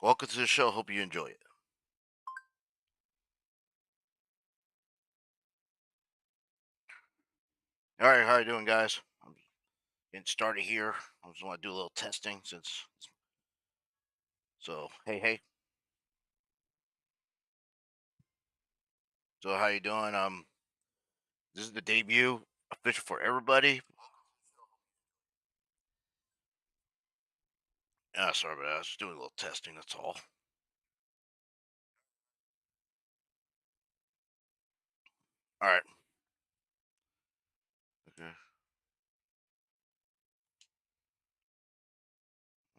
Welcome to the show. Hope you enjoy it. All right, how you doing, guys? I'm getting started here. I just want to do a little testing since. So, hey. So, how you doing? This is the debut official for everybody. Sorry about that. I was just doing a little testing. That's all. All right. Okay.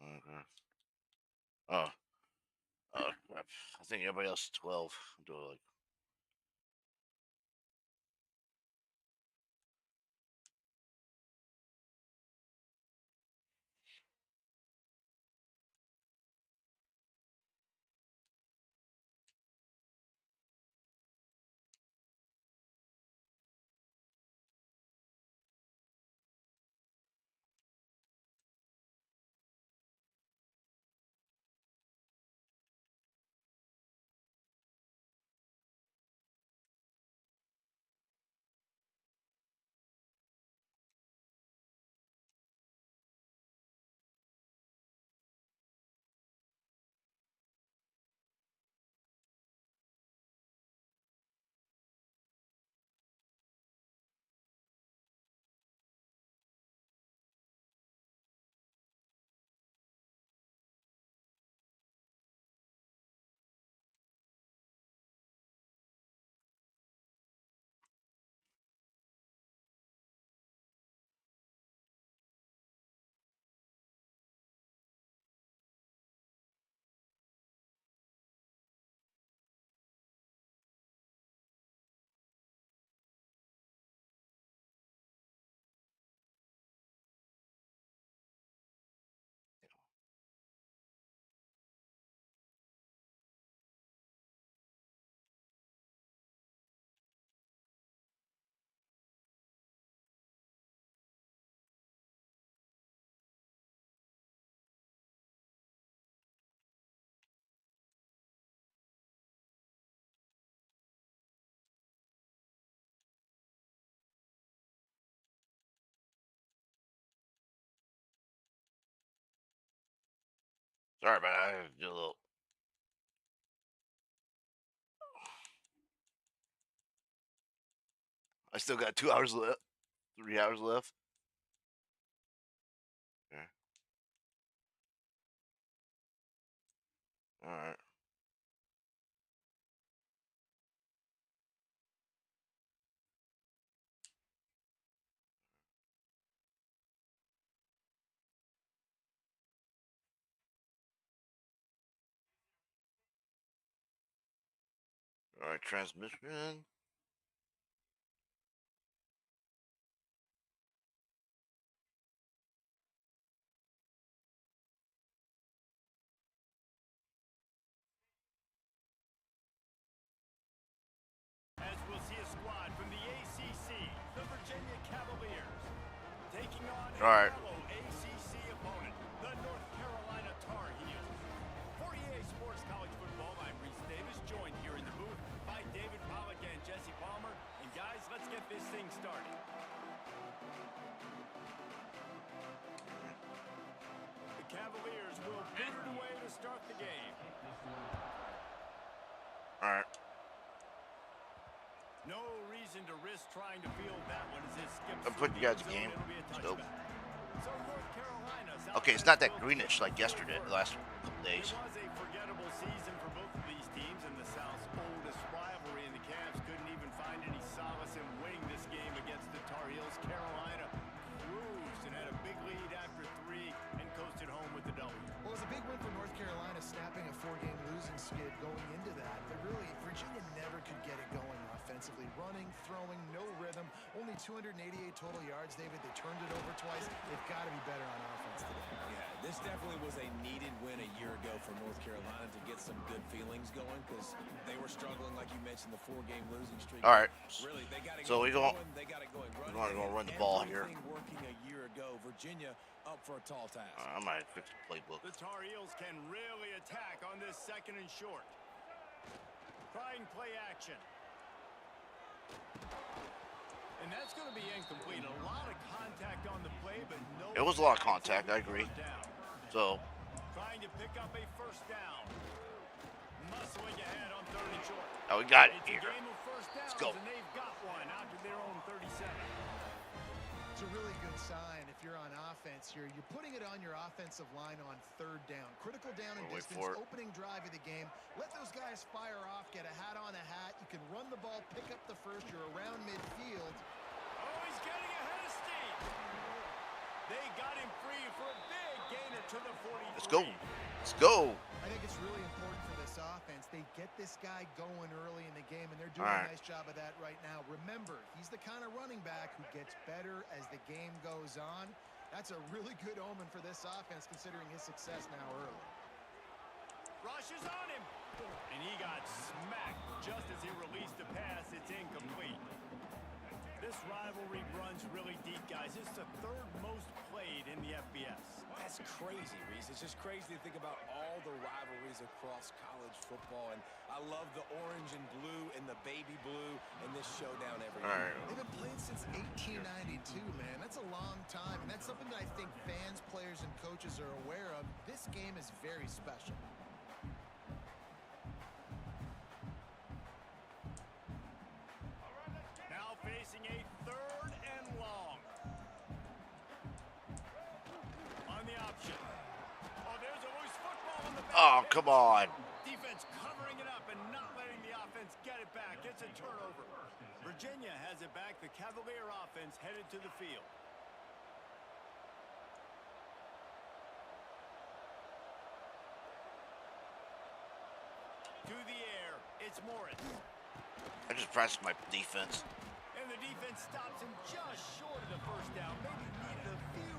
Okay. Oh. Crap. I think everybody else is 12. I'm doing like. Sorry about that. I had to do a little. I still got 2 hours left. 3 hours left. Okay. All right. All right. Transmission. As we'll see a squad from the ACC, the Virginia Cavaliers, taking on All a right. fellow ACC opponent, the North Carolina Tar Heels. For EA Sports College Football, I'm Reese Davis, joined here in the booth by David Pollack and Jesse Palmer. And guys, let's get this thing started. The Cavaliers will boot it away to start the game. All right. No reason to risk trying to field that one as it skips. I'm putting you guys a through the game. zone. It'll be a Nope. touchback. So North Carolina's Okay, it's offense not that will greenish kick like things yesterday, off the last first. couple It days. was a forgettable season for both of these teams, and the South's oldest rivalry in the Cavs couldn't even find any solace in winning this game against the Tar Heels. Carolina cruised and had a big lead after 3 and coasted home with the W. Well, it was a big win for North Carolina, snapping a 4-game losing skid going into that. But really, Virginia never could get it going offensively. Running, throwing, no rhythm. Only 288 total yards, David. They turned it over twice. They've got to be better on offense today. Yeah, this definitely was a needed win a year ago for North North Carolina to get some good feelings going because they were struggling, like you mentioned, the 4-game losing streak. All right. Really, they got to So we going. go. They got it going. We're going to go run the ball here. Working a year ago, Virginia up for a tall task. I might fix the playbook. The Tar Heels can really attack on this 2nd and short. Trying play action. And that's going to be incomplete. A lot of contact on the play, but no. It was a lot of contact. I agree. So. Trying to pick up a 1st down. Muscling ahead on 3rd and short. Oh, we got it It's here. a game of 1st downs, Let's go. and they've got one out to their own 37. It's a really good sign if you're on offense here. You're putting it on your offensive line on 3rd down. Critical down and Wait distance, for it. opening drive of the game. Let those guys fire off, get a hat on a hat. You can run the ball, pick up the first. You're around midfield. Oh, he's getting ahead of steam. They got him free for a big gainer to the 43. Let's go. Let's go. I think it's really important for this offense. They get this guy going early in the game, and they're doing All right. a nice job of that right now. Remember, he's the kind of running back who gets better as the game goes on. That's a really good omen for this offense, considering his success now early. Rushes on him. And he got smacked just as he released the pass. It's incomplete. This rivalry runs really deep, guys. It's the 3rd most played in the FBS. That's crazy, Reese. It's just crazy to think about all the rivalries across college football. And I love the orange and blue and the baby blue and this showdown every All year. right. They've been playing since 1892, man. That's a long time, and that's something that I think fans, players, and coaches are aware of. This game is very special. Now facing a 3rd and long. On the option. Oh, there's a loose football on the back. Oh, come on. Defense covering it up and not letting the offense get it back. It's a turnover. Virginia has it back. The Cavalier offense headed to the field. To the air, it's Morris. I just pressed my defense. And the defense stops him just short of the 1st down. Maybe needed a few.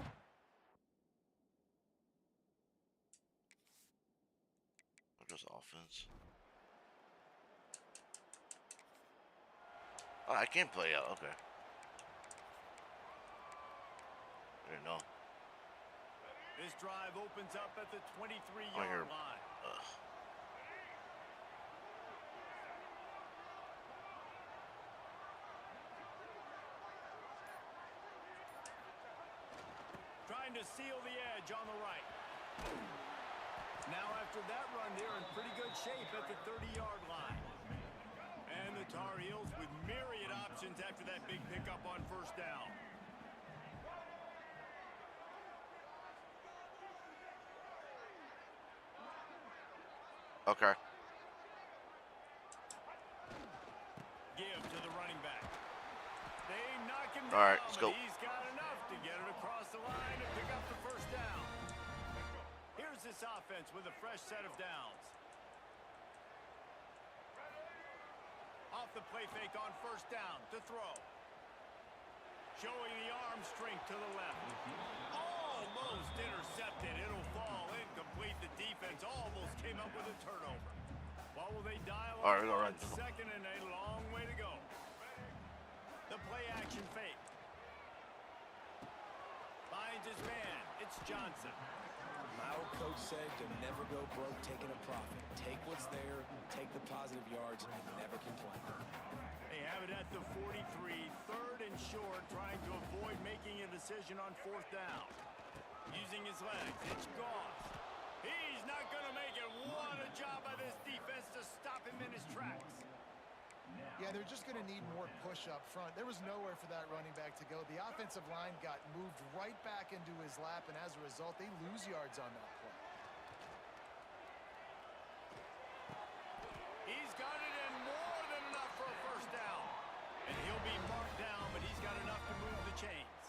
Just offense. Oh, I can't play out. Okay. I didn't know. This drive opens up at the 23-yard Oh, you're- line. Ugh. Trying to seal the edge on the right. Now after that run, they're in pretty good shape at the 30-yard line. And the Tar Heels with myriad options after that big pickup on 1st down. Okay. Give to the running back. They knock him down, All right, let's but go. he's got enough to get it across the line and pick up the 1st down. Here's this offense with a fresh set of downs. Off the play fake on 1st down to throw. Showing the arm strength to the left. Almost intercepted. It'll fall incomplete. The defense almost came up with a turnover. What will they dial All right, up all on right. 2nd and a long way to go. The play action fake. Finds his man. It's Johnson. My old coach said to never go broke taking a profit. Take what's there, take the positive yards, and never complain. They have it at the 43, 3rd and short, trying to avoid making a decision on 4th down. Using his legs, it's Goss. He's not going to make it. What a job by this defense to stop him in his tracks. Yeah, they're just going to need more push up front. There was nowhere for that running back to go. The offensive line got moved right back into his lap, and as a result, they lose yards on that play. He's got it in more than enough for a 1st down. And he'll be marked down, but he's got enough to move the chains.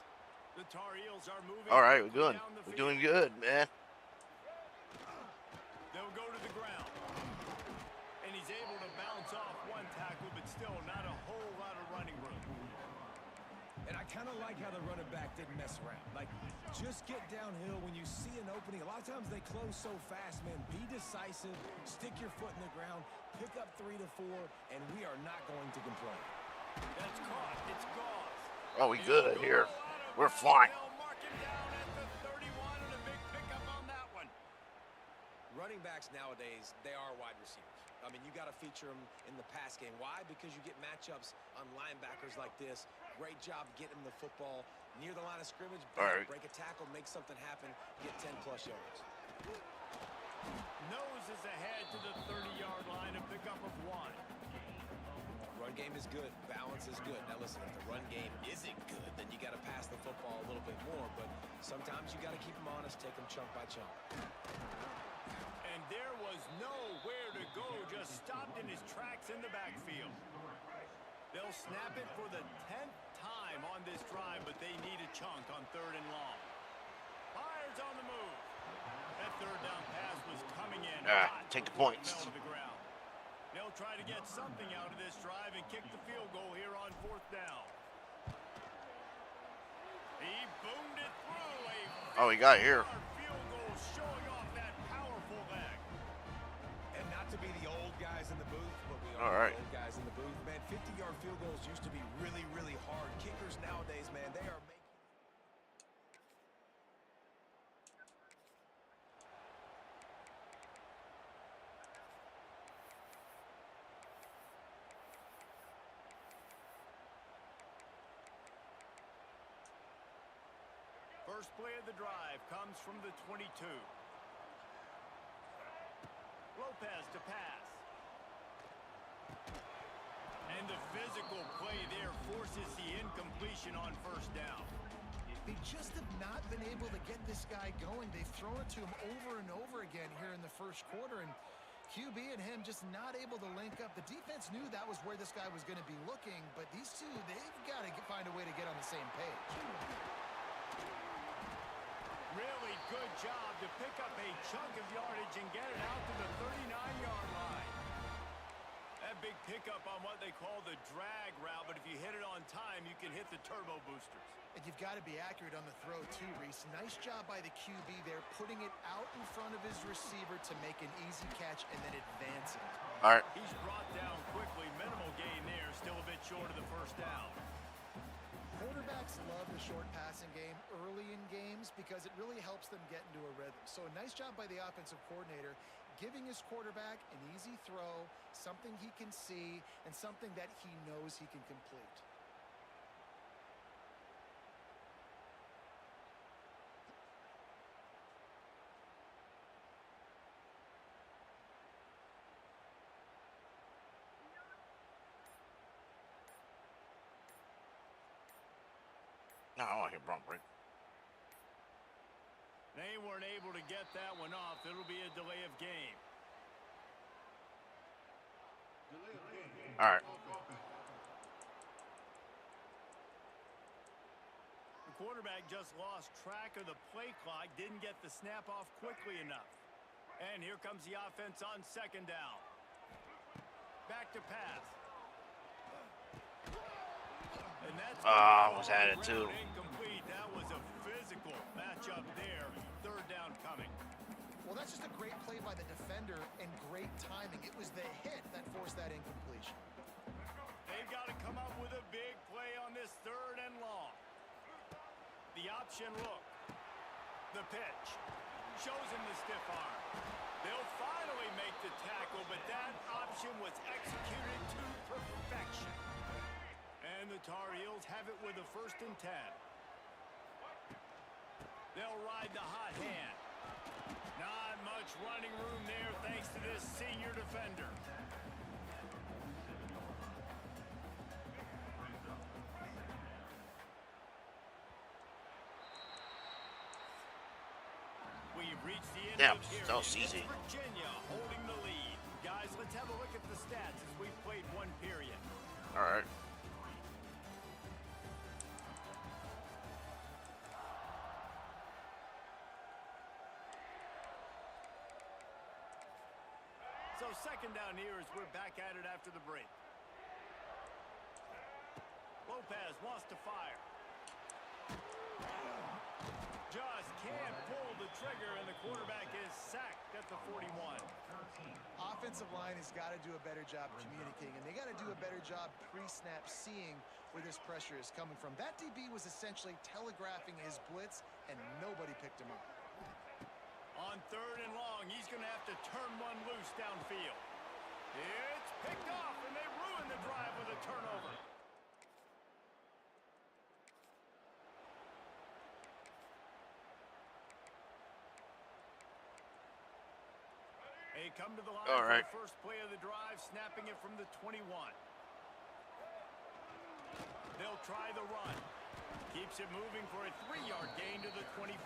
The Tar Heels are moving. All right, we're quickly good. down the We're field. doing good, man. They'll go to the ground. And he's able to bounce off one tackle, but still not a whole lot of running room. And I kind of like how the running back didn't mess around. Like, just get downhill when you see an opening. A lot of times they close so fast, man. Be decisive, stick your foot in the ground, pick up 3 to 4, and we are not going to complain. That's caught. It's Gauze. Oh, we good here. We're fine. They'll mark him down at the 31 and a big pickup on that one. Running backs nowadays, they are wide receivers. I mean, you got to feature them in the pass game. Why? Because you get matchups on linebackers like this. Great job getting the football near the line of scrimmage. Break a tackle, make something happen, get 10-plus yards. Noses ahead to the 30-yard line, a pickup of 1. Run game is good. Balance is good. Now, listen, if the run game isn't good, then you got to pass the football a little bit more. But sometimes you got to keep them honest, take them chunk by chunk. And there was nowhere to go, just stopped in his tracks in the backfield. They'll snap it for the 10th time on this drive, but they need a chunk on 3rd and long. Fires on the move. That 3rd down pass was coming in. Take the points. Fell to the ground. They'll try to get something out of this drive and kick the field goal here on 4th down. He boomed it through. Oh, he got here. Field goal showing off that powerful leg. And not to be the old guys in the booth, but we All are right. the old guys in the booth. Man, 50-yard field goals used to be really, really hard. Kickers nowadays, man, they are making... First play of the drive comes from the 22. Lopez to pass. And the physical play there forces the incompletion on 1st down. They just have not been able to get this guy going. They've thrown it to him over and over again here in the 1st quarter, and QB and him just not able to link up. The defense knew that was where this guy was going to be looking, but these two, they've got to find a way to get on the same page. Really good job to pick up a chunk of yardage and get it out to the 39-yard line. That big pickup on what they call the drag route, but if you hit it on time, you can hit the turbo boosters. And you've got to be accurate on the throw too, Reese. Nice job by the QB there, putting it out in front of his receiver to make an easy catch and then advance it. All right. He's brought down quickly. Minimal gain there, still a bit short of the 1st down. Quarterbacks love the short passing game early in games because it really helps them get into a rhythm. So a nice job by the offensive coordinator, giving his quarterback an easy throw, something he can see, and something that he knows he can complete. No, I want to hear Bronk break. They weren't able to get that one off. It'll be a delay of game. All right. The quarterback just lost track of the play clock, didn't get the snap off quickly enough. And here comes the offense on 2nd down. Back to pass. And that's was added too. Incomplete. That was a physical matchup there. 3rd down coming. Well, that's just a great play by the defender and great timing. It was the hit that forced that incompletion. They've got to come up with a big play on this 3rd and long. The option look. The pitch. Shows him the stiff arm. They'll finally make the tackle, but that option was executed to perfection. And the Tar Heels have it with a 1st and 10. They'll ride the hot hand. Not much running room there thanks to this senior defender. We've reached the end Damn, of the period. that was easy. It's Virginia holding the lead. Guys, let's have a look at the stats as we've played 1 period. All right. So 2nd down here as we're back at it after the break. Lopez wants to fire. Just can't pull the trigger, and the quarterback is sacked at the 41. Offensive line has got to do a better job communicating, and they got to do a better job pre-snap seeing where this pressure is coming from. That DB was essentially telegraphing his blitz, and nobody picked him up. On 3rd and long, he's going to have to turn one loose downfield. It's picked off, and they ruin the drive with a turnover. They come to the line All right. for the first play of the drive, snapping it from the 21. They'll try the run. Keeps it moving for a 3-yard gain to the 24.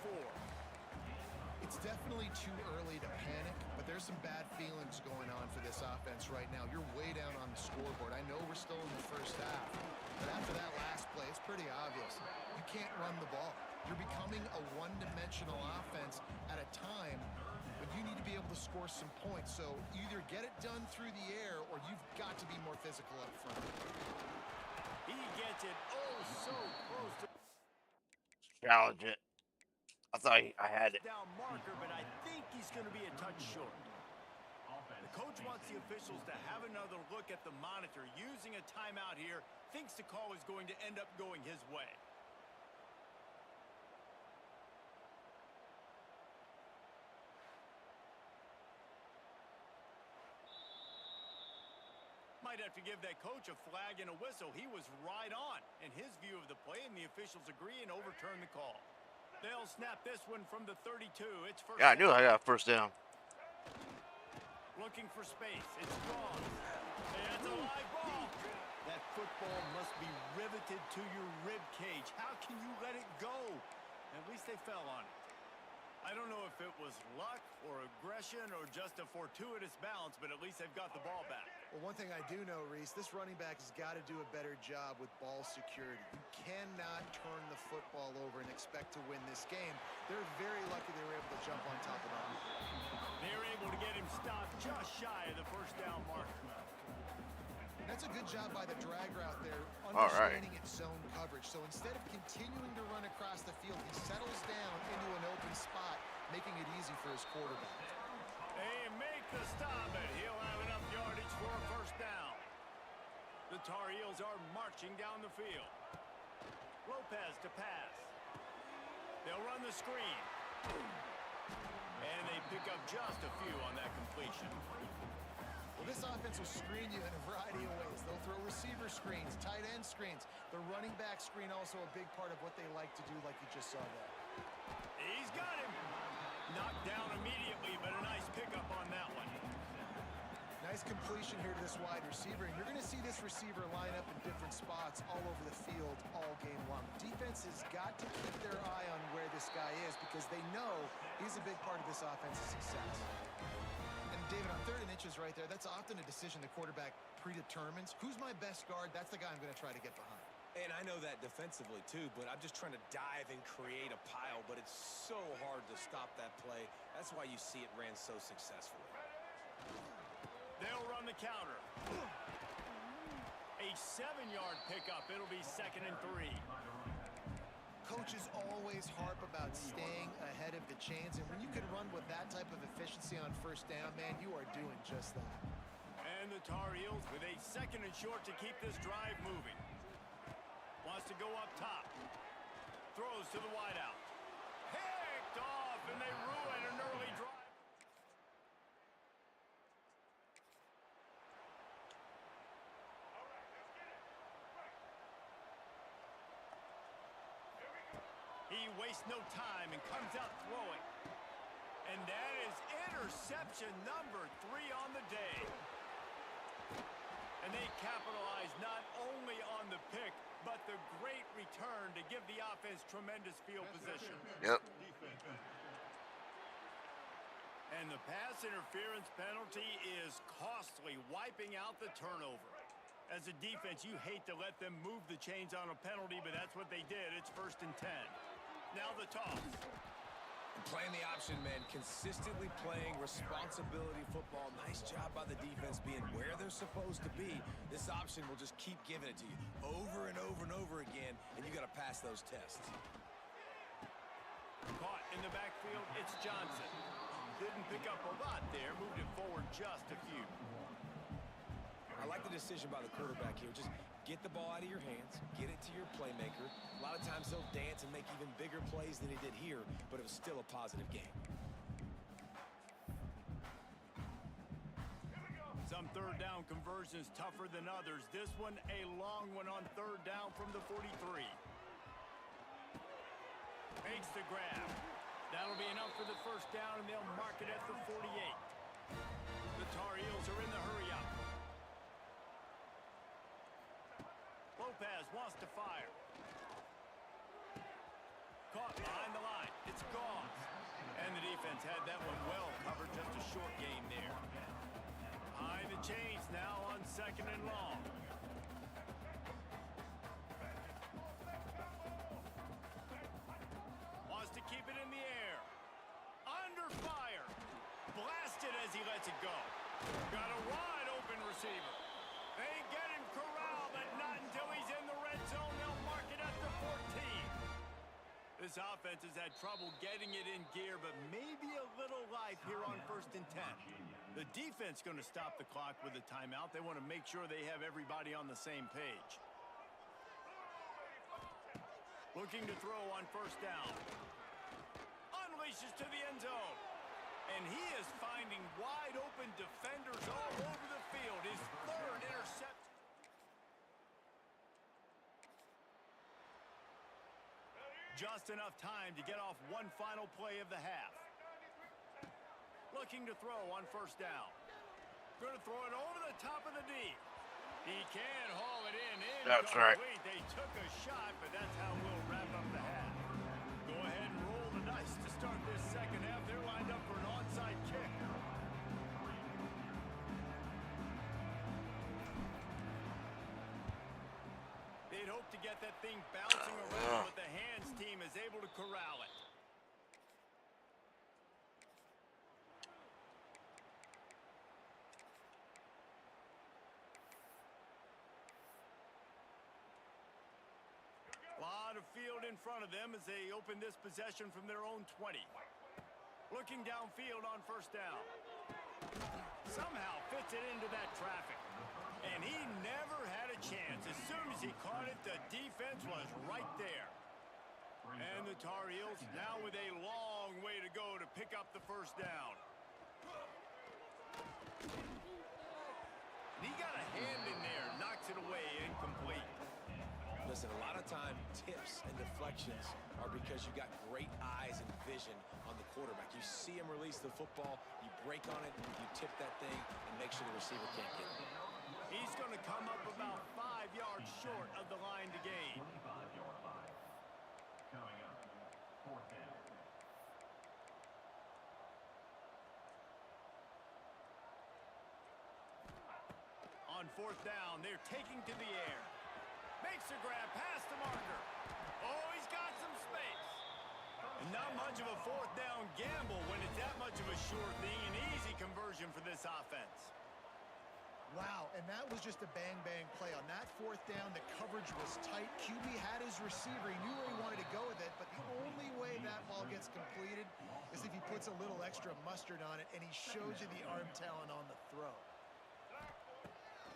It's definitely too early to panic, but there's some bad feelings going on for this offense right now. You're way down on the scoreboard. I know we're still in the first half, but after that last play, it's pretty obvious. You can't run the ball. You're becoming a one-dimensional offense at a time when you need to be able to score some points. So either get it done through the air or you've got to be more physical up front. He gets it oh so close to Challenge it. I thought I had it. down marker, but I think he's going to be a touch short. The coach wants the officials to have another look at the monitor. Using a timeout here, thinks the call is going to end up going his way. Might have to give that coach a flag and a whistle. He was right on in his view of the play, and the officials agree and overturn the call. They'll snap this one from the 32. It's first. Yeah, I knew I got first down. Looking for space. It's strong. And it's a live ball. That football must be riveted to your rib cage. How can you let it go? At least they fell on it. I don't know if it was luck or aggression or just a fortuitous bounce, but at least they've got the ball back. Well, one thing I do know, Reese, this running back has got to do a better job with ball security. You cannot turn the football over and expect to win this game. They're very lucky they were able to jump on top of that. They were able to get him stopped just shy of the first down mark. That's a good job by the drag route there, All right. understanding its zone coverage. So instead of continuing to run across the field, he settles down into an open spot, making it easy for his quarterback. They make the stop, and he'll have enough yardage for a first down. The Tar Heels are marching down the field. Lopez to pass. They'll run the screen. And they pick up just a few on that completion. Well, this offense will screen you in a variety of ways. They'll throw receiver screens, tight end screens. The running back screen also a big part of what they like to do, like you just saw there. He's got him. Knocked down immediately, but a nice pickup on that one. Nice completion here to this wide receiver, and you're going to see this receiver line up in different spots all over the field all game long. Defense has got to keep their eye on where this guy is because they know he's a big part of this offense's success. And David, on 3rd and inches right there, that's often a decision the quarterback predetermines. Who's my best guard? That's the guy I'm going to try to get behind. And I know that defensively, too, but I'm just trying to dive and create a pile, but it's so hard to stop that play. That's why you see it ran so successfully. They'll run the counter. A 7-yard pickup. It'll be 2nd and 3. Coaches always harp about staying ahead of the chains, and when you can run with that type of efficiency on first down, man, you are doing just that. And the Tar Heels with a 2nd and short to keep this drive moving. Wants to go up top. Throws to the wideout. Picked off, and they ruin an early drive. He wastes no time and comes out throwing. And that is interception number 3 on the day. And they capitalize not only on the pick, but the great return to give the offense tremendous field position. Yep. And the pass interference penalty is costly, wiping out the turnover. As a defense, you hate to let them move the chains on a penalty, but that's what they did. It's 1st and 10. Now the toss. Playing the option, man, consistently playing responsibility football. Nice job by the defense being where they're supposed to be. This option will just keep giving it to you over and over and over again, and you got to pass those tests. Caught in the backfield, it's Johnson. Didn't pick up a lot there, moved it forward just a few. I like the decision by the quarterback here. Just get the ball out of your hands, get it to your playmaker. A lot of times they'll dance and make even bigger plays than he did here, but it was still a positive game. Some third down conversions tougher than others. This one, a long one on third down from the 43. Makes the grab. That'll be enough for the first down, and they'll mark it at the 48. The Tar Heels are in the hurry-up. Lopez wants to fire. Caught behind the line. It's gone. And the defense had that one well covered. Just a short gain there. Behind the chains now on 2nd and long. Wants to keep it in the air. Under fire. Blasted as he lets it go. Got a wide open receiver. They get him corralled, but not until he's in the red zone. They'll mark it at the 14. This offense has had trouble getting it in gear, but maybe a little life here on 1st and 10. The defense going to stop the clock with a timeout. They want to make sure they have everybody on the same page. Looking to throw on 1st down. Unleashes to the end zone. And he is finding wide open defenders all over the field. His 3rd interception. Just enough time to get off one final play of the half. Looking to throw on 1st down. Going to throw it over the top of the D. He can haul it in. That's right. They took a shot, but that's how we'll wrap up the half. Go ahead and roll the dice to start this second half. They're lined up for an onside kick. They'd hope to get that thing bouncing around, but the hands team is able to corral it. Lot of field in front of them as they open this possession from their own 20. Looking downfield on 1st down. Somehow fits it into that traffic. And he never had a chance. As soon as he caught it, the defense was right there. And the Tar Heels now with a long way to go to pick up the 1st down. And he got a hand in there, knocks it away, incomplete. Listen, a lot of time, tips and deflections are because you got great eyes and vision on the quarterback. You see him release the football, you break on it, you tip that thing, and make sure the receiver can't get it. He's going to come up about 5 yards short of the line to gain. 25-yard line. Coming up, 4th down. On 4th down, they're taking to the air. Makes a grab past the marker. Oh, he's got some space. And not much of a 4th down gamble when it's that much of a sure thing. An easy conversion for this offense. Wow, and that was just a bang-bang play. On that 4th down, the coverage was tight. QB had his receiver. He knew where he wanted to go with it, but the only way that ball gets completed is if he puts a little extra mustard on it, and he shows you the arm talent on the throw.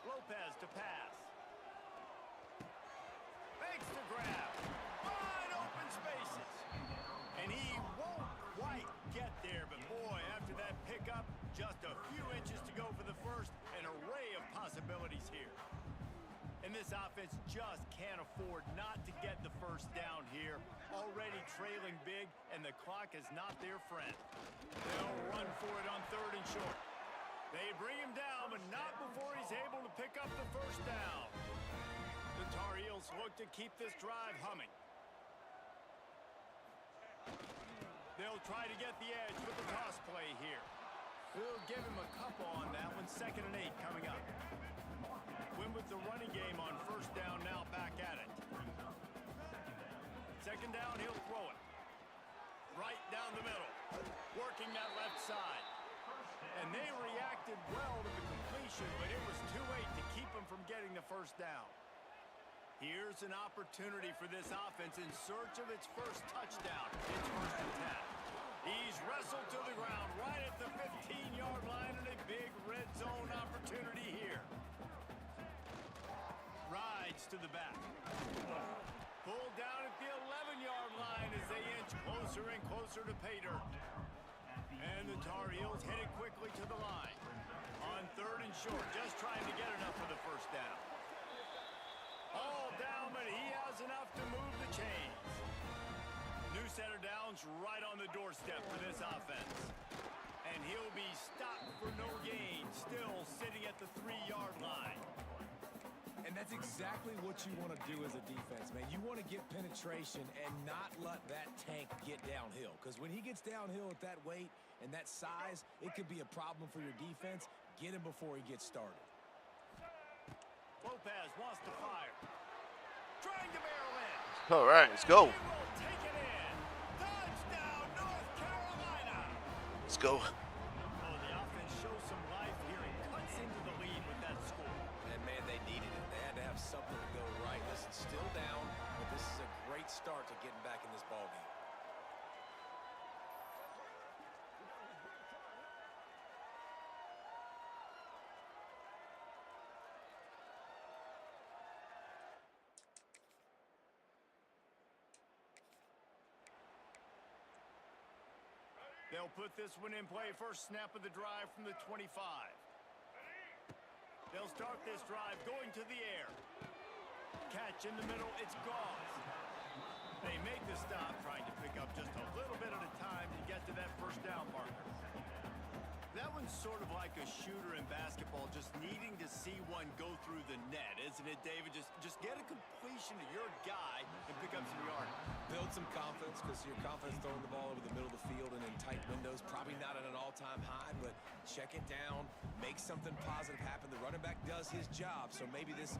Lopez to pass. Makes the grab. Wide open spaces. And he won't quite get there, but boy, after that pickup, just a few inches to go for the first. An array of possibilities here. And this offense just can't afford not to get the 1st down here. Already trailing big, and the clock is not their friend. They'll run for it on 3rd and short. They bring him down, but not before he's able to pick up the 1st down. The Tar Heels look to keep this drive humming. They'll try to get the edge with the toss play here. We'll give him a couple on that one. 2nd and 8 coming up. Win with the running game on 1st down, now back at it. 2nd down, he'll throw it. Right down the middle. Working that left side. And they reacted well to the completion, but it was too late to keep him from getting the 1st down. Here's an opportunity for this offense in search of its first touchdown. Its first attempt. He's wrestled to the ground right at the 15-yard line, and a big red zone opportunity here. Rides to the back. Pulled down at the 11-yard line as they inch closer and closer to pay dirt. And the Tar Heels headed quickly to the line. On 3rd and short, just trying to get enough for the first down. All down, but he has enough to move the chains. New set of downs right on the doorstep for this offense. And he'll be stopped for no gain, still sitting at the 3-yard line. And that's exactly what you want to do as a defense, man. You want to get penetration and not let that tank get downhill. Because when he gets downhill at that weight and that size, it could be a problem for your defense. Get him before he gets started. Lopez wants to fire. Trying to barrel in. All right, let's go. He will take it in. Touchdown, North Carolina. Let's go. Oh, the offense shows some life here and cuts into the lead with that score. And, man, they needed it. They had to have something to go right. Listen, still down, but this is a great start to getting back in this ballgame. They'll put this one in play. First snap of the drive from the 25. They'll start this drive going to the air. Catch in the middle, it's gone. They make the stop, trying to pick up just a little bit at a time to get to that first down marker. That one's sort of like a shooter in basketball, just needing to see one go through the net, isn't it, David? Just get a completion to your guy and pick up some yardage. Build some confidence, because your confidence throwing the ball over the middle of the field and in tight windows, probably not at an all-time high, but check it down, make something positive happen. The running back does his job, so maybe this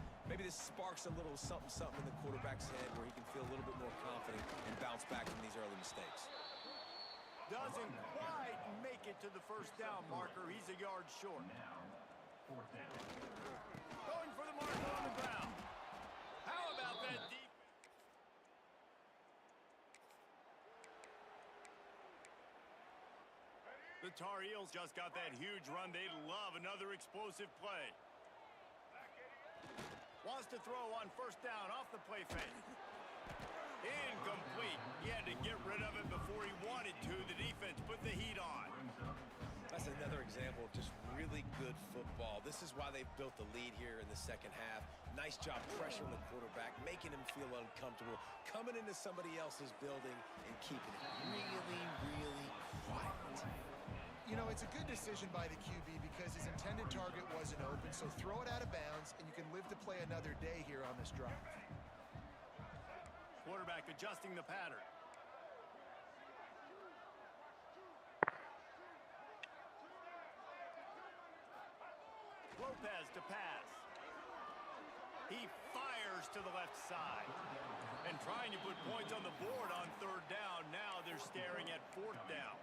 sparks a little something in the quarterback's head where he can feel a little bit more confident and bounce back from these early mistakes. Doesn't quite make it to the first down marker. He's a yard short. Now, 4th down. Going for the marker on the ground. How about that deep? The Tar Heels just got that huge run. They love another explosive play. Wants to throw on first down off the play fake. Incomplete. He had to get rid of it before he wanted to. The defense put the heat on. That's another example of just really good football. This is why they've built the lead here in the second half. Nice job pressuring the quarterback, making him feel uncomfortable, coming into somebody else's building and keeping it really, really quiet. You know, it's a good decision by the QB because his intended target wasn't open, so throw it out of bounds, and you can live to play another day here on this drive. Quarterback adjusting the pattern. Lopez to pass. He fires to the left side. And trying to put points on the board on 3rd down. Now they're staring at 4th down.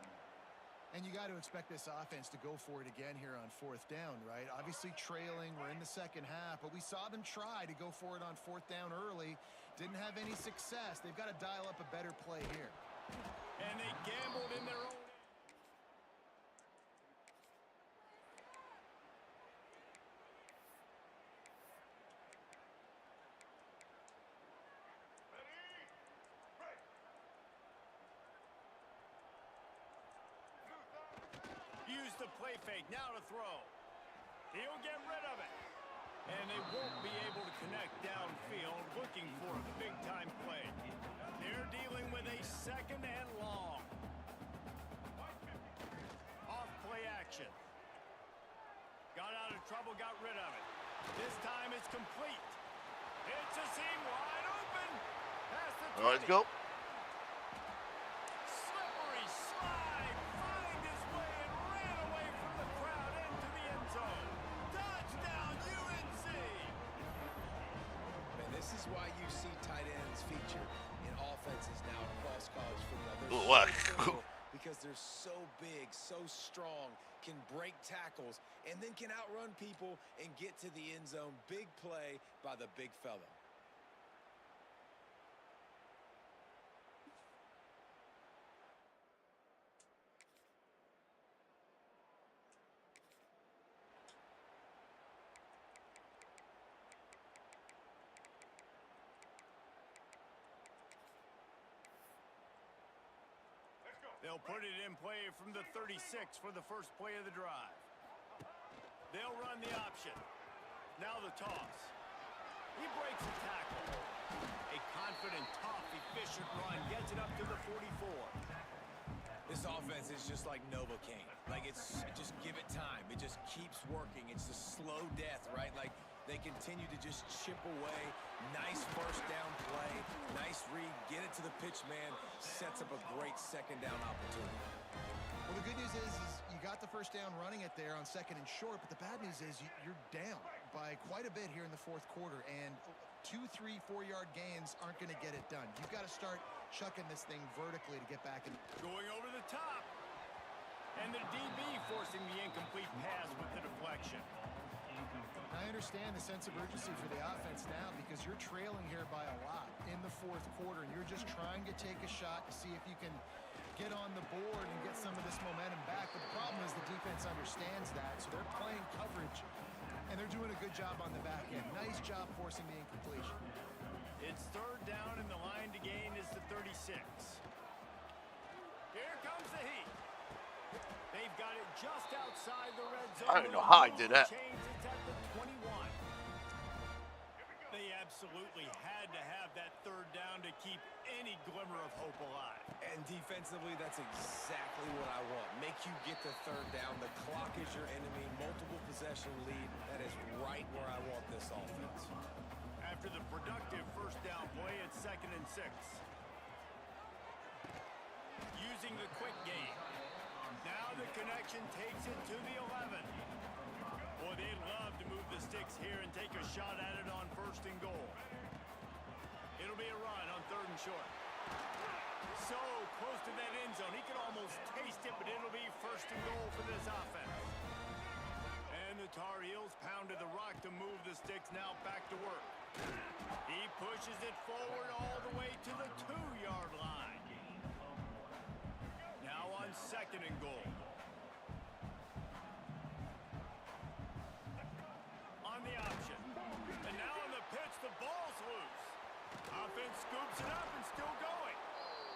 And you got to expect this offense to go for it again here on 4th down, right? Obviously trailing, we're in the second half, but we saw them try to go for it on 4th down early. Didn't have any success. They've got to dial up a better play here. And they gambled in their own. Use the play fake, now to throw. He'll get rid of it. And they won't be able to connect downfield, looking for a big-time play. They're dealing with a 2nd and long. Off play action. Got out of trouble, got rid of it. This time it's complete. It's a seam wide open. Past the 20. All right, let's go. Slippery slide, find his way and ran away from the crowd into the end zone. Touchdown, UNC! Man, this is why you see tight ends featured in offenses now across college football. Ooh, They're what? so physical because they're so big, so strong, can break tackles, and then can outrun people and get to the end zone. Big play by the big fella. They'll put it in play from the 36 for the first play of the drive. They'll run the option. Now the toss. He breaks a tackle. A confident, tough, efficient run gets it up to the 44. This offense is just like Novocaine. Like, just give it time. It just keeps working. It's the slow death, right? Like, they continue to just chip away. Nice first down play. Nice read. Get it to the pitch man. Sets up a great second down opportunity. Well, the good news is you got the first down running it there on 2nd and short, but the bad news is you're down by quite a bit here in the 4th quarter, and 2, 3, 4-yard gains aren't going to get it done. You've got to start chucking this thing vertically to get back in. Going over the top. And the DB forcing the incomplete pass with the deflection. I understand the sense of urgency for the offense now because you're trailing here by a lot in the 4th quarter, and you're just trying to take a shot to see if you can get on the board and get some of this momentum back. But the problem is the defense understands that, so they're playing coverage, and they're doing a good job on the back end. Nice job forcing the incompletion. It's 3rd down, and the line to gain is the 36. Here comes the heat. They've got it just outside the red zone. I don't know how I did that. It's at the 21. They absolutely had to have that 3rd down to keep any glimmer of hope alive. And defensively, that's exactly what I want. Make you get the 3rd down. The clock is your enemy. Multiple possession lead. That is right where I want this offense. After the productive first down play, it's 2nd and 6. Using the quick game. Now the connection takes it to the 11. Boy, they'd love to move the sticks here and take a shot at it on 1st and goal. It'll be a run on 3rd and short. So close to that end zone. He could almost taste it, but it'll be 1st and goal for this offense. And the Tar Heels pounded the rock to move the sticks, now back to work. He pushes it forward all the way to the 2-yard line. Now on 2nd and goal. On the option. And now on the pitch, the ball's loose. Offense scoops it up and still going.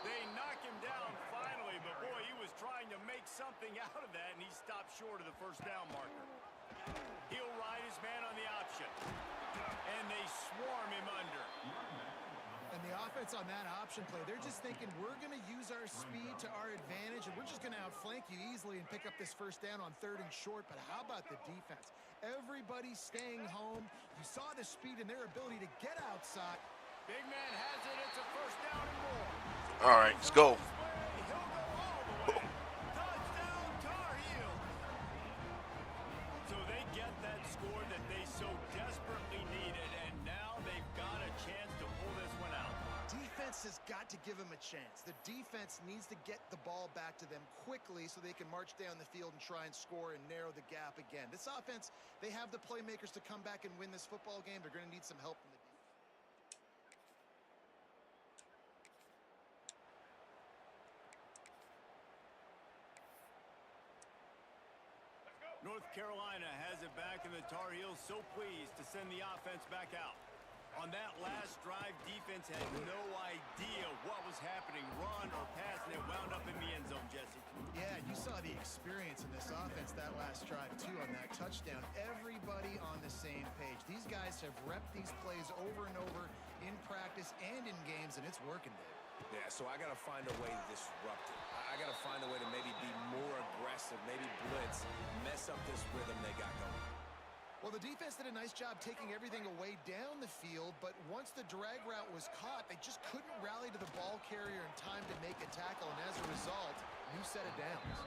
They knock him down finally, but boy, he was trying to make something out of that, and he stopped short of the first down marker. He'll ride his man on the option. And they swarm him under. And the offense on that option play, they're just thinking, we're going to use our speed to our advantage, and we're just going to outflank you easily and pick up this first down on 3rd and short. But how about the defense? Everybody's staying home. You saw the speed and their ability to get outside. Big man has it. It's a first down and more. All right, let's go. He'll go all the way. Touchdown, Tar Heels. So they get that score that they so desperately needed, and now they've got a chance to pull this one out. Defense has got to give them a chance. The defense needs to get the ball back to them quickly so they can march down the field and try and score and narrow the gap again. This offense, they have the playmakers to come back and win this football game. They're going to need some help from the defense. North Carolina has it back, and the Tar Heels so pleased to send the offense back out. On that last drive, defense had no idea what was happening, run or pass, and it wound up in the end zone, Jesse. Yeah, you saw the experience in this offense that last drive, too, on that touchdown. Everybody on the same page. These guys have repped these plays over and over in practice and in games, and it's working, Dave. Yeah, so I got to find a way to disrupt it. I got to find a way to maybe be more aggressive, maybe blitz, mess up this rhythm they got going. Well, the defense did a nice job taking everything away down the field, but once the drag route was caught, they just couldn't rally to the ball carrier in time to make a tackle, and as a result, new set of downs.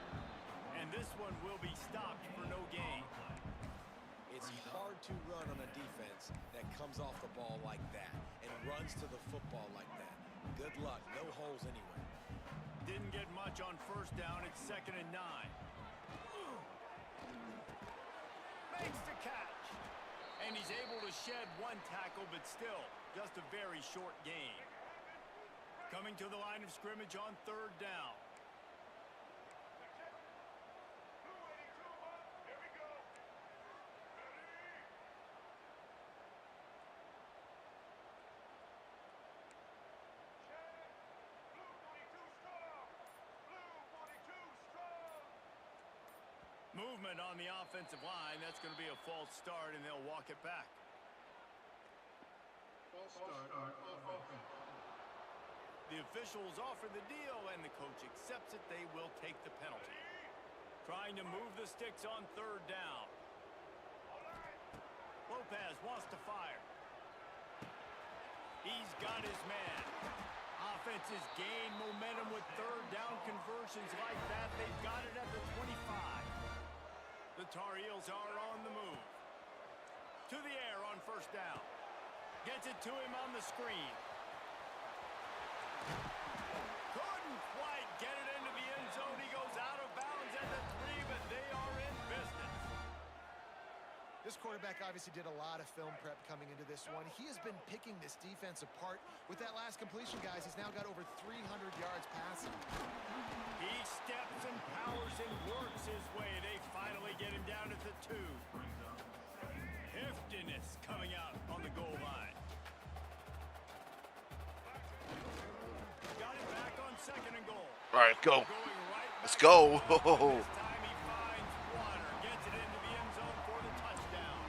And this one will be stopped for no gain. It's hard to run on a defense that comes off the ball like that and runs to the football like that. Good luck. No holes anywhere. Didn't get much on first down. It's 2nd and 9. Makes the catch. And he's able to shed one tackle, but still just a very short gain. Coming to the line of scrimmage on 3rd down. Movement on the offensive line. That's going to be a false start, and they'll walk it back. The officials offer the deal, and the coach accepts it. They will take the penalty. Trying to move the sticks on third down. Lopez wants to fire. He's got his man. Offenses gain momentum with third down conversions like that. They've got it at the 25. The Tar Heels are on the move. To the air on first down. Gets it to him on the screen. Couldn't quite get it into the end zone. He goes out of bounds at the 3, but they are in business. This quarterback obviously did a lot of film prep coming into this one. He has been picking this defense apart. With that last completion, guys, he's now got over 300 yards passing. He steps and powers and works his way. They finally get him down at the 2. Heftiness coming out on the goal line. Got it back on 2nd and goal. All right, go. Going right Let's back go. to the line. This time he finds Water. Gets it into the end zone for the touchdown.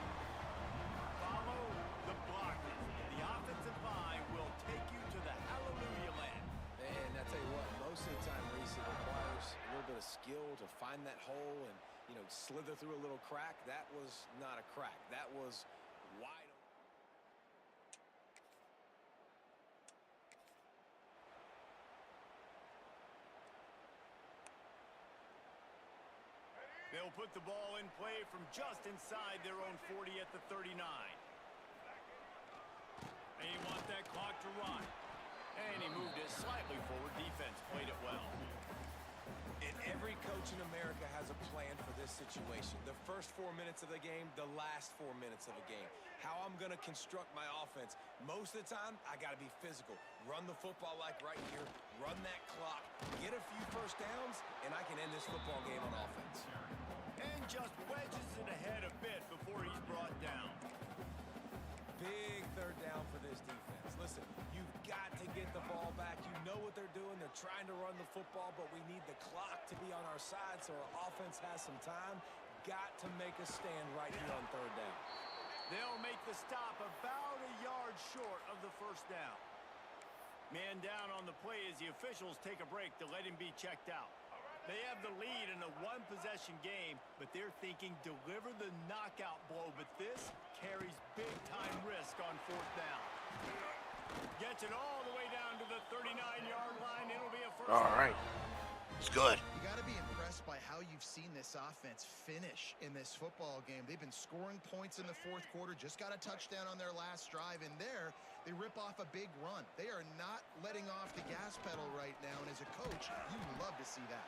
Follow the block. The offensive line will take you to the hallelujah land. And I tell you what, most of the time, Reese, it requires a little bit of skill to find that hole and, slither through a little crack. That was not a crack. That was wide open. They'll put the ball in play from just inside their own 40 at the 39. They want that clock to run. And he moved it slightly forward. Defense played it well. And every coach in America has a plan for this situation. The first 4 minutes of the game, the last 4 minutes of the game. How I'm going to construct my offense. Most of the time, I got to be physical. Run the football like right here. Run that clock. Get a few first downs, and I can end this football game on offense. And just wedges it ahead a bit before he's brought down. Big third down for this defense. Listen, you've got to get the ball back. You know what they're doing. They're trying to run the football, but we need the clock to be on our side so our offense has some time. Got to make a stand right here on third down. They'll make the stop about a yard short of the first down. Man down on the play as the officials take a break to let him be checked out. They have the lead in a one-possession game, but they're thinking deliver the knockout blow, but this carries big-time risk on fourth down. Gets it all the way down to the 39-yard line. It'll be a first All right. It's good. You got to be impressed by how you've seen this offense finish in this football game. They've been scoring points in the fourth quarter, just got a touchdown on their last drive, and there they rip off a big run. They are not letting off the gas pedal right now, and as a coach, you love to see that.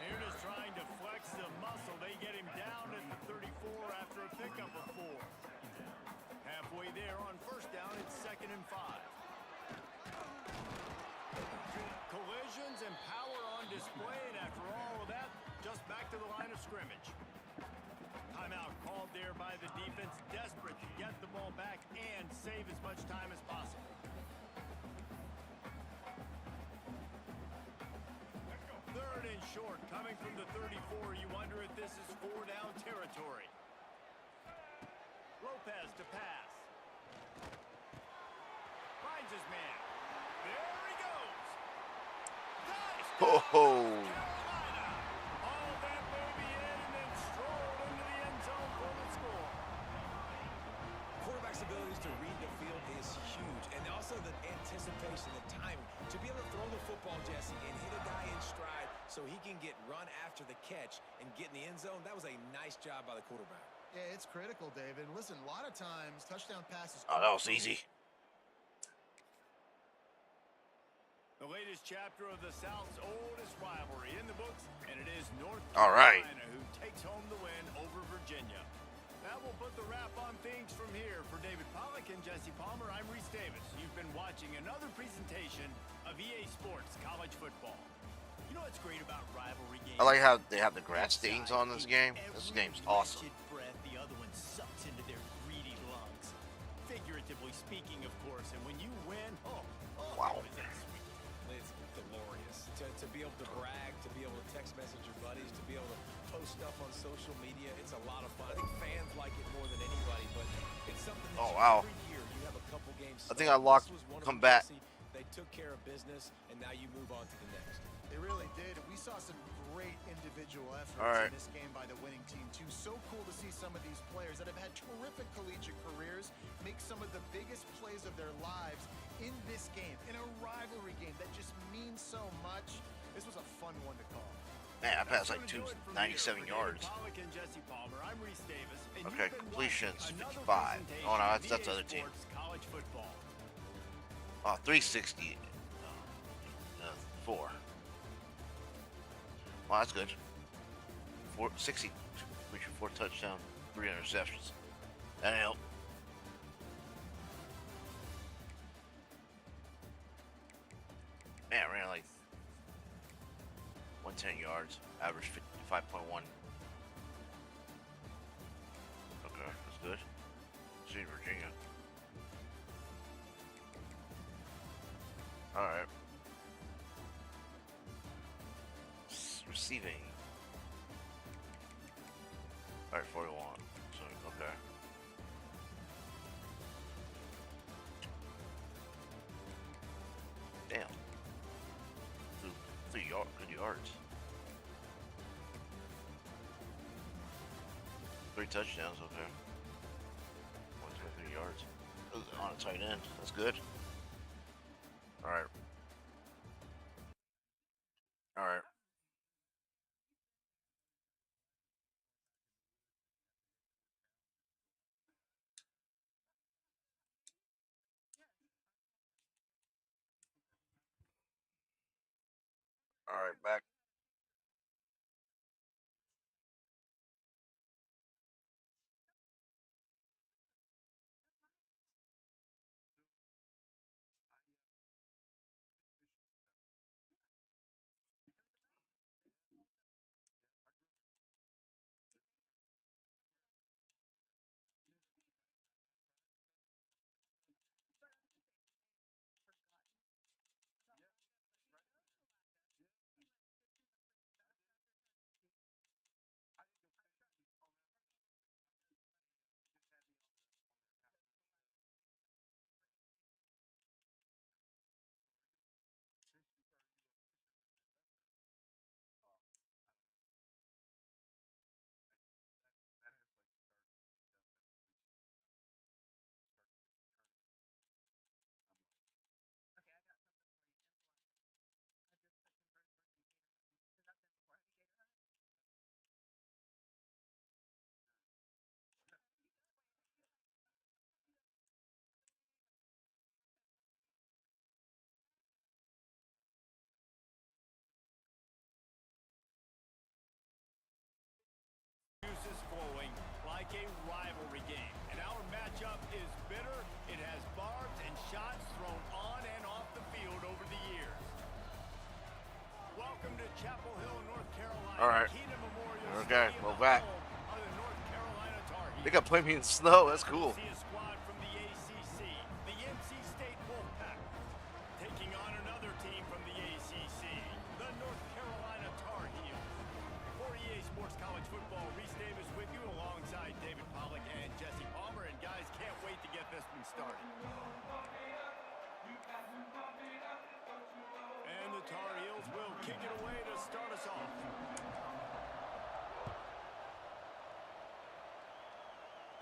They're just trying to flex the muscle. They get him down at the 34 after a pickup of 4. Halfway there on first down, it's 2nd and 5. Collisions and power on display, and after all of that, just back to the line of scrimmage. Timeout called there by the defense, desperate to get the ball back and save as much time as possible. Third and short, coming from the 34. You wonder if this is 4-down territory. Lopez to pass. Finds his man. There he goes. Oh. Carolina. All that baby in and then strolled into the end zone for the score. Quarterback's abilities to read the field is huge, and also the anticipation, the timing. To be able to throw the football, Jesse, and hit a guy in stride so he can get run after the catch and get in the end zone, that was a nice job by the quarterback. Yeah, it's critical, David. Listen, a lot of times, touchdown passes... Oh, that was easy. The latest chapter of the South's oldest rivalry in the books, and it is North All right. Carolina who takes home the win over Virginia. That will put the wrap on things from here. For David Pollack and Jesse Palmer, I'm Reese Davis. You've been watching another presentation of EA Sports College Football. You know what's great about rivalry games? I like how they have the grass stains on this game. This game's awesome. Wretched breath the other one sucks into their greedy lungs. Figuratively speaking, of course. And when you win, oh Wow. boy, that's sweet. It's glorious. To be able to brag, to be able to text message your buddies, to be able to post stuff on social media, it's a lot of fun. I think fans like it more than anybody, but it's something that every year you have a couple games. I think I locked combat. They took care of business, and now you move on to the next. They really did. We saw some great individual efforts in this game by the winning team, too. So cool to see some of these players that have had terrific collegiate careers make some of the biggest plays of their lives in this game, in a rivalry game that just means so much. This was a fun one to call. Man, I passed like 297 yards. Okay, completions 55. Oh no, that's the other team. Oh, 360. 4. Well, that's good. 460. Reaching 4 touchdowns, 3 interceptions. That helped. Man, I ran like 110 yards, average 55.1. Okay, that's good. See Virginia. All right. Receiving. All right, 41. So okay. Damn. 3 good yards. 3 touchdowns. Okay. 123 yards. On a tight end. That's good. All right. All right. All right, back. Juices flowing like a rivalry game. And our matchup is bitter. It has barbs and shots thrown on and off the field over the years. Welcome to Chapel Hill, North Carolina. All right. Keenan Memorial Okay, Stadium, well, back. home of the North Carolina Tar Heels. They got play me in snow. That's cool. See a squad from the ACC, the NC State Wolfpack, taking on another team from the ACC, the North Carolina Tar Heels. For EA Sports College Football, Reese Davis with you alongside David Pollack and Jesse Palmer. And guys, can't wait to get this one started. And the Tar Heels will kick it away to start us off.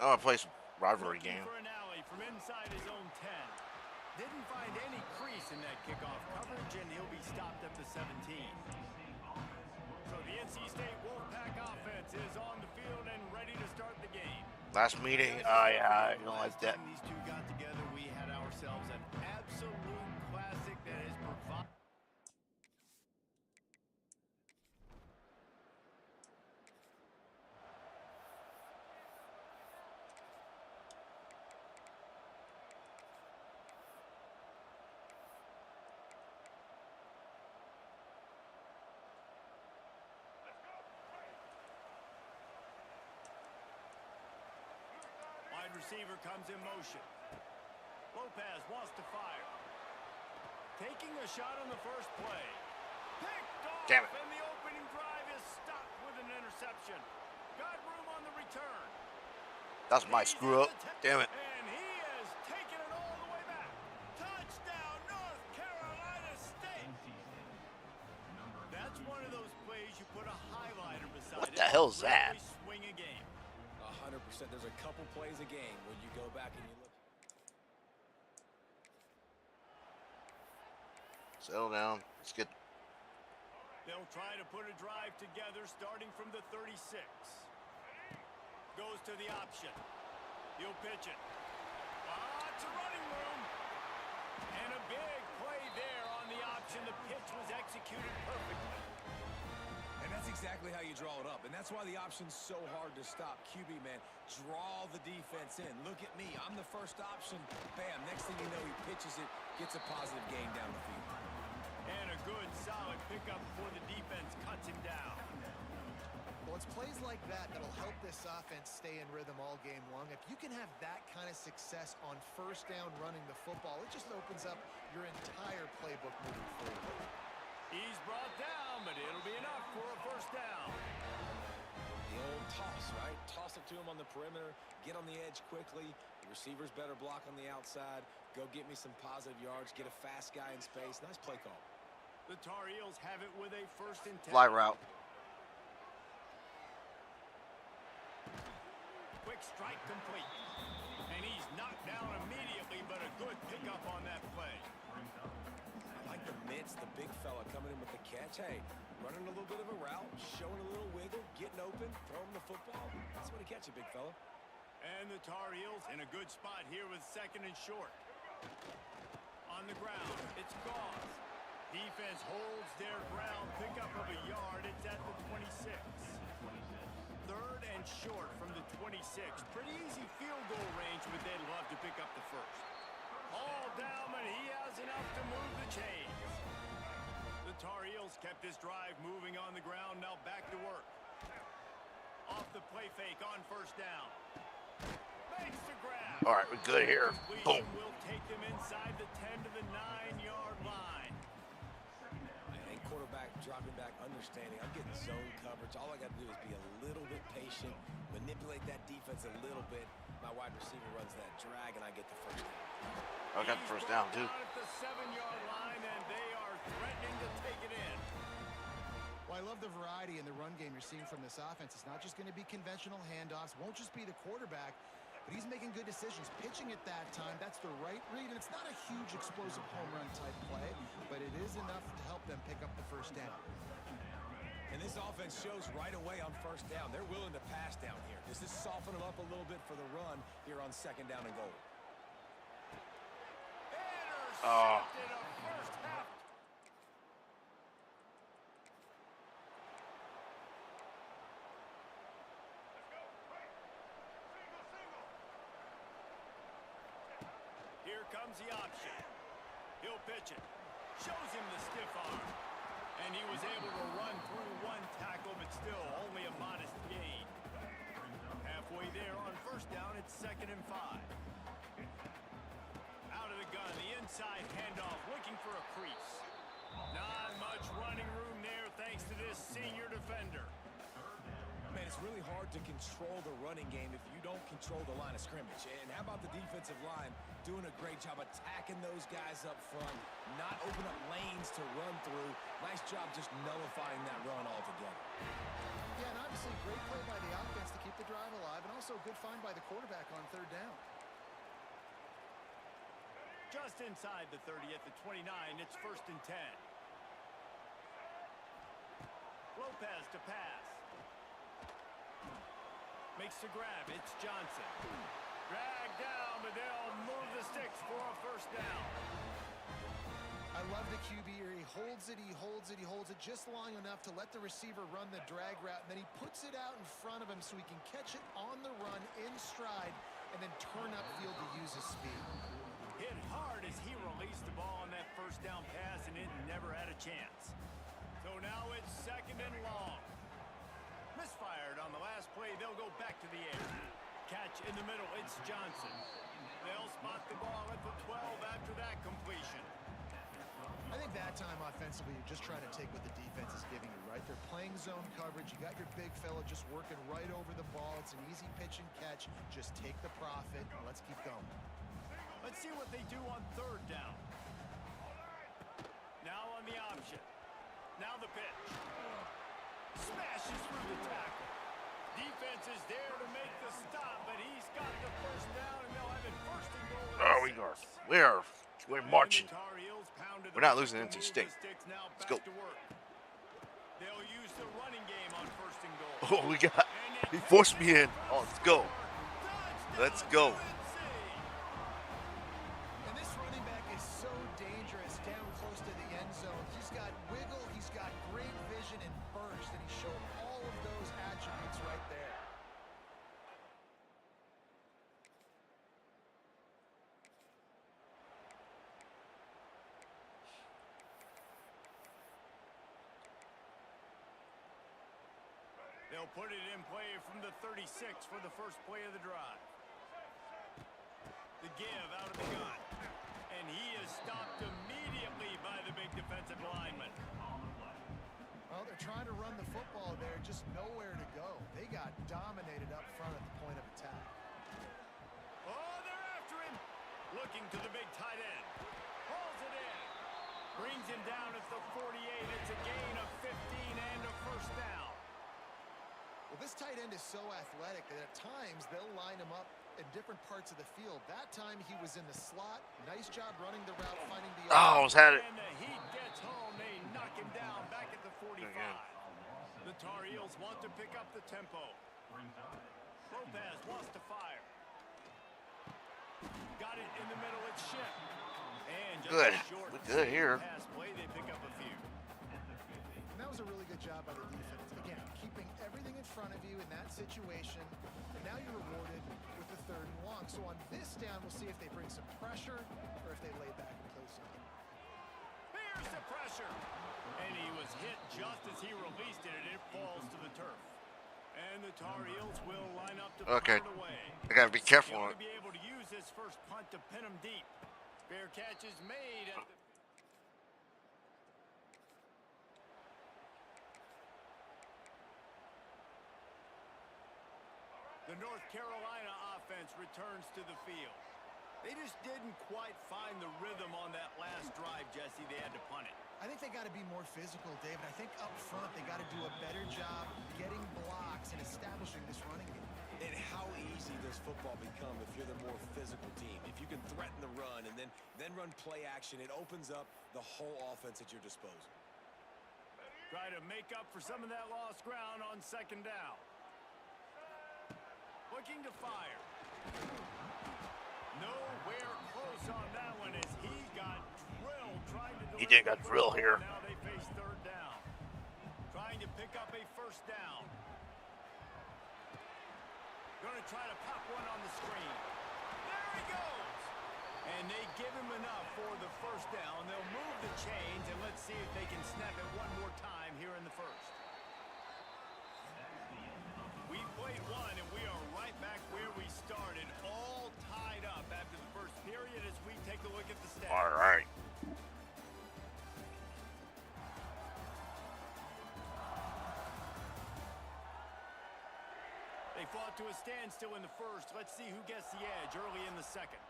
I want to play some rivalry game. For an alley from inside his own 10. Didn't find any crease in that kickoff coverage, and he'll be stopped at the 17. So the NC State Wolfpack offense is on the field and ready to start the game. Last meeting, I don't like that. Last time these two got together, we had ourselves an absolute classic that is provided. Wide receiver comes in motion. Lopez wants to fire. taking a shot on the first play. Picked off, Damn it. and the opening drive is stopped with an interception. Got room on the return. That's my screw up. Damn it. And he has taken it all the way back. Touchdown, North Carolina State. That's one of those plays you put a highlighter beside What it. the hell is that? Really swing a game. 100%. There's a couple plays a game when you go back and you look. Settle down. Let's get. They'll try to put a drive together starting from the 36. Goes to the option. He'll pitch it. It's a running room. And a big play there on the option. The pitch was executed perfectly. And that's exactly how you draw it up. And that's why the option's so hard to stop. QB, man, draw the defense in. Look at me. I'm the first option. Bam. Next thing you know, he pitches it, gets a positive gain down the field. And a good, solid pickup before the defense cuts him down. Well, it's plays like that that'll help this offense stay in rhythm all game long. If you can have that kind of success on first down running the football, it just opens up your entire playbook moving forward. He's brought down, but it'll be enough for a first down. The old toss, right? Toss it to him on the perimeter, get on the edge quickly. The receiver's better block on the outside. Go get me some positive yards, get a fast guy in space. Nice play call. The Tar Heels have it with a 1st and 10. Fly route. Quick strike complete. And he's knocked down immediately, but a good pickup on that play. I like the mitts, the big fella coming in with the catch. Hey, running a little bit of a route, showing a little wiggle, getting open, throwing the football. That's what he catch it, big fella. And the Tar Heels in a good spot here with 2nd and short. On the ground, it's Gauze. Defense holds their ground, pickup of a yard. It's at the 26. 3rd and short from the 26. Pretty easy field goal range, but they'd love to pick up the first. All down, but he has enough to move the chains. The Tar Heels kept this drive moving on the ground, now back to work. Off the play fake on first down. Makes the grab. All right, we're good here. Boom. Will take them inside the 10 to the 9-yard line. And quarterback dropping back, understanding. I'm getting zone coverage. All I got to do is be a little bit patient, manipulate that defense a little bit. My wide receiver runs that drag, and I get the first down. I got the first down, too. At the 7-yard line, and they are threatening to take it in. Well, I love the variety in the run game you're seeing from this offense. It's not just going to be conventional handoffs. Won't just be the quarterback, but he's making good decisions. Pitching at that time, that's the right read, and it's not a huge explosive home run type play, but it is enough to help them pick up the first down. And this offense shows right away on first down. They're willing to pass down here. Does this soften them up a little bit for the run here on 2nd down and goal? Intercepted a first half. Here comes the option. He'll pitch it. Shows him the stiff arm. And he was able to run through one tackle, but still only a modest gain. Halfway there on first down, it's 2nd and 5. Out of the gun, the inside handoff, looking for a crease. Not much running room there thanks to this senior defender. Man, it's really hard to control the running game if you don't control the line of scrimmage. And how about the defensive line doing a great job attacking those guys up front, not open up lanes to run through. Nice job just nullifying that run altogether. Yeah, and obviously great play by the offense to keep the drive alive, and also a good find by the quarterback on 3rd down. Just inside the 30 at the 29, it's 1st and 10. Lopez to pass. Makes the grab, it's Johnson. Dragged down, but they'll move the sticks for a first down. I love the QB here. He holds it, he holds it, he holds it just long enough to let the receiver run the drag route, and then he puts it out in front of him so he can catch it on the run in stride and then turn upfield to use his speed. Hit hard as he released the ball on that first down pass, and it never had a chance. So now it's 2nd and long. Misfired on the last play. They'll go back to the air. Catch in the middle. It's Johnson. They'll spot the ball at the 12 after that completion. I think that time offensively, you're just trying to take what the defense is giving you, right? They're playing zone coverage. You got your big fella just working right over the ball. It's an easy pitch and catch. Just take the profit and let's keep going. Let's see what they do on third down. Now on the option. Now the pitch. Smashes through the tackle. Defense is there to make the stop, but he's got the first down, and they'll have it first and goal. Oh, we're marching. We're not losing NC State. Let's go. They'll use the running game on first and goal. Oh, he forced me in. Oh, let's go. Let's go. And this running back is so dangerous down close to the end zone. He's got wiggle, he's got great vision and burst, and he showed all of those attributes right there. They'll put it in play from the 36 for the first play of the drive. The give out of the gun. And he is stopped immediately by the big defensive lineman. Well, they're trying to run the football there, just nowhere to go. They got dominated up front at the point of attack. Oh, they're after him. Looking to the big tight end. Hauls it in. Brings him down at the 48. It's a gain of 15 and a first down. Well, this tight end is so athletic that at times they'll line him up in different parts of the field. That time he was in the slot. Nice job running the route, finding the... Oh, almost had it. And the heat gets home. They knock him down back at the 45. The Tar Heels want to pick up the tempo. Lopez wants to fire. Got it in the middle. It's Shipp. And just Good. a short Good here. pass play. They pick up a few. And that was a really good job by the defense. Again, keeping everything in front of you in that situation. And now you're rewarded with the third and long. So on this down, we'll see if they bring some pressure or if they lay back and play something. Here's the pressure. And he was hit just as he released it, and it falls to the turf. And the Tar Heels will line up to punt it away. I gotta be careful. He ought to be able to use his first punt to pin him deep. Fair catch is made at the... The North Carolina offense returns to the field. They just didn't quite find the rhythm on that last drive, Jesse. They had to punt it. I think they got to be more physical, David. I think up front they got to do a better job getting blocks and establishing this running game. And how easy does football become if you're the more physical team? If you can threaten the run and then run play action, it opens up the whole offense at your disposal. Try to make up for some of that lost ground on second down. Looking to fire. Nowhere close on that one as he got drilled trying to... He did got drilled here. Now they face third down. Trying to pick up a first down. Going to try to pop one on the screen. There he goes. And they give him enough for the first down. They'll move the chains, and let's see if they can snap it one more time here in the first. We played one, and we are right back where we started, all tied up after the first period as we take a look at the stats. All right. They fought to a standstill in the first. Let's see who gets the edge early in the second.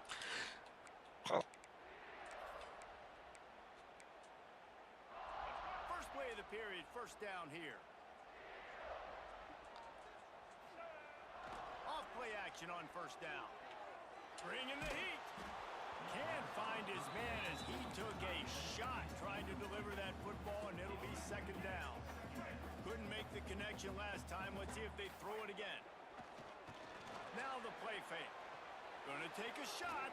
First play of the period, first down here. Off play action on first down. Bringing the heat. Can't find his man as he took a shot trying to deliver that football, and it'll be second down. Couldn't make the connection last time. Let's see if they throw it again. Now the play fake. Gonna take a shot.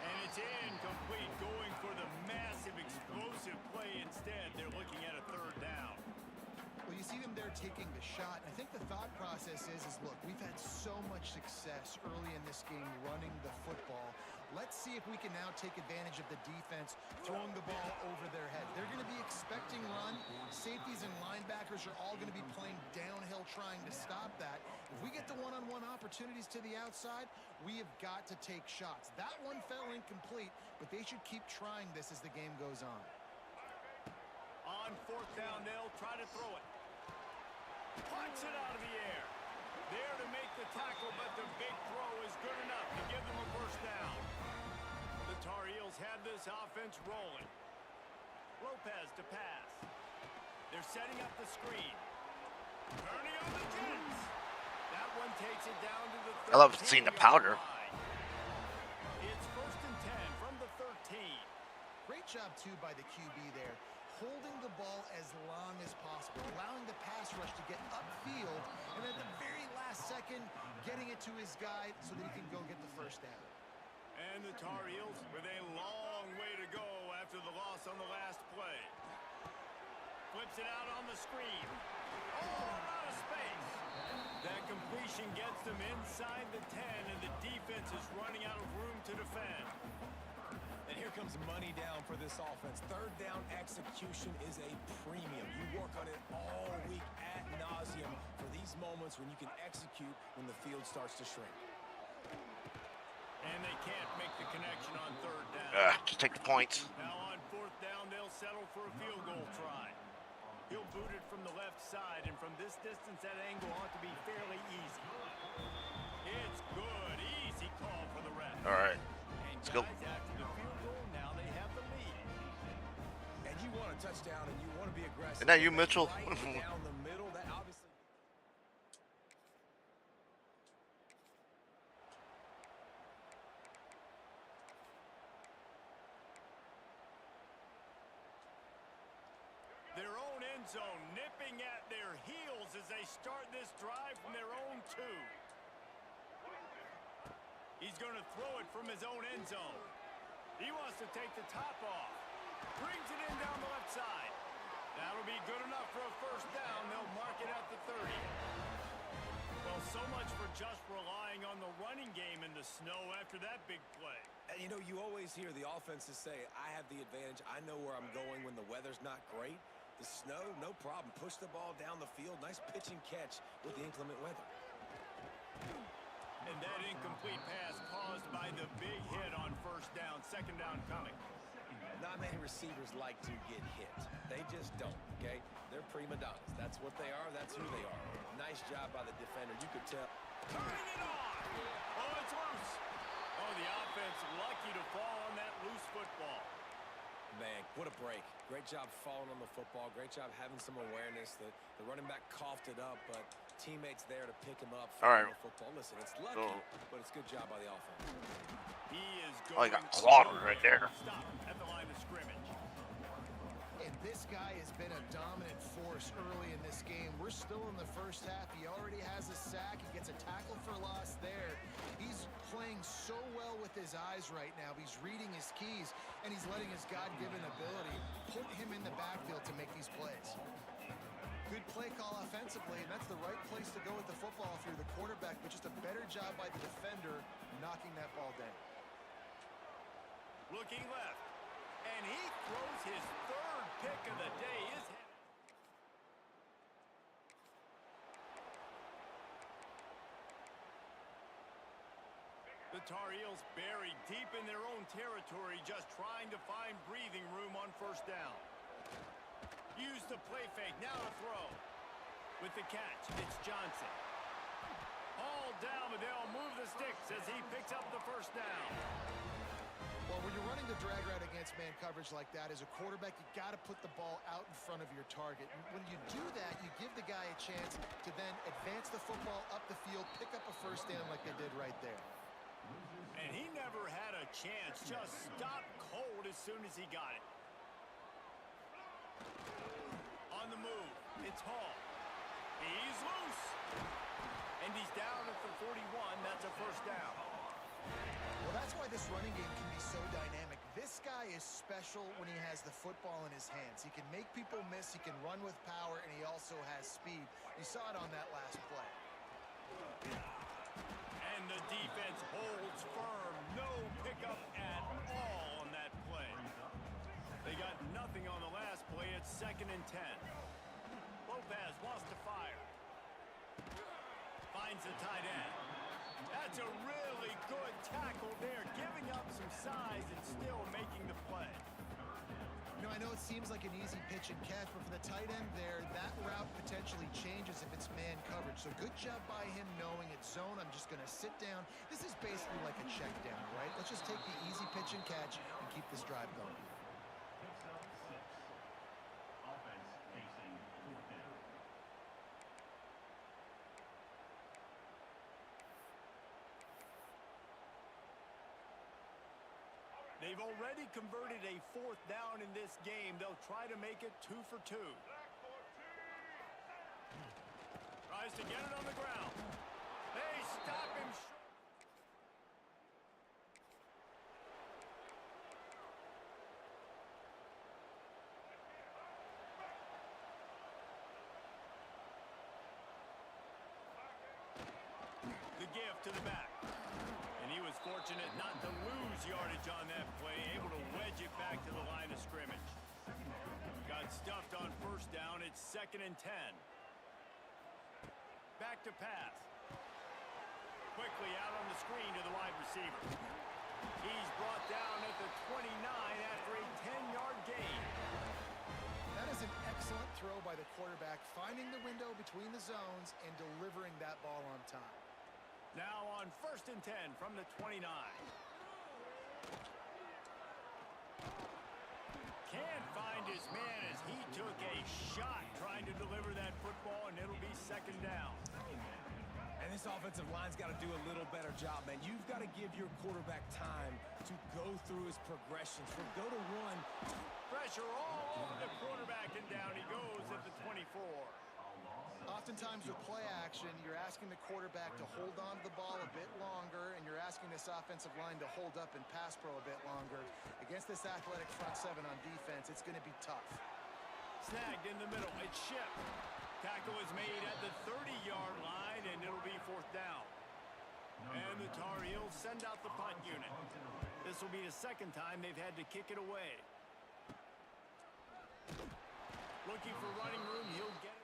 And it's incomplete. Going for the massive explosive play instead. They're looking at a third down. Well, you see them there taking the shot. I think the thought process is look, we've had so much success early in this game running the football. Let's see if we can now take advantage of the defense throwing the ball over their head. They're going to be expecting run. Safeties and linebackers are all going to be playing downhill trying to stop that. If we get the one-on-one opportunities to the outside, we have got to take shots. That one fell incomplete, but they should keep trying this as the game goes on. on 4th down, they'll try to throw it. Punch it out of the air. There to make the tackle, but the big throw is good enough to give them a first down. The Tar Heels have this offense rolling. Lopez to pass. They're setting up the screen. Turning on the Jets. That one takes it down to the 13. I love seeing the powder. It's 1st and 10 from the 13. Great job, too, by the QB there, holding the ball as long as possible, allowing the pass rush to get upfield, and at the very last second, getting it to his guy so that he can go get the first down. And the Tar Heels with a long way to go after the loss on the last play. Flips it out on the screen. Oh, out of space. That completion gets them inside the 10, and the defense is running out of room to defend. And here comes money down for this offense. 3rd down execution is a premium. You work on it all week ad nauseum for these moments when you can execute when the field starts to shrink. And they can't make the connection on 3rd down. Just take the points. Now on 4th down, they'll settle for a field goal try. He'll boot it from the left side, and from this distance, that angle ought to be fairly easy. It's good. Easy call for the ref. All right. And Let's guys, go. after the field goal, now they have the lead. And you want a touchdown and you want to be aggressive. Isn't that you, Mitchell? Right down the middle, that obviously... Their own end zone nipping at their heels as they start this drive from their own 2. He's going to throw it from his own end zone. He wants to take the top off. Brings it in down the left side. That'll be good enough for a first down. They'll mark it at the 30. Well, so much for just relying on the running game in the snow after that big play. And you know, you always hear the offenses say, I have the advantage. I know where I'm going when the weather's not great. The snow, no problem. Push the ball down the field. Nice pitch and catch with the inclement weather. And that incomplete pass caused by the big hit on first down. 2nd down coming. Not many receivers like to get hit. They just don't, okay? They're prima donnas. That's what they are. That's who they are. Nice job by the defender. You could tell. Turning it on. Oh, it's loose. Oh, the offense lucky to fall on that loose football. Man, what a break. Great job falling on the football. Great job having some awareness. The running back coughed it up, but teammates there to pick him up. All right. The football. Listen, it's lucky, but it's good job by the offense. He is Oh, going he got clawed right there. Stop at the line of scrimmage. And this guy has been a dominant force early in this game. We're still in the first half. He already has a sack. He gets a tackle for loss there. He's playing so well with his eyes right now. He's reading his keys, and he's letting his God-given ability put him in the backfield to make these plays. Good play call offensively, and that's the right place to go with the football through the quarterback, but just a better job by the defender knocking that ball down. Looking left. And he throws his 3rd pick of the day. The Tar Heels buried deep in their own territory, just trying to find breathing room on first down. Use the play fake, now to throw. With the catch, it's Johnson. All down, but they'll move the sticks as he picks up the first down. Well, when you're running the drag route against man coverage like that, as a quarterback, you got to put the ball out in front of your target. And when you do that, you give the guy a chance to then advance the football up the field, pick up a first down like they did right there. And he never had a chance, just stopped cold as soon as he got it. On the move, it's Hall. He's loose. And he's down at the 41. That's a first down. Well, that's why this running game can be so dynamic. This guy is special when he has the football in his hands. He can make people miss, he can run with power, and he also has speed. You saw it on that last play. And the defense holds firm. No pickup at all on that play. They got nothing on the last play. It's 2nd and 10. Lopez wants to fire. Finds the tight end. That's a really good tackle there, giving up some size and still making the play. You know, I know it seems like an easy pitch and catch, but for the tight end there, that route potentially changes if it's man coverage. So good job by him knowing it's zone. I'm just going to sit down. This is basically like a check down, right? Let's just take the easy pitch and catch and keep this drive going. Picks up 6. Offense facing 4th down. They've already converted a 4th down in this game. They'll try to make it 2 for 2. Tries to get it on the ground. They stop him short. The gift to the back. And he was fortunate not to lose yardage on that play, able to wedge it back to the line of scrimmage. Got stuffed on 1st down. It's 2nd and 10. Back to pass. Quickly out on the screen to the wide receiver. He's brought down at the 29 after a 10-yard gain. That is an excellent throw by the quarterback, finding the window between the zones and delivering that ball on time. Now on 1st and 10 from the 29. Can't find his man as he took a shot trying to deliver that football, and it'll be 2nd down. And this offensive line's got to do a little better job, man. You've got to give your quarterback time to go through his progressions. From go to 1. Pressure all over the quarterback, and down he goes at the 24. Oftentimes with play action, you're asking the quarterback to hold on to the ball a bit longer, and you're asking this offensive line to hold up and pass pro a bit longer. Against this athletic front 7 on defense, it's going to be tough. Snagged in the middle. It's shipped. Tackle is made at the 30-yard line, and it'll be 4th down. And the Tar Heels send out the punt unit. This will be the 2nd time they've had to kick it away. Looking for running room. He'll get it.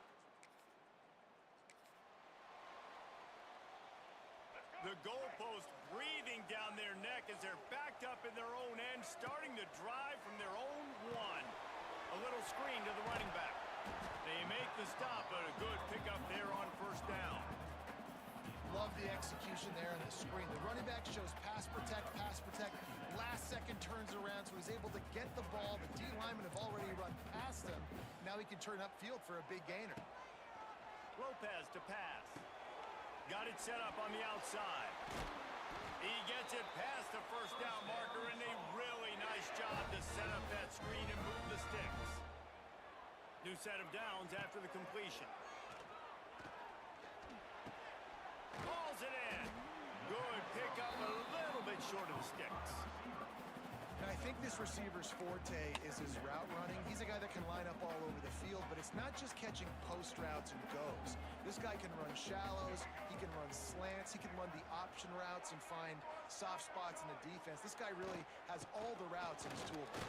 The goalpost breathing down their neck as they're backed up in their own end, starting to drive from their own 1. A little screen to the running back. They make the stop, but a good pickup there on 1st down. Love the execution there on the screen. The running back shows pass protect, last second turns around, so he's able to get the ball. The D linemen have already run past him. Now he can turn upfield for a big gainer. Lopez to pass. Got it set up on the outside. He gets it past the 1st down marker, and a really nice job to set up that screen and move the sticks. New set of downs after the completion. Calls it in. Good pickup, a little bit short of the sticks. And I think this receiver's forte is his route running. He's a guy that can line up all over the field, but it's not just catching post routes and goes. This guy can run shallows, he can run slants, he can run the option routes and find soft spots in the defense. This guy really has all the routes in his toolbox.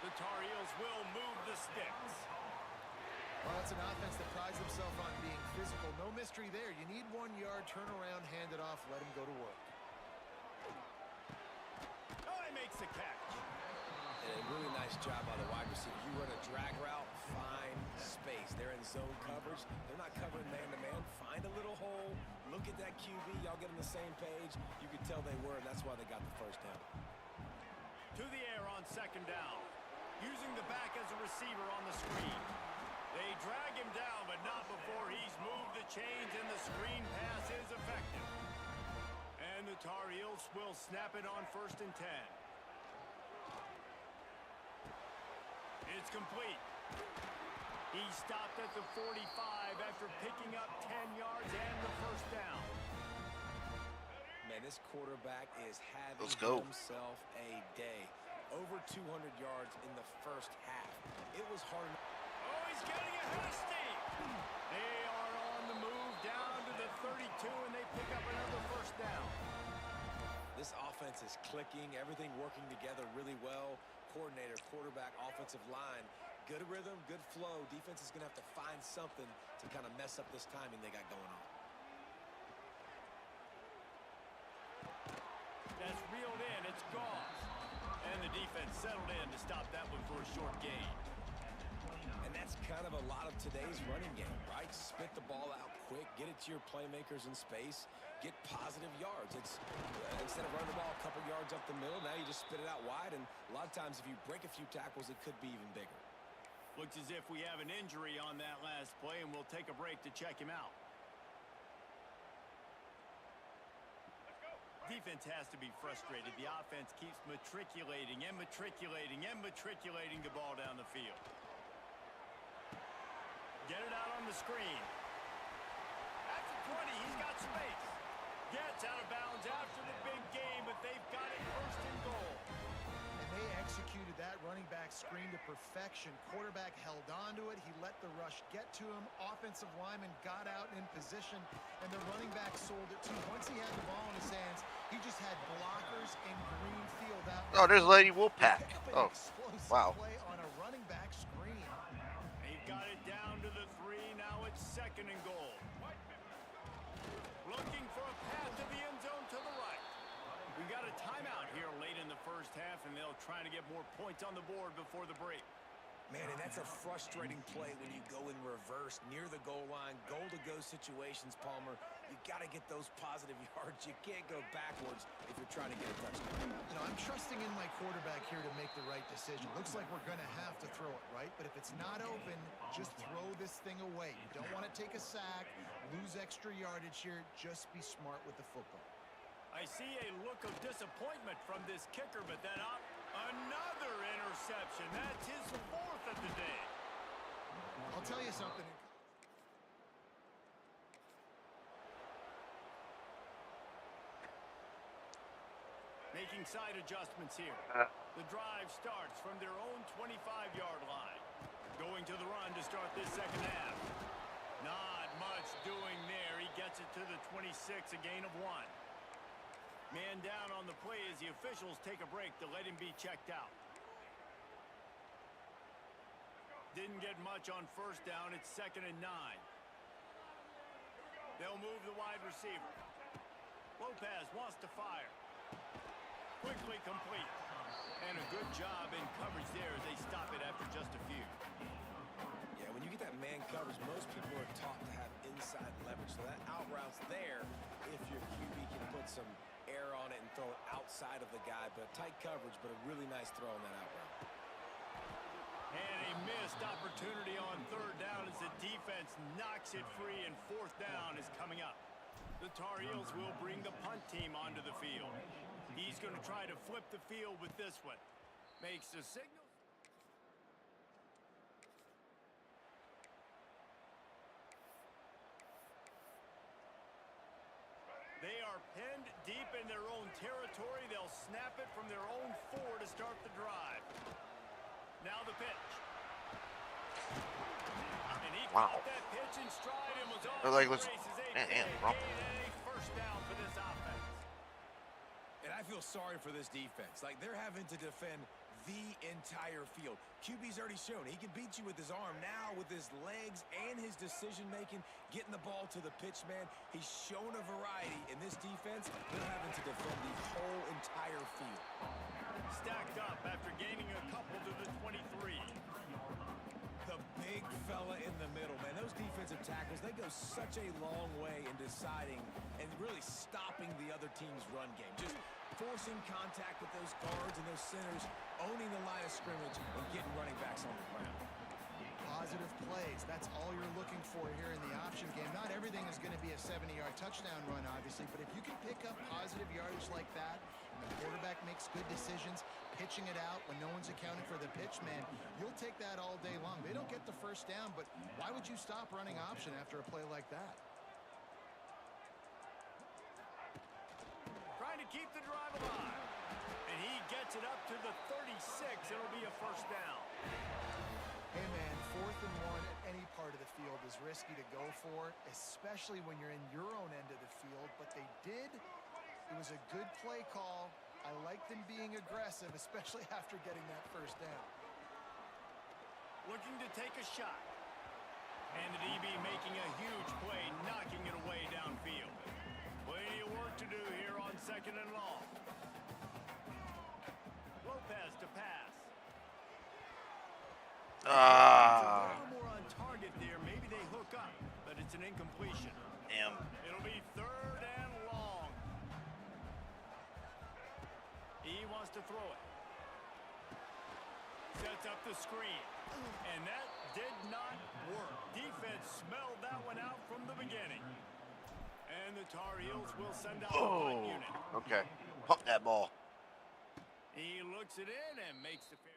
The Tar Heels will move the sticks. Well, it's an offense that prides themselves on being physical. No mystery there. You need 1 yard, turn around, hand it off, let him go to work. Oh, he makes the catch. And a really nice job by the wide receiver. You run a drag route, find space. They're in zone coverage. They're not covering man-to-man. Find a little hole. Look at that QB. Y'all get on the same page. You could tell they were, and that's why they got the 1st down. To the air on 2nd down. Using the back as a receiver on the screen. They drag him down, but not before he's moved the chains, and the screen pass is effective. And the Tar Heels will snap it on 1st and 10. It's complete. He stopped at the 45 after picking up 10 yards and the 1st down. Man, this quarterback is having Let's go. himself a day. Over 200 yards in the 1st half. It was hard. Oh, he's getting ahead of steam. They are on the move down to the 32, and they pick up another 1st down. This offense is clicking, everything working together really well. Coordinator, quarterback, offensive line. Good rhythm, good flow. Defense is going to have to find something to kind of mess up this timing they got going on. That's reeled in. It's Goff. And the defense settled in to stop that one for a short gain. And that's kind of a lot of today's running game, right? Spit the ball out quick, get it to your playmakers in space, get positive yards. It's instead of running the ball a couple yards up the middle, now you just spit it out wide, and a lot of times if you break a few tackles, it could be even bigger. Looks as if we have an injury on that last play, and we'll take a break to check him out. Defense has to be frustrated. The offense keeps matriculating and matriculating and matriculating the ball down the field. Get it out on the screen. At the 20, he's got space. Gets out of bounds after the big game, but they've got it first and goal. And they executed that running back screen to perfection. Quarterback held onto it. He let the rush get to him. Offensive lineman got out in position, and the running back sold it too. Once he had the ball in his hands, he just had blockers and green field out. Oh, there's Lady Wolfpack. Pick up an Oh, explosive wow. play on a running back screen. They've got it down to the 3. Now it's second and goal. Looking for a path to the end zone to the right. We got a timeout here late in the first half, and they'll try to get more points on the board before the break. Man, and that's a frustrating play when you go in reverse near the goal line, goal-to-go situations, Palmer. You got to get those positive yards. You can't go backwards if you're trying to get a touchdown. You know, I'm trusting in my quarterback here to make the right decision. Looks like we're going to have to throw it, right? But if it's not open, just throw this thing away. You don't want to take a sack, lose extra yardage here. Just be smart with the football. I see a look of disappointment from this kicker, but then up another interception. That's his 4th of the day. I'll tell you something. Making side adjustments here. The drive starts from their own 25-yard line. Going to the run to start this second half. Not much doing there. He gets it to the 26, a gain of 1. Man down on the play as the officials take a break to let him be checked out. Didn't get much on first down. It's 2nd and 9. They'll move the wide receiver. Lopez wants to fire. Quickly complete. And a good job in coverage there as they stop it after just a few. Yeah, when you get that man coverage, most people are taught to have inside leverage. So that out route's there if your QB can put some air on it and throw it outside of the guy. But tight coverage, but a really nice throw on that out route. And a missed opportunity on 3rd down as the defense knocks it free, and 4th down is coming up. The Tar Heels will bring the punt team onto the field. He's going to try to flip the field with this one. Makes the signal. They are pinned deep in their own territory. They'll snap it from their own 4 to start the drive. Now the pitch. And he caught that pitch in stride and was off. They're like, let's a first down for this offense. And I feel sorry for this defense. Like, they're having to defend the entire field. QB's already shown he can beat you with his arm. Now with his legs and his decision-making, getting the ball to the pitch man, he's shown a variety. In this defense, they're having to defend the whole entire field. Stacked up after gaining a couple to the 23. The big fella in the middle, man. Those defensive tackles, they go such a long way in deciding and really stopping the other team's run game. Just forcing contact with those guards and those centers, owning the line of scrimmage, and getting running backs on the ground. Positive plays. That's all you're looking for here in the option game. Not everything is going to be a 70-yard touchdown run, obviously, but if you can pick up positive yardage like that, and the quarterback makes good decisions, pitching it out when no one's accounting for the pitch man, you'll take that all day long. They don't get the first down, but why would you stop running option after a play like that? Trying to keep the drive alive. And he gets it up to the 36. It'll be a first down. Hey, man, 4th and 1 at any part of the field is risky to go for, especially when you're in your own end of the field. But they did. It was a good play call. I like them being aggressive, especially after getting that first down. Looking to take a shot. And the DB making a huge play, knocking it away downfield. Plenty of work to do here on 2nd and long. Lopez Ah. A little more on target there. Maybe they hook up, but it's an incompletion. Damn. It'll be 3rd and long. He wants to throw it. Sets up the screen. And that did not work. Defense smelled that one out from the beginning. And the Tar Heels will send out the punt Oh. unit. Okay. Pump that ball. He looks it in and makes the fair.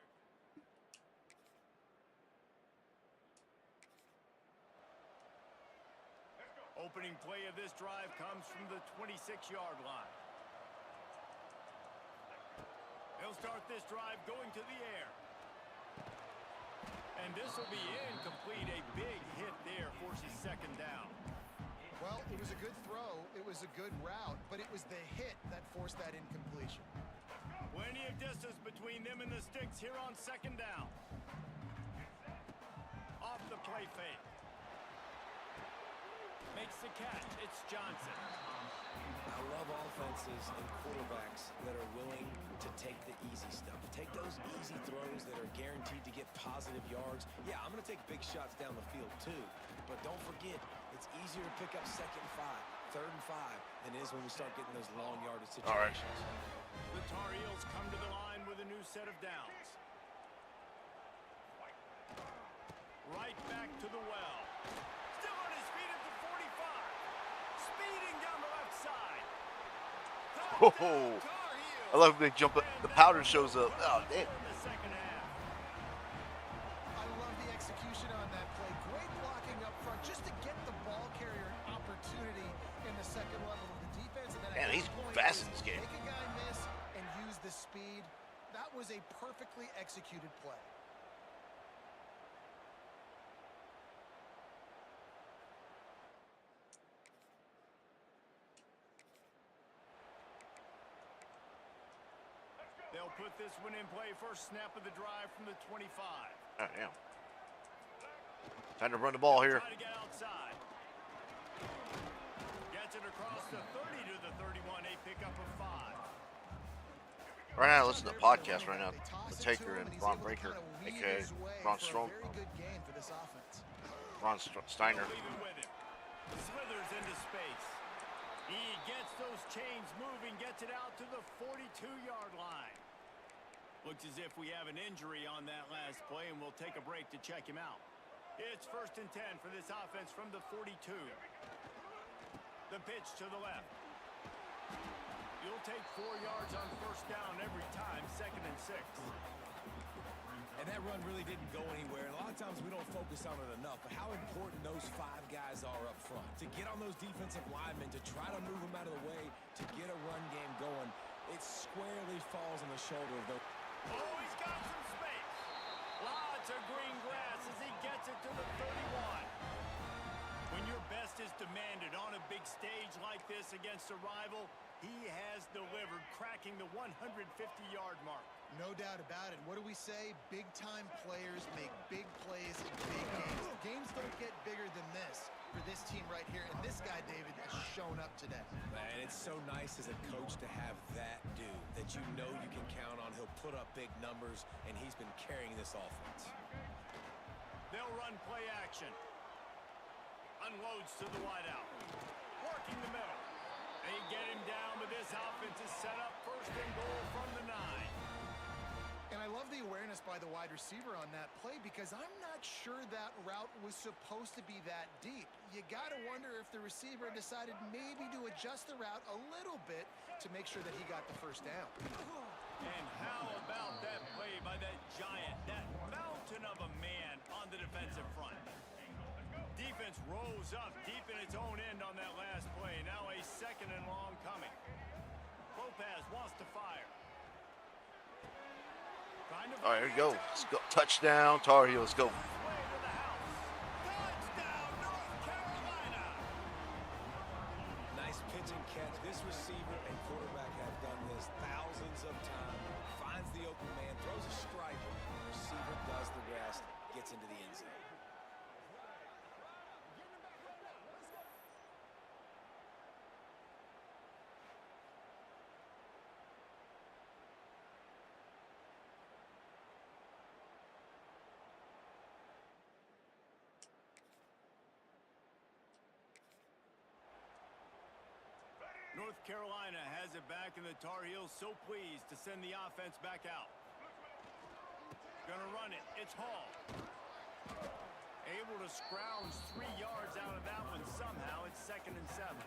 Opening play of this drive comes from the 26-yard line. They'll start this drive going to the air. And this will be incomplete. A big hit there forces 2nd down. Well, it was a good throw. It was a good route, but it was the hit that forced that incompletion. Plenty of distance between them and the sticks here on 2nd down. Off the play fake. Makes the catch. It's Johnson. I love offenses and quarterbacks that are willing to take the easy stuff. Take those easy throws that are guaranteed to get positive yards. Yeah, I'm going to take big shots down the field too. But don't forget, it's easier to pick up 2nd and 5, 3rd and 5 than it is when we start getting those long yardage situations. The Tar Heels come to the line with a new set of downs. Right back to the well. Still on his feet at the 45. Speeding down the left side. Oh. Touchdown, Tar Heels. I love when they jump up. The powder shows up. Oh, damn. In the 2nd half. I love the execution on that play. Great blocking up front just to get the ball carrier an opportunity in the 2nd level of the defense. And then Man, at he's that point, fast in it was this game. Make a guy miss and use the speed. That was a perfectly executed play. They'll put this one in play. First snap of the drive from the 25. Oh, damn. Time to run the ball here. Try to get outside. Gets it across the 30 to the 31. A pickup of 5. Right now, listen to the podcast right now. The Taker and Ron Breaker, a.k.a. Ron Strong. Ron Steiner. Leave it with him. Slithers into space. He gets those chains moving, gets it out to the 42-yard line. Looks as if we have an injury on that last play, and we'll take a break to check him out. It's 1st and 10 for this offense from the 42. The pitch to the left. You'll take 4 yards on 1st down every time, 2nd and 6. And that run really didn't go anywhere. And a lot of times we don't focus on it enough, but how important those 5 guys are up front. To get on those defensive linemen, to try to move them out of the way, to get a run game going, it squarely falls on the shoulder of those. Oh, he's got some space. Lots of green grass as he gets it to the 31. When your best is demanded on a big stage like this against a rival, he has delivered, cracking the 150-yard mark. No doubt about it. What do we say? Big-time players make big plays in big games. Games don't get bigger than this for this team right here. And this guy, David, has shown up today. Man, it's so nice as a coach to have that dude that you know you can count on. He'll put up big numbers, and he's been carrying this offense. They'll run play action. Unloads to the wideout. Working the middle. They get him down, but this offense is set up 1st and goal from the 9. And I love the awareness by the wide receiver on that play because I'm not sure that route was supposed to be that deep. You got to wonder if the receiver decided maybe to adjust the route a little bit to make sure that he got the 1st down. And how about that play by that giant, that mountain of a man on the defensive front? Defense rose up deep in its own end on that last play. Now a 2nd and long coming. Lopez wants to fire. All right, here we go. Let's go. Touchdown, Tar Heels. Go. Touchdown, North Carolina. Nice pitch and catch. This receiver and quarterback have done this thousands of times. Finds the open man, throws a strike. Receiver does the rest, gets into the end zone. North Carolina has it back, and the Tar Heels so pleased to send the offense back out. Gonna run it. It's Hall. Able to scrounge 3 yards out of that one somehow. It's 2nd and 7.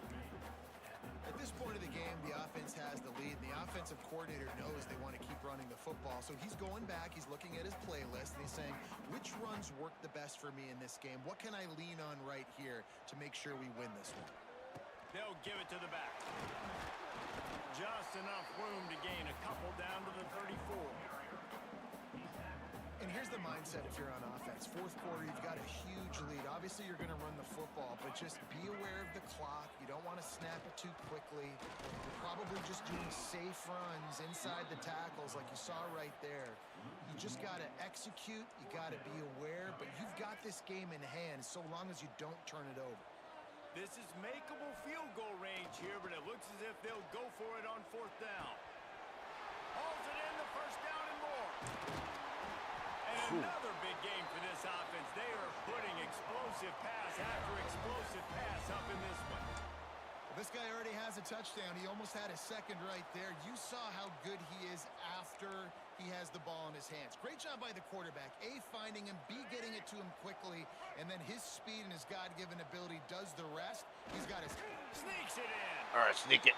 At this point of the game, the offense has the lead, and the offensive coordinator knows they want to keep running the football. So he's going back, he's looking at his playlist, and he's saying, which runs work the best for me in this game? What can I lean on right here to make sure we win this one? They'll give it to the back. Just enough room to gain a couple down to the 34. And here's the mindset if you're on offense. Fourth quarter, you've got a huge lead. Obviously, you're going to run the football, but just be aware of the clock. You don't want to snap it too quickly. You're probably just doing safe runs inside the tackles like you saw right there. You just got to execute. You got to be aware, but you've got this game in hand so long as you don't turn it over. This is makeable field goal range here, but it looks as if they'll go for it on 4th down. Hauls it in, the 1st down and more. And another big game for this offense. They are putting explosive pass after explosive pass up in this one. Well, this guy already has a touchdown. He almost had a second right there. You saw how good he is after he has the ball in his hands. Great job by the quarterback. A, finding him, B, getting it to him quickly, and then his speed and his God-given ability does the rest. He's got his... Sneaks it in. All right, sneak it.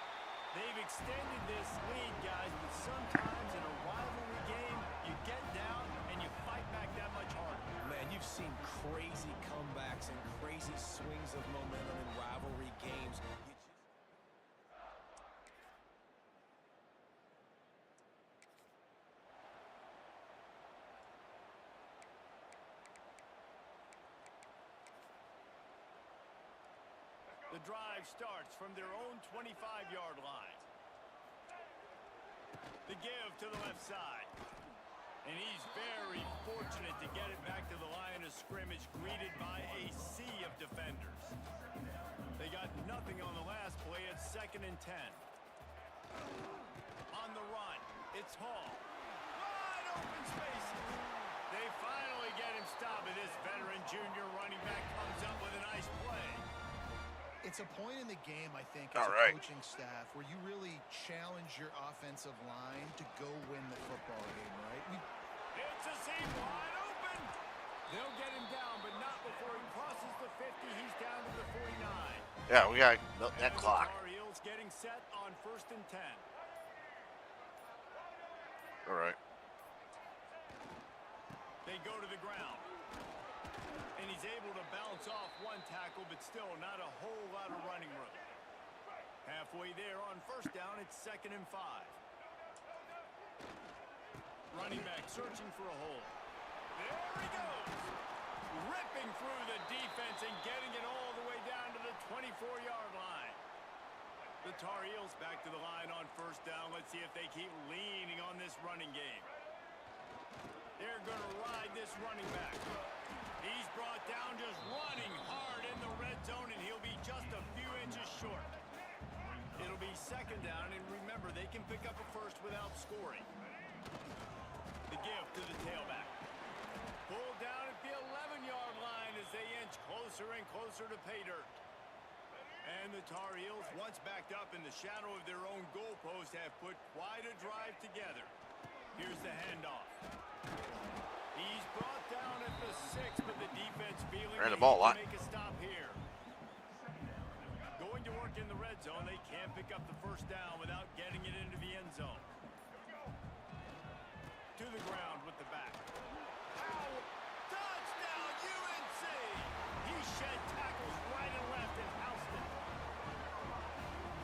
They've extended this lead, guys, but sometimes in a rivalry game, you get down and you fight back that much harder. Man, you've seen crazy comebacks and crazy swings of momentum in rivalry games. The drive starts from their own 25-yard line. The give to the left side. And he's very fortunate to get it back to the line of scrimmage, greeted by a sea of defenders. They got nothing on the last play. It's 2nd and 10. On the run, it's Hall. Wide open spaces. They finally get him stopped, and this veteran junior running back comes up with a nice play. It's a point in the game, I think, as a coaching staff where you really challenge your offensive line to go win the football game, right? It's a seam wide open. They'll get him down, but not before he crosses the 50. He's down to the 49. Yeah, we got to milk that clock. The Tar Heels getting set on 1st and 10. All right. They go to the ground. And he's able to bounce off one tackle, but still not a whole lot of running room. Halfway there on 1st down, it's 2nd and 5. Running back searching for a hole. There he goes. Ripping through the defense and getting it all the way down to the 24-yard line. The Tar Heels back to the line on 1st down. Let's see if they keep leaning on this running game. They're going to ride this running back. He's brought down just running hard in the red zone, and he'll be just a few inches short. It'll be 2nd down, and remember, they can pick up a first without scoring. The give to the tailback. Pulled down at the 11-yard line as they inch closer and closer to pay dirt. And the Tar Heels, once backed up in the shadow of their own goalpost, have put quite a drive together. Here's the handoff. He's brought down at the 6, but the defense feeling Ran the they ball a lot. need to make a stop here. Going to work in the red zone. They can't pick up the 1st down without getting it into the end zone. To the ground with the back. Touchdown, UNC! He shed tackles right and left and housed it.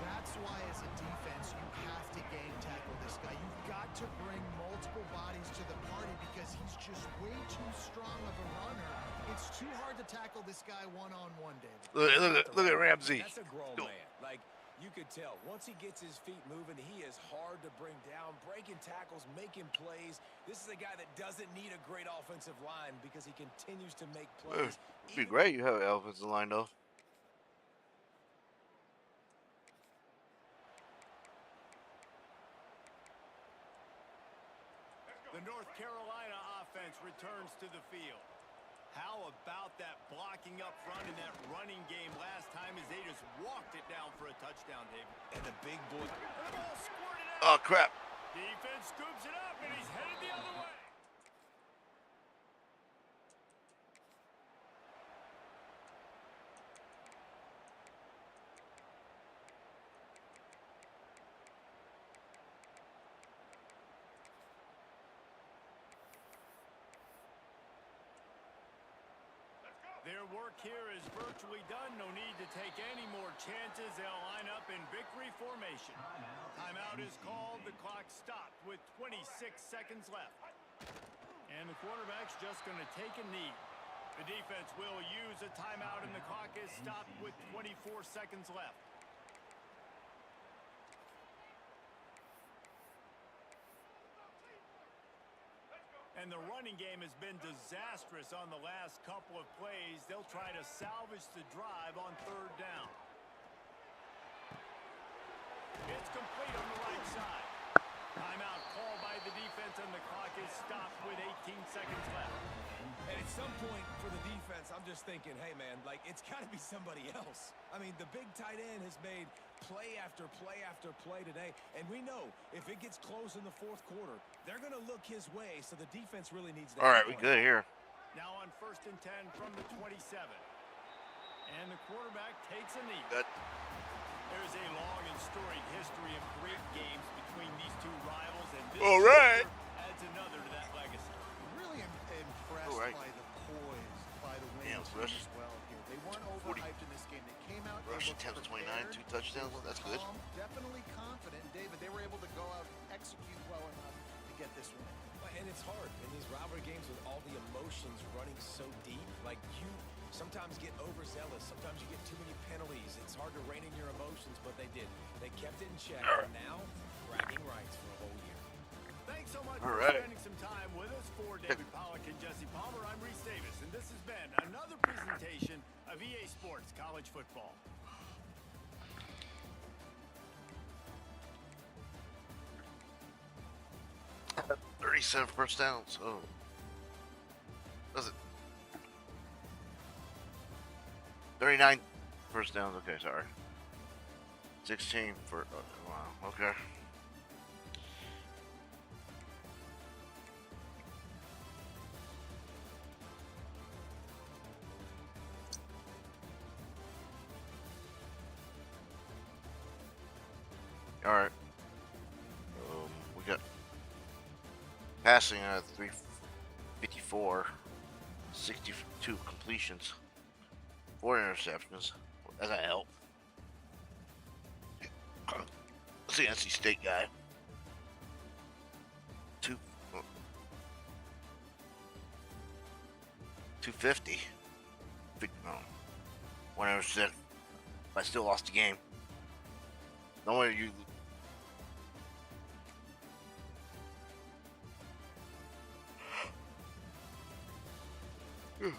That's why, as a defense, you have to game tackle this guy. You've got to bring multiple bodies to the party because he's just way too strong of a runner. It's too hard to tackle this guy one-on-one, David. Look at Ramsey. That's a grown man. Like, you could tell. Once he gets his feet moving, he is hard to bring down, breaking tackles, making plays. This is a guy that doesn't need a great offensive line because he continues to make plays. It'd be great you have an offensive line, though. The North Carolina offense returns to the field. How about that blocking up front in that running game last time as they just walked it down for a touchdown, David? And the big boy. And the ball squirted Oh, out. crap. Defense scoops it up, and he's headed the other way. Their work here is virtually done. No need to take any more chances. They'll line up in victory formation. Timeout is called. The clock stopped with 26 seconds left. And the quarterback's just going to take a knee. The defense will use a timeout, and the clock is stopped with 24 seconds left. And the running game has been disastrous on the last couple of plays. They'll try to salvage the drive on third down. It's complete on the right side. Timeout called by the defense, and the clock is stopped with 18 seconds left. And at some point for the defense, I'm just thinking, hey, man, like, it's got to be somebody else. I mean, the big tight end has made play after play after play today. And we know if it gets close in the fourth quarter, they're going to look his way, so the defense really needs to. All right, we good here. Now on 1st and 10 from the 27. And the quarterback takes a knee. Good. There's a long and storied history of great games between these two rivals, and this All right. adds another to that legacy. Really impressed All right. by the poise, by the Damn, wins Rush. as well here. They weren't 40. overhyped in this game. They came out. Rush they looked 10 to 29, prepared, 2 touchdowns. they were That's good. calm, definitely confident. David, they were able to go out and execute well enough to get this win. And it's hard in these rivalry games with all the emotions running so deep. Like, you sometimes get overzealous. Sometimes you get too many penalties. It's hard to rein in your emotions, but they did. They kept it in check, and now bragging rights for a whole year. Thanks so much All for right. spending some time with us. For David Pollack and Jesse Palmer, I'm Reese Davis, and this has been another presentation of EA Sports College Football. Uh, 37 first downs. Oh. Was it? 39 first downs. Okay, sorry. 16 for. Wow. Okay. All right. We got passing 354, 62 completions, 4 interceptions. That's a help. That's the NC State guy. 250. No. 1 interception. I still lost the game. No way you. Yeah.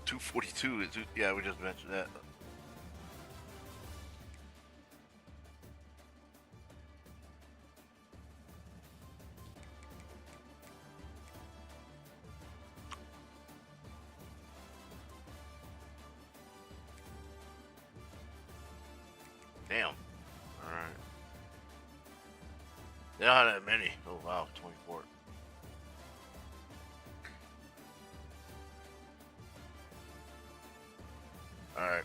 242. Yeah, we just mentioned that. Damn. All right. They don't have that many. Oh wow, 24. All right.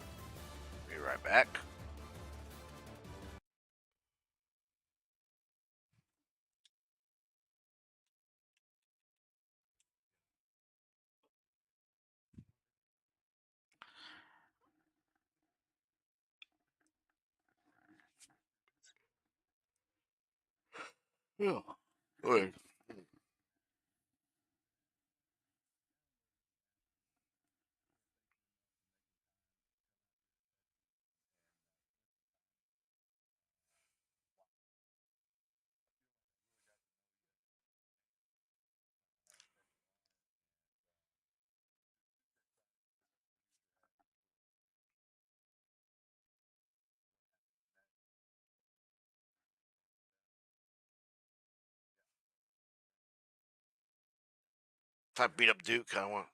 Be right back. Yeah. Wait. Type beat up Duke kind of want.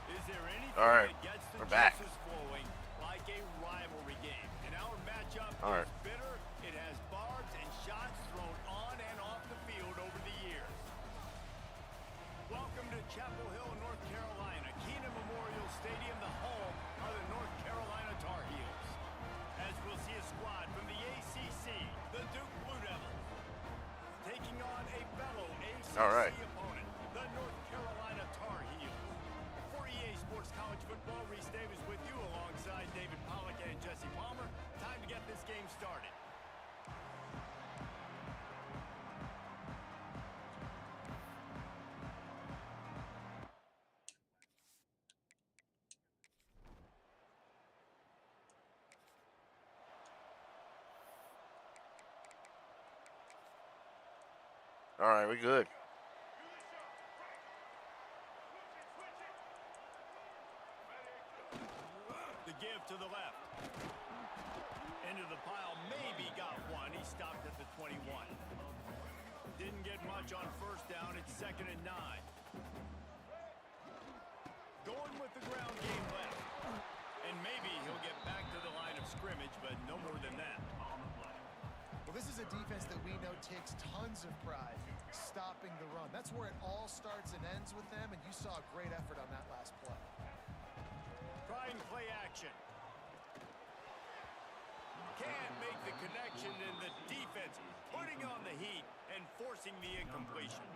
Is there anything All right, that gets the we're back. juices flowing like a rivalry game? And our matchup All right. is bitter. It has barbs and shots thrown on and off the field over the years. Welcome to Chapel Hill, North Carolina. Keenan Memorial Stadium, the home of the North Carolina Tar Heels. As we'll see a squad from the ACC, the Duke Blue Devils, taking on a fellow ACC All right. opponent, the North Carolina Tar Heels. For EA Sports College Football, Reese Davis with you alongside David Pollack and Jesse Palmer. Time to get this game started. All right, we good. The give to the left. Into the pile, maybe got one. He stopped at the 21. Didn't get much on first down. It's 2nd and 9. Going with the ground game left. And maybe he'll get back to the line of scrimmage, but no more than that. Well, this is a defense that we know takes tons of pride stopping the run. That's where it all starts and ends with them, and you saw a great effort on that last play. Try and play action. Can't make the connection, and the defense putting on the heat and forcing the incompletion.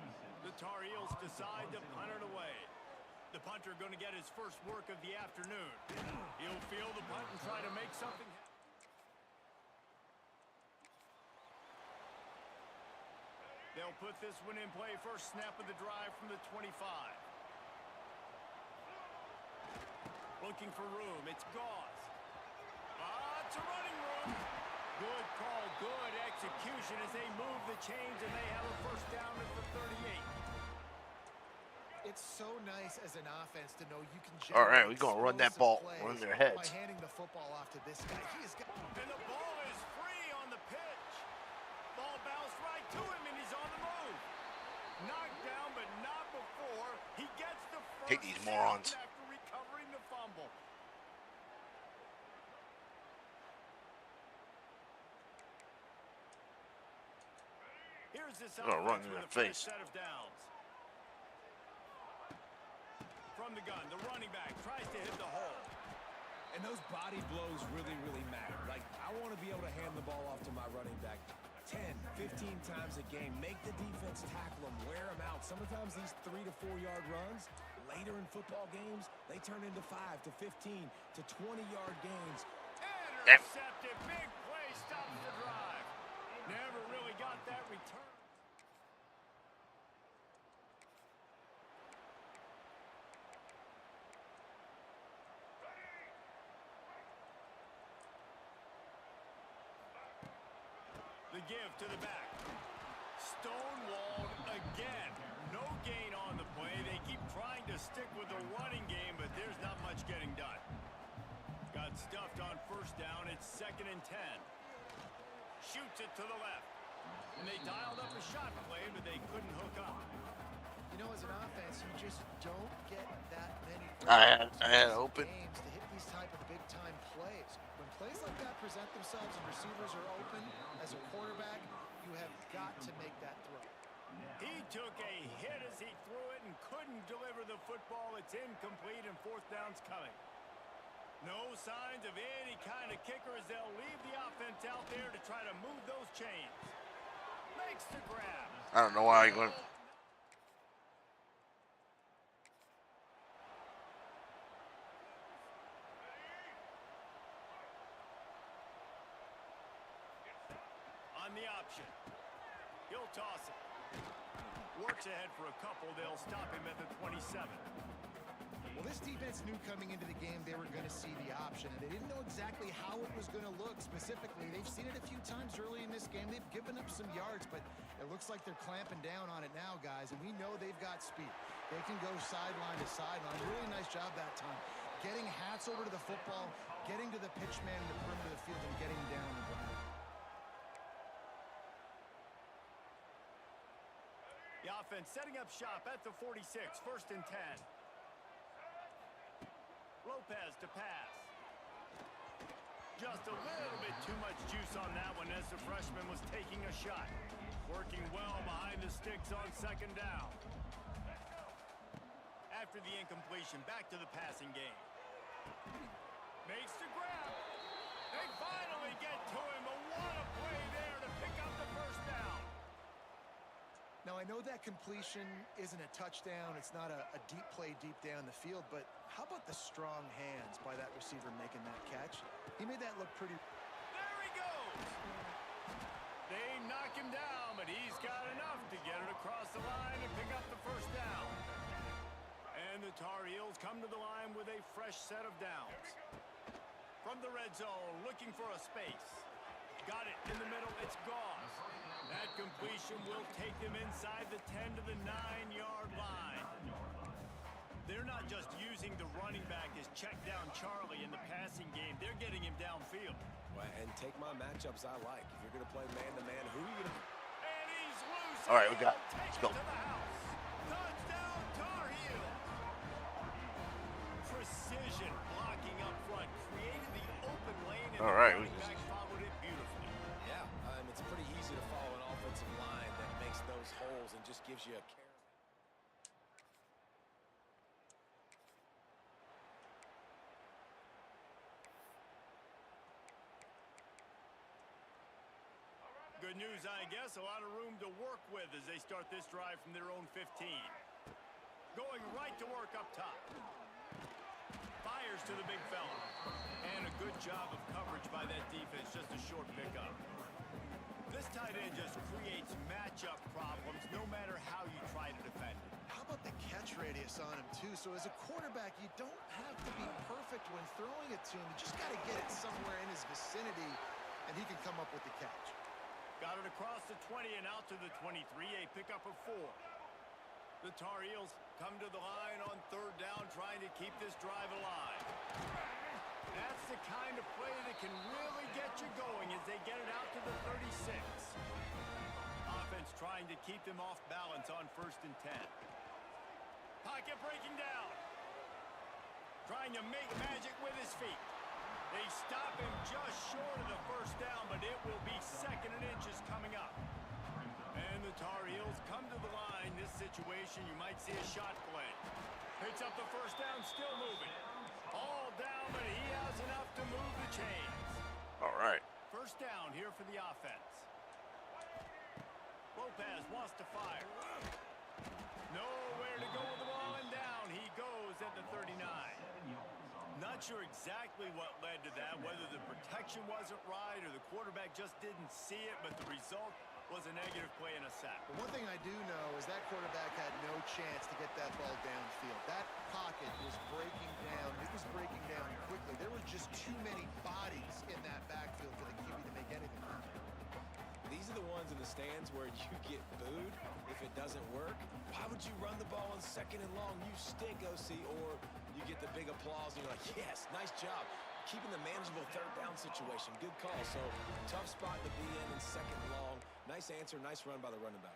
The Tar Heels decide to punt it away. The punter going to get his first work of the afternoon. He'll field the punt and try to make something happen. They'll put this one in play. First snap of the drive from the 25. Looking for room. It's Gauze. It's a running room. Good call, good execution as they move the chains, and they have a first down at the 38. It's so nice as an offense to know you can All right, generate we're gonna run that explosive ball, plays run their by heads. handing the football off to this guy. He is got And the ball is free on the pitch. Ball bounced right to him, and he's on the move. Knocked down, but not before. He gets the first Take these morons. down after recovering the fumble. Here's this Gonna run offense in with their a fresh face. set of downs. From the gun, the running back tries to hit the hole. And those body blows really, really matter. Like, I want to be able to hand the ball off to my running back 10, 15 times a game. Make the defense tackle them, wear them out. Sometimes these 3 to 4 yard runs, later in football games, they turn into 5 to 15 to 20-yard gains. Intercepted, big play, stops the drive. Never really got that return. The give to the back. Stonewalled again. No gain on the play. They keep trying to stick with the running game, but there's not much getting done. Got stuffed on first down. It's 2nd and 10. Shoots it to the left. And they dialed up a shot play, but they couldn't hook up. You know, as an offense, you just don't get that many I had open. games to hit these type of big-time plays. When plays like that present themselves and receivers are open, as a quarterback, you have got to make that throw. He took a hit as he threw it and couldn't deliver the football. It's incomplete, and 4th down's coming. No signs of any kind of kicker as they'll leave the offense out there to try to move those chains. Makes the grab. I don't know why I went. on the option. He'll toss it. Works ahead for a couple. They'll stop him at the 27. Well, this defense knew coming into the game they were going to see the option, and they didn't know exactly how it was going to look specifically. They've seen it a few times early in this game. They've given up some yards, but it looks like they're clamping down on it now, guys, and we know they've got speed. They can go sideline to sideline. Really nice job that time. Getting hats over to the football, getting to the pitch man in the perimeter of the field, and getting him down on the ground. The offense setting up shop at the 46, 1st and 10. Lopez to pass. Just a little bit too much juice on that one as the freshman was taking a shot. Working well behind the sticks on 2nd down. After the incompletion, back to the passing game. Makes the grab. They finally get to him, but what a play there to pick up the 1st down. Now, I know that completion isn't a touchdown. It's not a deep play deep down the field, but how about the strong hands by that receiver making that catch? He made that look pretty... There he goes. They knock him down, but he's got enough to get it across the line and pick up the 1st down. And the Tar Heels come to the line with a fresh set of downs. From the red zone, looking for a space. Got it in the middle. It's gone. That completion will take them inside the 10 to the 9-yard line. They're not just using the running back as check down Charlie in the passing game. They're getting him downfield. Well, and take my matchups I like. If you're going to play man-to-man, who are you going to... And he's loose. All right, we got it. Let's go. To the house. Touchdown, Tar Heels. Precision blocking up front. Created the open lane. And All right, the we running just... back followed it beautifully. Yeah, it's pretty easy to follow an offensive line that makes those holes and just gives you a carry. Good news, I guess. A lot of room to work with as they start this drive from their own 15. Going right to work up top. Fires to the big fella. And a good job of coverage by that defense. Just a short pickup. This tight end just creates matchup problems no matter how you try to defend it. How about the catch radius on him, too? So as a quarterback, you don't have to be perfect when throwing it to him. You just got to get it somewhere in his vicinity, and he can come up with the catch. Got it across the 20 and out to the 23, a pickup of 4. The Tar Heels come to the line on 3rd down, trying to keep this drive alive. That's the kind of play that can really get you going as they get it out to the 36. Offense trying to keep them off balance on 1st and 10. Pocket breaking down. Trying to make magic with his feet. They stop him just short of the 1st down, but it will be 2nd and inches coming up. And the Tar Heels come to the line. This situation, you might see a shot play. Picks up the 1st down, still moving. All down, but he has enough to move the chains. All right. 1st down here for the offense. Lopez wants to fire. Nowhere to go with the ball, and down he goes at the 39. Not sure exactly what led to that, whether the protection wasn't right or the quarterback just didn't see it, but the result was a negative play and a sack. But one thing I do know is that quarterback had no chance to get that ball downfield. That pocket was breaking down. It was breaking down quickly. There were just too many bodies in that backfield for the QB to make anything happen. These are the ones in the stands where you get booed if it doesn't work. Why would you run the ball on 2nd and long? You stink, OC. Or you get the big applause and you're like, yes, nice job. Keeping the manageable 3rd down situation. Good call. So tough spot to be in 2nd and long. Nice answer, nice run by the running back.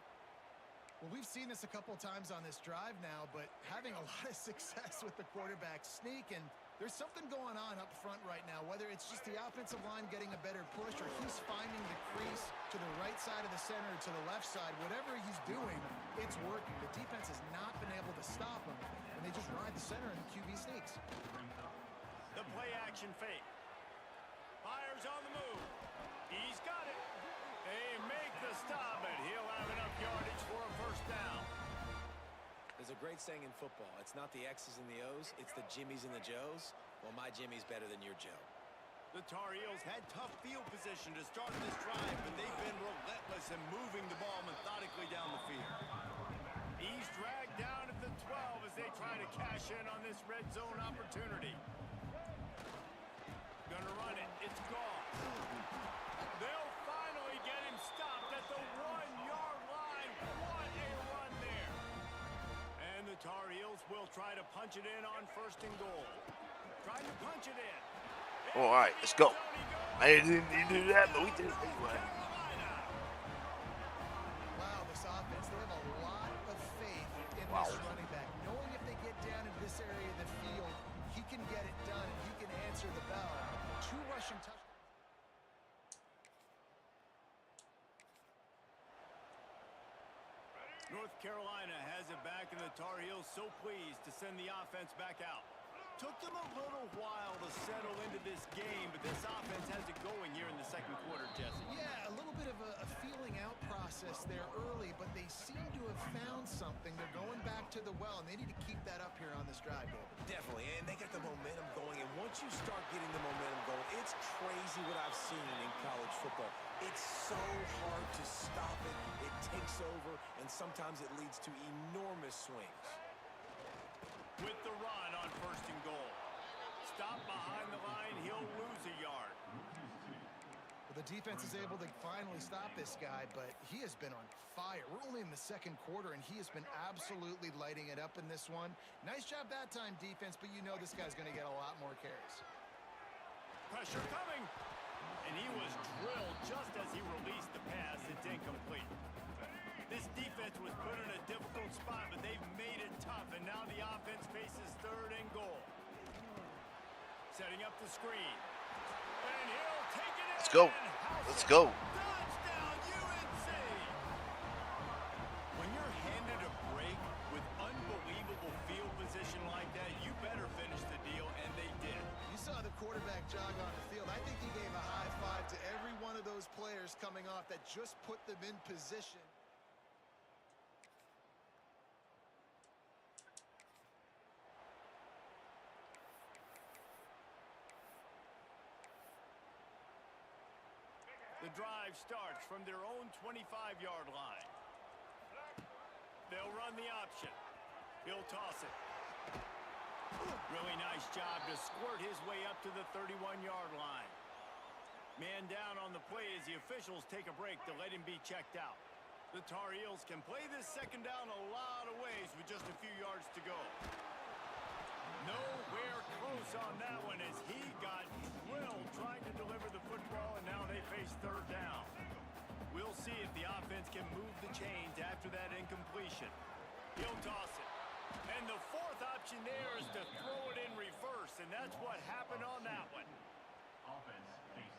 Well, we've seen this a couple times on this drive now, but having a lot of success with the quarterback sneak, and there's something going on up front right now, whether it's just the offensive line getting a better push or he's finding the crease to the right side of the center, to the left side. Whatever he's doing, it's working. The defense has not been able to stop him, and they just ride the center and the QB sneaks. The play action fake. Fires on the move. He's got it. They make the stop, and he'll have enough yardage for a 1st down. There's a great saying in football. It's not the X's and the O's, it's the Jimmies and the Joes. Well, my Jimmy's better than your Joe. The Tar Heels had tough field position to start this drive, but they've been relentless in moving the ball methodically down the field. He's dragged down at the 12 as they try to cash in on this red zone opportunity. Gonna run it. It's gone. They'll finally get him stopped at the 1-yard line. What a run there. And the Tar Heels will try to punch it in on 1st and goal. Trying to punch it in. All right, let's go. I didn't need to do that, but we did it anyway. Wow, this offense, they have a lot of faith in this running back. Knowing if they get down in this area of the field, he can get it done and he can answer the bell. 2 rushing touchdowns. North Carolina has it back, and the Tar Heels so pleased to send the offense back out. Took them a little while to settle into this game, but this offense has it going here in the 2nd quarter, Jesse. Yeah, a little bit of a feeling out process there early, but they seem to have found something. They're going back to the well, and they need to keep that up here on this drive, David. Definitely, and they got the momentum going, and once you start getting the momentum going, it's crazy what I've seen in college football. It's so hard to stop it. It takes over, and sometimes it leads to enormous swings. With the run on 1st and goal. Stop behind the line, he'll lose a yard. Well, the defense is able to finally stop this guy, but he has been on fire. We're only in the 2nd quarter, and he has been absolutely lighting it up in this one. Nice job that time, defense, but you know this guy's going to get a lot more carries. Pressure coming. And he was drilled just as he released the pass. It's incomplete. This defense was put in a difficult spot, but they've made it tough, and now the offense faces 3rd and goal. Setting up the screen. And he'll take it in. Let's go. Let's go. Touchdown, UNC! When you're handed a break with unbelievable field position like that, you better finish the deal, and they did. You saw the quarterback jog on the field. I think he gave a high five to every one of those players coming off that just put them in position. The drive starts from their own 25-yard line. They'll run the option. He'll toss it. Really nice job to squirt his way up to the 31-yard line. Man down on the play as the officials take a break to let him be checked out. The Tar Heels can play this 2nd down a lot of ways with just a few yards to go. Nowhere close on that one as he got drilled trying to deliver the football, and now they face 3rd down. We'll see if the offense can move the chains after that incompletion. He'll toss it. And the 4th option there is to throw it in reverse, and that's what happened on that one.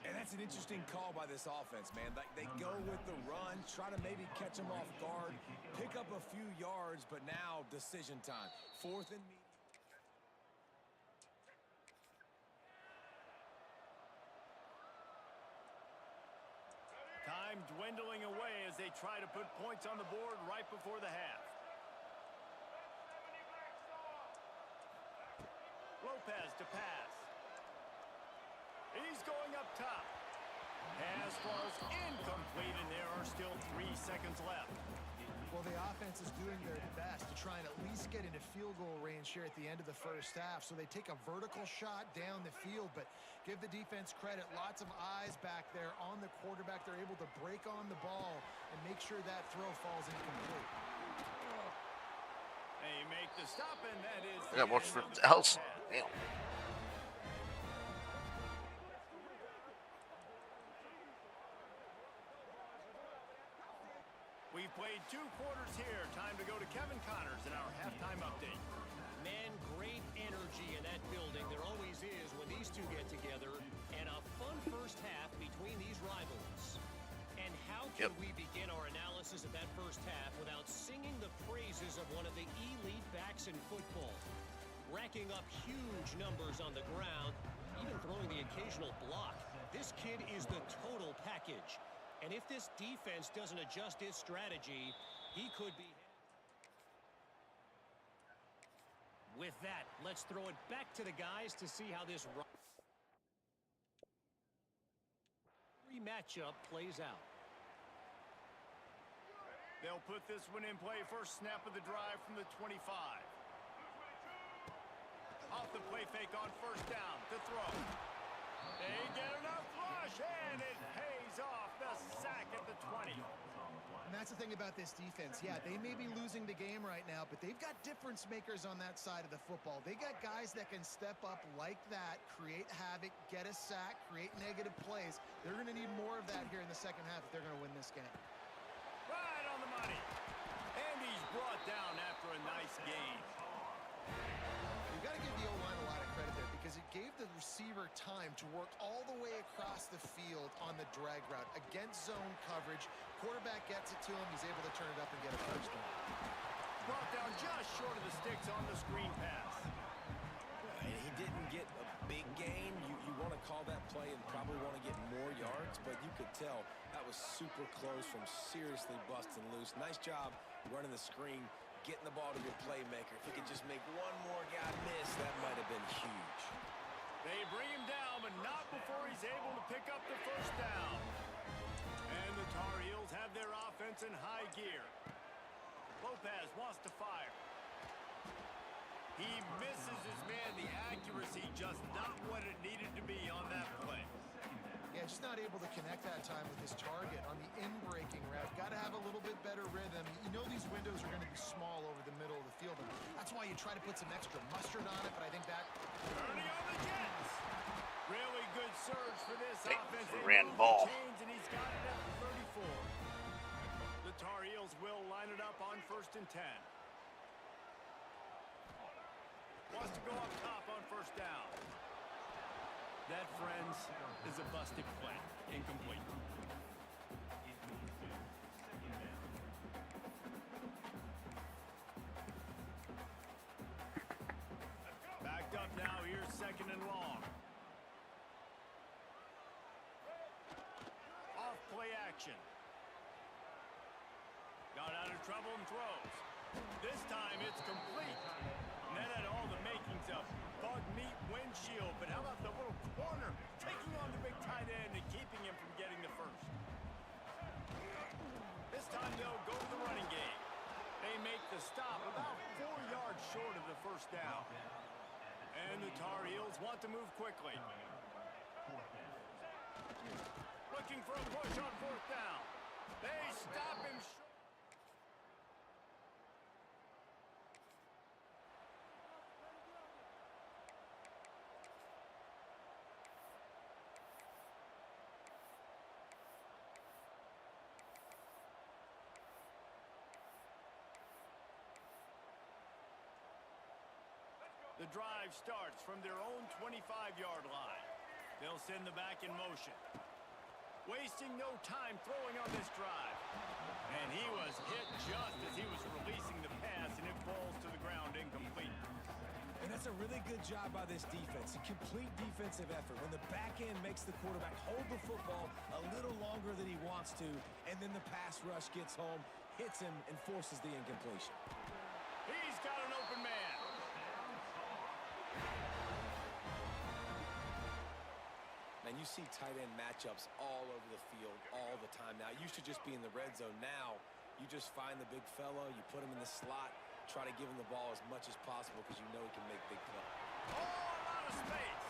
And that's an interesting call by this offense, man. Like, they go with the run, try to maybe catch them off guard, pick up a few yards, but now decision time. 4th and medium. Time dwindling away as they try to put points on the board right before the half. Lopez to pass. He's going up top. Pass falls incomplete, and there are still 3 seconds left. Well, the offense is doing their best to try and at least get into field goal range here at the end of the 1st half. So they take a vertical shot down the field, but give the defense credit. Lots of eyes back there on the quarterback. They're able to break on the ball and make sure that throw falls incomplete. They make the stop, and that is I got more for else. Damn. We've played 2 quarters here. Time to go to Kevin Connors in our halftime update. Man, great energy in that building. There always is when these two get together. And a fun 1st half between these rivalries. And how can we begin our analysis of that 1st half without singing the praises of one of the elite backs in football? Racking up huge numbers on the ground, even throwing the occasional block. This kid is the total package. And if this defense doesn't adjust its strategy, he could be... With that, let's throw it back to the guys to see how this... matchup plays out. They'll put this one in play. First snap of the drive from the 25. Off the play fake on first down to throw. They get enough rush, and it pays off. The sack at the 20. And that's the thing about this defense. Yeah, they may be losing the game right now, but they've got difference makers on that side of the football. They got guys that can step up like that, create havoc, get a sack, create negative plays. They're going to need more of that here in the second half if they're going to win this game. Right on the money. And he's brought down after a nice gain. You've got to give the O-line a lot of credit there because it gave the receiver time to work all the way across the field on the drag route against zone coverage. Quarterback gets it to him. He's able to turn it up and get a first down. Brought down just short of the sticks on the screen pass. And he didn't get a big gain. You want to call that play and probably want to get more yards, but you could tell that was super close from seriously busting loose. Nice job running the screen, getting the ball to your playmaker. If he could just make one more guy miss, that might have been huge. They bring him down, but not before he's able to pick up the first down. And the Tar Heels have their offense in high gear. Lopez wants to fire. He misses his man. The accuracy just not what it needed to be on that play. Yeah, just not able to connect that time with his target on the in-breaking route. Got to have a little bit better rhythm. You know these windows are going to be small over the middle of the field. And that's why you try to put some extra mustard on it, but I think that... Turning on the Jets. Really good surge for this Hey, offense. ran They move ball. the chains, and he's got it at the 34. The Tar Heels will line it up on 1st and 10. Wants to go up top on first down. That, friends, is a busted play. Incomplete. Backed up now. Here's 2nd and long. Off play action. Got out of trouble and throws. This time it's complete. And that had all the makings of bug meat windshield. But how about the little corner taking on the big tight end and keeping him from getting the first? This time they'll go to the running game. They make the stop about 4 yards short of the first down. And the Tar Heels want to move quickly. Looking for a push on 4th down. They stop him short. The drive starts from their own 25-yard line. They'll send the back in motion. Wasting no time throwing on this drive. And he was hit just as he was releasing the pass, and it falls to the ground incomplete. And that's a really good job by this defense. A complete defensive effort. When the back end makes the quarterback hold the football a little longer than he wants to, and then the pass rush gets home, hits him, and forces the incompletion. He's got an open man. Man, you see tight end matchups all over the field all the time now. It used to just be in the red zone. Now, you just find the big fellow, you put him in the slot, try to give him the ball as much as possible because you know he can make big plays. Oh, a lot of space.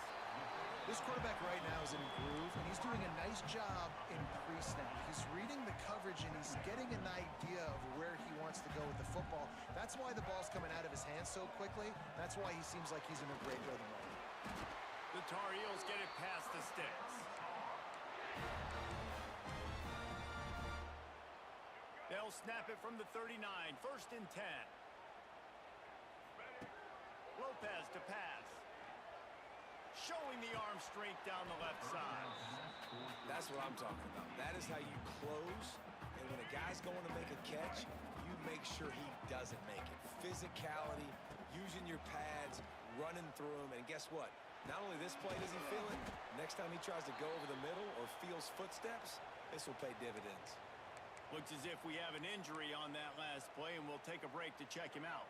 This quarterback right now is in a groove, and he's doing a nice job in pre-snap. He's reading the coverage, and he's getting an idea of where he wants to go with the football. That's why the ball's coming out of his hands so quickly. That's why he seems like he's in a great rhythm right now. The Tar Heels get it past the sticks. They'll snap it from the 39. 1st and 10. Lopez to pass. Showing the arm strength down the left side. That's what I'm talking about. That is how you close, and when a guy's going to make a catch, you make sure he doesn't make it. Physicality, using your pads, running through him, and guess what? Not only this play does he feel it, next time he tries to go over the middle or feels footsteps, this will pay dividends. Looks as if we have an injury on that last play, and we'll take a break to check him out.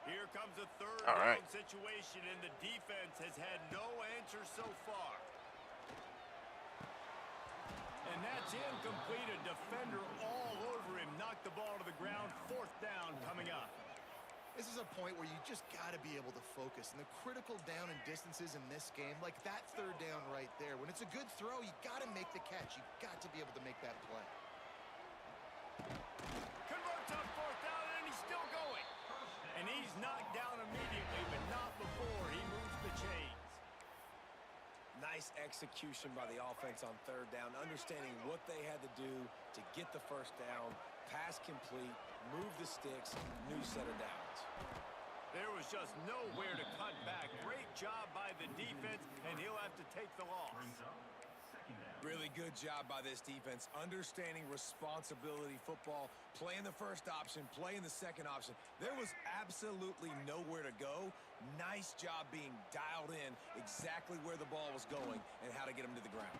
Here comes a third down situation, and the defense has had no answer so far. And that's incomplete. A defender all over him. Knocked the ball to the ground. 4th down coming up. This is a point where you just got to be able to focus. And the critical down and distances in this game, like that 3rd down right there, when it's a good throw, you got to make the catch. You got to be able to make that play. Converts on 4th down, and he's still going. And he's knocked down immediately, but not before he moves the chains. Nice execution by the offense on 3rd down, understanding what they had to do to get the 1st down, pass complete, move the sticks, new set of downs. There was just nowhere to cut back. Great job by the defense, and he'll have to take the loss. Really good job by this defense, understanding responsibility football, playing the 1st option, playing the 2nd option. There was absolutely nowhere to go. Nice job being dialed in exactly where the ball was going and how to get him to the ground.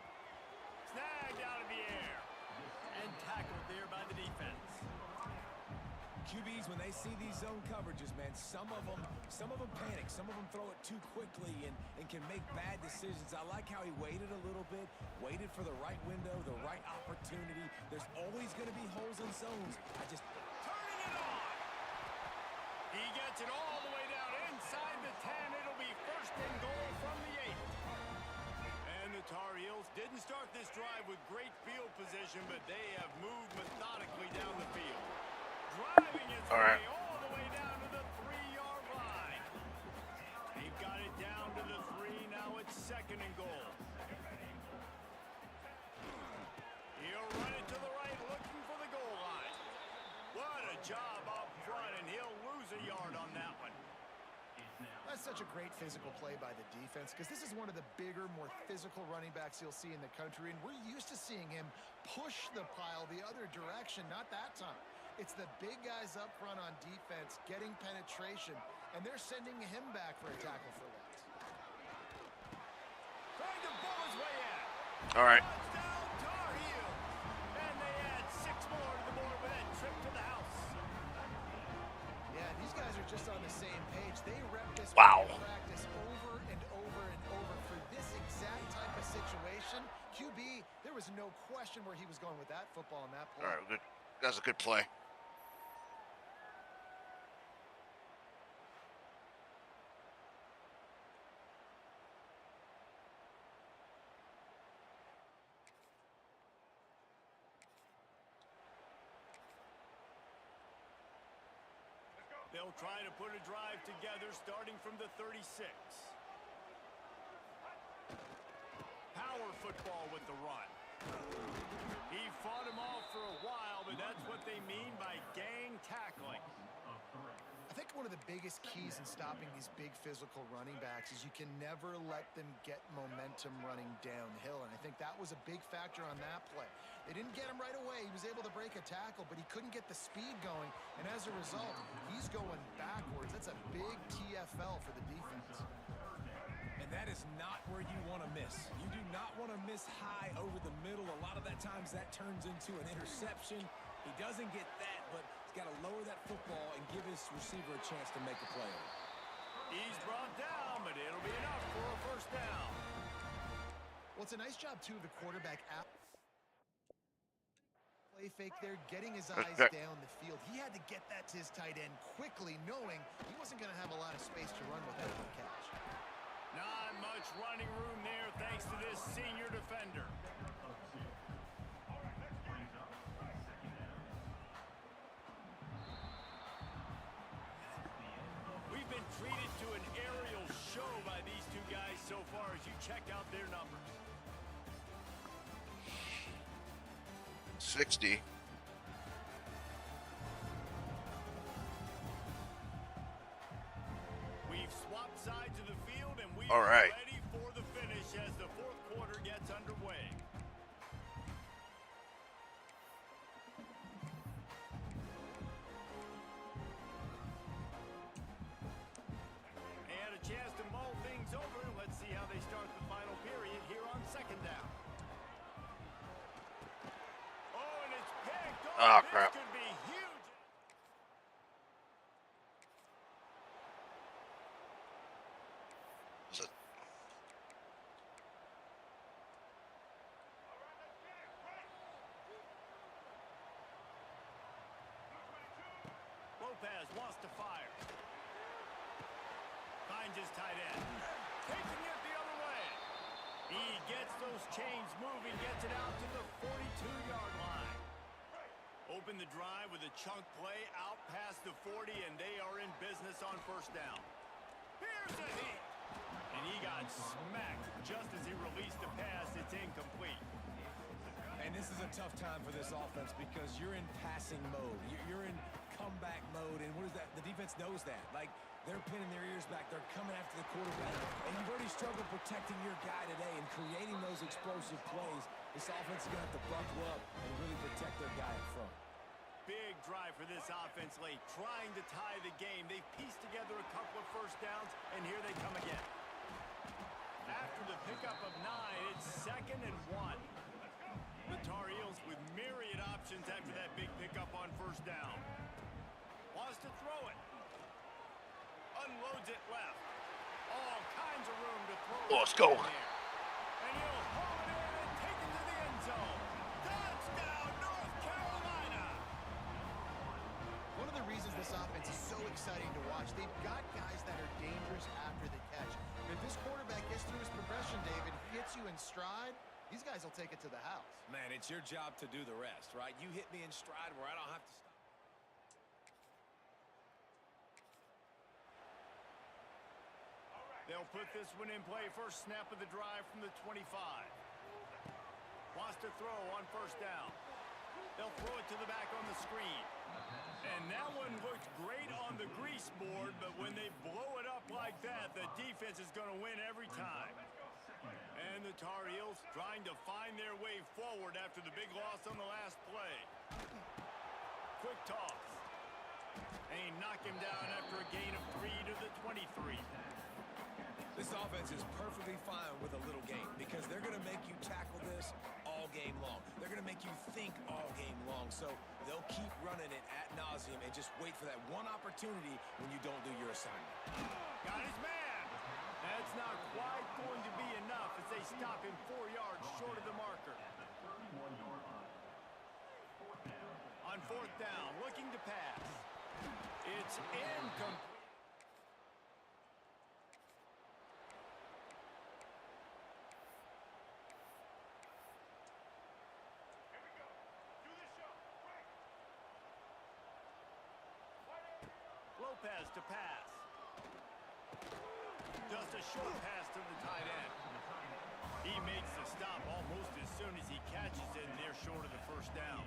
Snagged out of the air and tackled there by the defense. QBs, when they see these zone coverages, man, some of them panic. Some of them throw it too quickly and can make bad decisions. I like how he waited a little bit, waited for the right window, the right opportunity. There's always going to be holes in zones. Turning it on. He gets it all the way down inside the 10. It'll be 1st and goal from the 8. And the Tar Heels didn't start this drive with great field position, but they have moved methodically down the field. Driving its All way right. all the way down to the 3-yard line. They've got it down to the 3. Now it's 2nd and goal. He'll run it to the right, looking for the goal line. What a job up front, and he'll lose a yard on that one. That's such a great physical play by the defense because this is one of the bigger, more physical running backs you'll see in the country, and we're used to seeing him push the pile the other direction. Not that time. It's the big guys up front on defense getting penetration, and they're sending him back for a tackle for loss. Trying to pull his way in. All right. Touchdown, Tar Heels. And they add 6 more to the board with that trip to the house. Yeah, these guys are just on the same page. They rep this Wow. practice over and over and over for this exact type of situation. QB, there was no question where he was going with that football in that play. All right, good. That's a good play. They'll try to put a drive together starting from the 36. Power football with the run. He fought him off for a while, but that's what they mean by gang tackling. I think one of the biggest keys in stopping these big physical running backs is you can never let them get momentum running downhill, and I think that was a big factor on that play. They didn't get him right away. He was able to break a tackle, but he couldn't get the speed going, and as a result, he's going backwards. That's a big TFL for the defense. And that is not where you want to miss. You do not want to miss high over the middle. A lot of that times that turns into an interception. He doesn't get that, but he's got to lower that football and give his receiver a chance to make a play. He's brought down, but it'll be enough for a 1st down. Well, it's a nice job, too, of the quarterback out. Play fake there, getting his eyes down the field. He had to get that to his tight end quickly, knowing he wasn't going to have a lot of space to run with that one catch. Not much running room there thanks to this senior defender. We've been treated to an aerial show by these two guys so far as you check out their numbers. 60. We've swapped sides of the field, and we All are right. ready for the finish as the 4th quarter gets underway. And a chance to mull things over. Let's see how they start the final period here on 2nd down. Oh, and it's picked off. Oh, This crap. could be huge. Is it? taking it the other way. He gets those chains moving, gets it out to the 42-yard line. Open the drive with a chunk play out past the 40, and they are in business on first down. Here's a hit. And he got smacked just as he released the pass. It's incomplete. And this is a tough time for this offense because you're in passing mode. You're in comeback mode, and what is that? The defense knows that. Like, they're pinning their ears back. They're coming after the quarterback. And you've already struggled protecting your guy today and creating those explosive plays. This offense is going to have to buckle up and really protect their guy up front. Big drive for this offense late, trying to tie the game. They've pieced together a couple of first downs, and here they come again. After the pickup of 9, it's 2nd and 1. The Tar Heels with myriad options after that big pickup on first down. Wants to throw it. Unloads it left. All kinds of room to throw it. Let's go. And he'll hold it in and take it to the end zone. Touchdown, North Carolina! One of the reasons this offense is so exciting to watch, they've got guys that are dangerous after the catch. If this quarterback gets through his progression, David, hits you in stride, these guys will take it to the house. Man, it's your job to do the rest, right? You hit me in stride where I don't have to stop. They'll put this one in play. First snap of the drive from the 25. Wants to throw on first down. They'll throw it to the back on the screen. And that one looked great on the grease board, but when they blow it up like that, the defense is going to win every time. And the Tar Heels trying to find their way forward after the big loss on the last play. Quick toss. And he knocked him down after a gain of 3 to the 23. This offense is perfectly fine with a little game because they're going to make you tackle this all game long. They're going to make you think all game long. So they'll keep running it ad nauseum and just wait for that one opportunity when you don't do your assignment. Got his man. That's not quite going to be enough as they stop him 4 yards short of the marker. On fourth down, looking to pass. It's incomplete. Lopez to pass. Just a short pass to the tight end. He makes the stop almost as soon as he catches it, and they're short of the first down.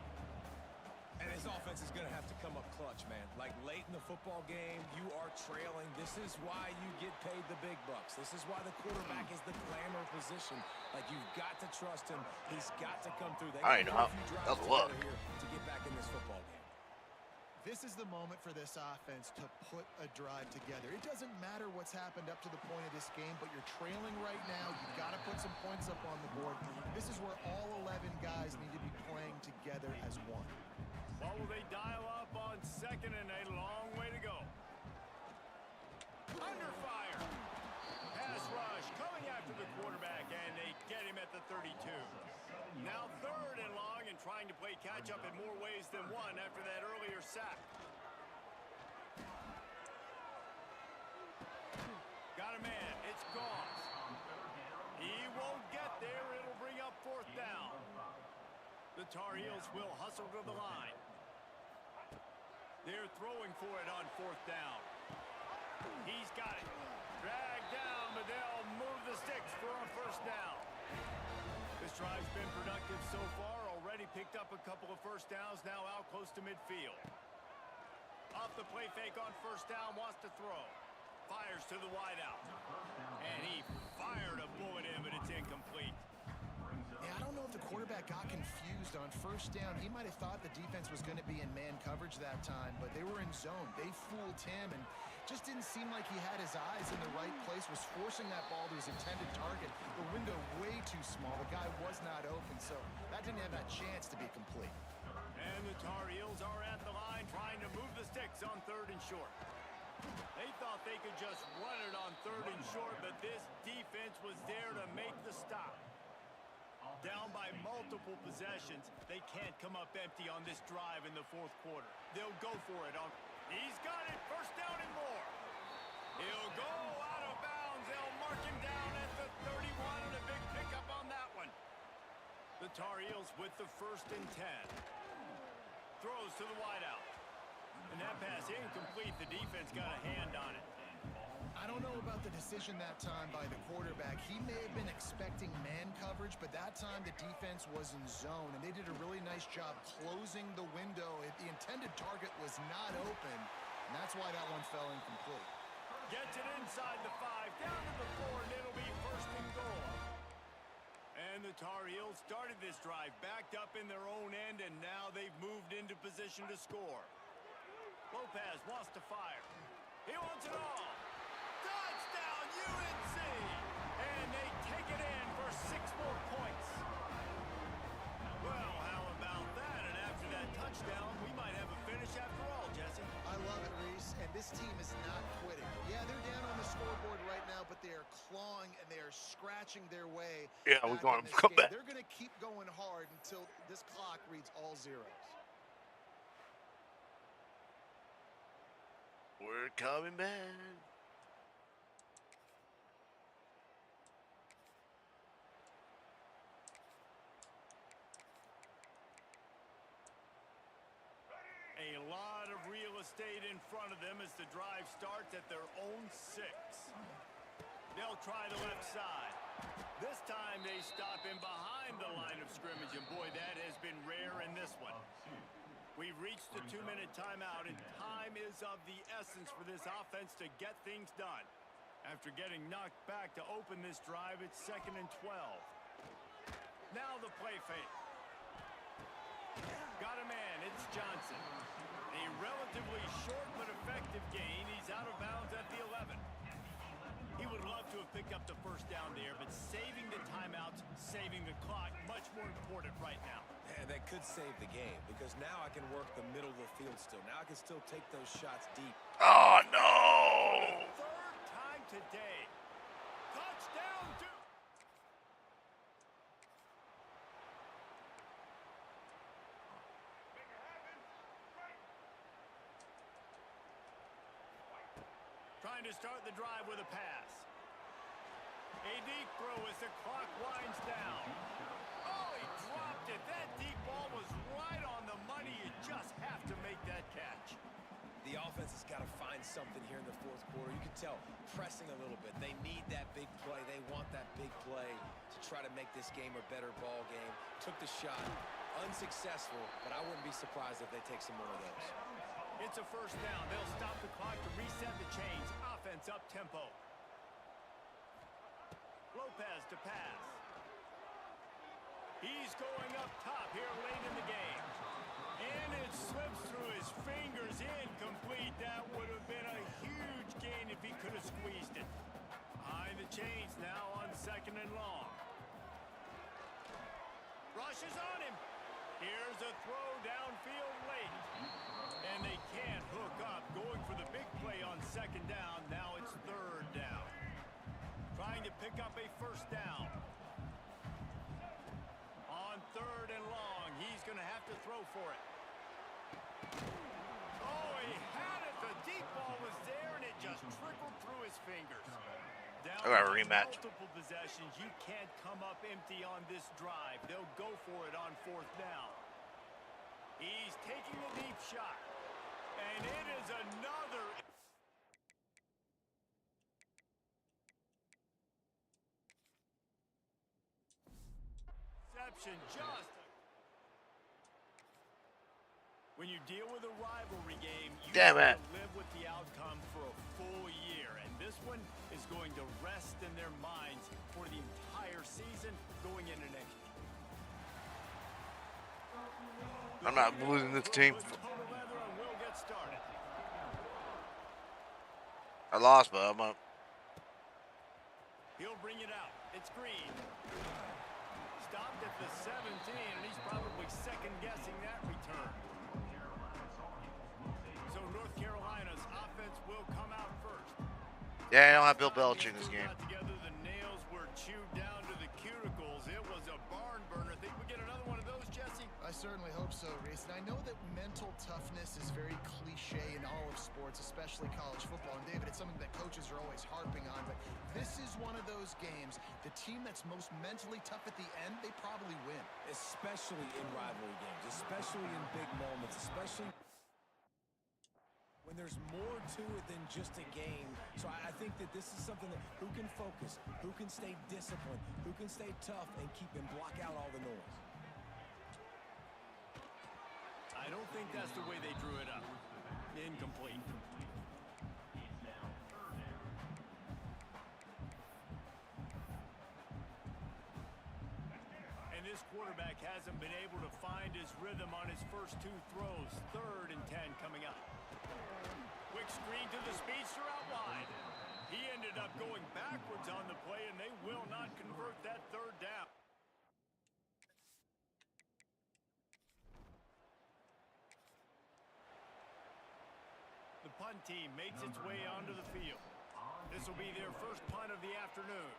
And his offense is going to have to come up clutch, man. Like late in the football game, you are trailing. This is why you get paid the big bucks. This is why the quarterback is the glamour position. Like, you've got to trust him. He's got to come through. They I know how. that That's luck. here to get back in this football game. This is the moment for this offense to put a drive together. It doesn't matter what's happened up to the point of this game, but you're trailing right now. You've got to put some points up on the board. This is where all 11 guys need to be playing together as one. What will they dial up on second and a long way to go? Under fire. Pass rush coming after the quarterback, and they get him at the 32. Now third and long and trying to play catch-up in more ways than one after that earlier sack. Got a man. It's Goss. He won't get there. It'll bring up fourth down. The Tar Heels will hustle to the line. They're throwing for it on fourth down. He's got it. Dragged down, but they'll move the sticks for a first down. This drive's been productive so far. Already picked up a couple of first downs, now out close to midfield. Off the play fake on first down, wants to throw. Fires to the wideout. And he fired a bullet in, but it's incomplete. Yeah, I don't know if the quarterback got confused on first down. He might have thought the defense was going to be in man coverage that time, but they were in zone. They fooled him and just didn't seem like he had his eyes in the right place, was forcing that ball to his intended target. The window way too small. The guy was not open, so that didn't have that chance to be complete. And the Tar Heels are at the line trying to move the sticks on third and short. They thought they could just run it on third and short, but this defense was there to make the stop. Down by multiple possessions, they can't come up empty on this drive in the fourth quarter. They'll go for it on. He's got it. First down and more. He'll go out of bounds. They'll mark him down The Tar Heels with the 1st and 10. Throws to the wideout. And that pass incomplete. The defense got a hand on it. I don't know about the decision that time by the quarterback. He may have been expecting man coverage, but that time the defense was in zone, and they did a really nice job closing the window. The intended target was not open, and that's why that one fell incomplete. Gets it inside the 5, down to the 4, and it'll be 1st and goal. And the Tar Heels started this drive backed up in their own end, and now they've moved into position to score. Lopez wants to fire. He wants it all. Touchdown, UNC! And they take it in for 6 more points. Well, how about that? And after that touchdown, we might have a finish after all, Jesse. I love it, Reese, and this team is not quitting. Yeah, they're down on the scoreboard right now, but they are clawing and they are scratching their way. Yeah, we're going to come back. They're going to keep going hard until this clock reads all zeros. We're coming back. A lot of real estate in front of them as the drive starts at their own 6. They'll try the left side. This time they stop in behind the line of scrimmage, and boy, that has been rare in this one. We've reached the 2-minute timeout, and time is of the essence for this offense to get things done. After getting knocked back to open this drive, it's 2nd and 12. Now the play fake. Got a man, it's Johnson. A relatively short but effective gain. He's out of bounds at the 11. He would love to have picked up the 1st down there, but saving the timeouts, saving the clock, much more important right now. And that could save the game, because now I can work the middle of the field still. Now I can still take those shots deep. Oh, no. 3rd time today. Touchdown, Duke. Trying to start the drive with a pass. A deep throw as the clock winds down. Oh, he dropped it. That deep ball was right on the money. You just have to make that catch. The offense has got to find something here in the 4th quarter. You can tell, pressing a little bit. They need that big play. They want that big play to try to make this game a better ball game. Took the shot. Unsuccessful, but I wouldn't be surprised if they take some more of those. It's a 1st down. They'll stop the clock to reset the chains. Offense up tempo. Lopez to pass. He's going up top here late in the game. And it slips through his fingers. Incomplete. That would have been a huge gain if he could have squeezed it. Behind the chains now on 2nd and long. Rushes on him. Here's a throw downfield late. And they can't hook up. Going for the big play on 2nd down. Now it's 3rd down. Trying to pick up a 1st down. On 3rd and long, he's going to have to throw for it. Oh, he had it. The deep ball was there, and it just trickled through his fingers. Down I got a rematch. multiple possessions. You can't come up empty on this drive. They'll go for it on 4th down. He's taking the deep shot. And it is another... Interception just... When you deal with a rivalry game, you Damn have it. to live with the outcome for a full year. And this one is going to rest in their minds for the entire season going into next year. I'm not losing this team. I lost, but I'm up. He'll bring it out. It's Green. Stopped at the 17, and he's probably second-guessing that return. So North Carolina's offense will come out first. Yeah, I don't have Bill Belichick in this game. Together, the nails were chewed down to the cuticles. It was a barn burner. Think we get another one of those, Jesse? I certainly hope so, Reese. And I know that mental toughness is very cliche in all of sports, especially college football. And David, it's something that coaches are always harping on. But this is one of of those games, the team that's most mentally tough at the end, they probably win. Especially in rivalry games, especially in big moments, especially when there's more to it than just a game. So I think that this is something that who can focus, who can stay disciplined, who can stay tough and block out all the noise. I don't think that's the way they drew it up. Incomplete. And this quarterback hasn't been able to find his rhythm on his first 2 throws. 3rd and 10 coming up. Quick screen to the speedster out wide. He ended up going backwards on the play, and they will not convert that 3rd down. The punt team makes its way onto the field. This will be their first punt of the afternoon.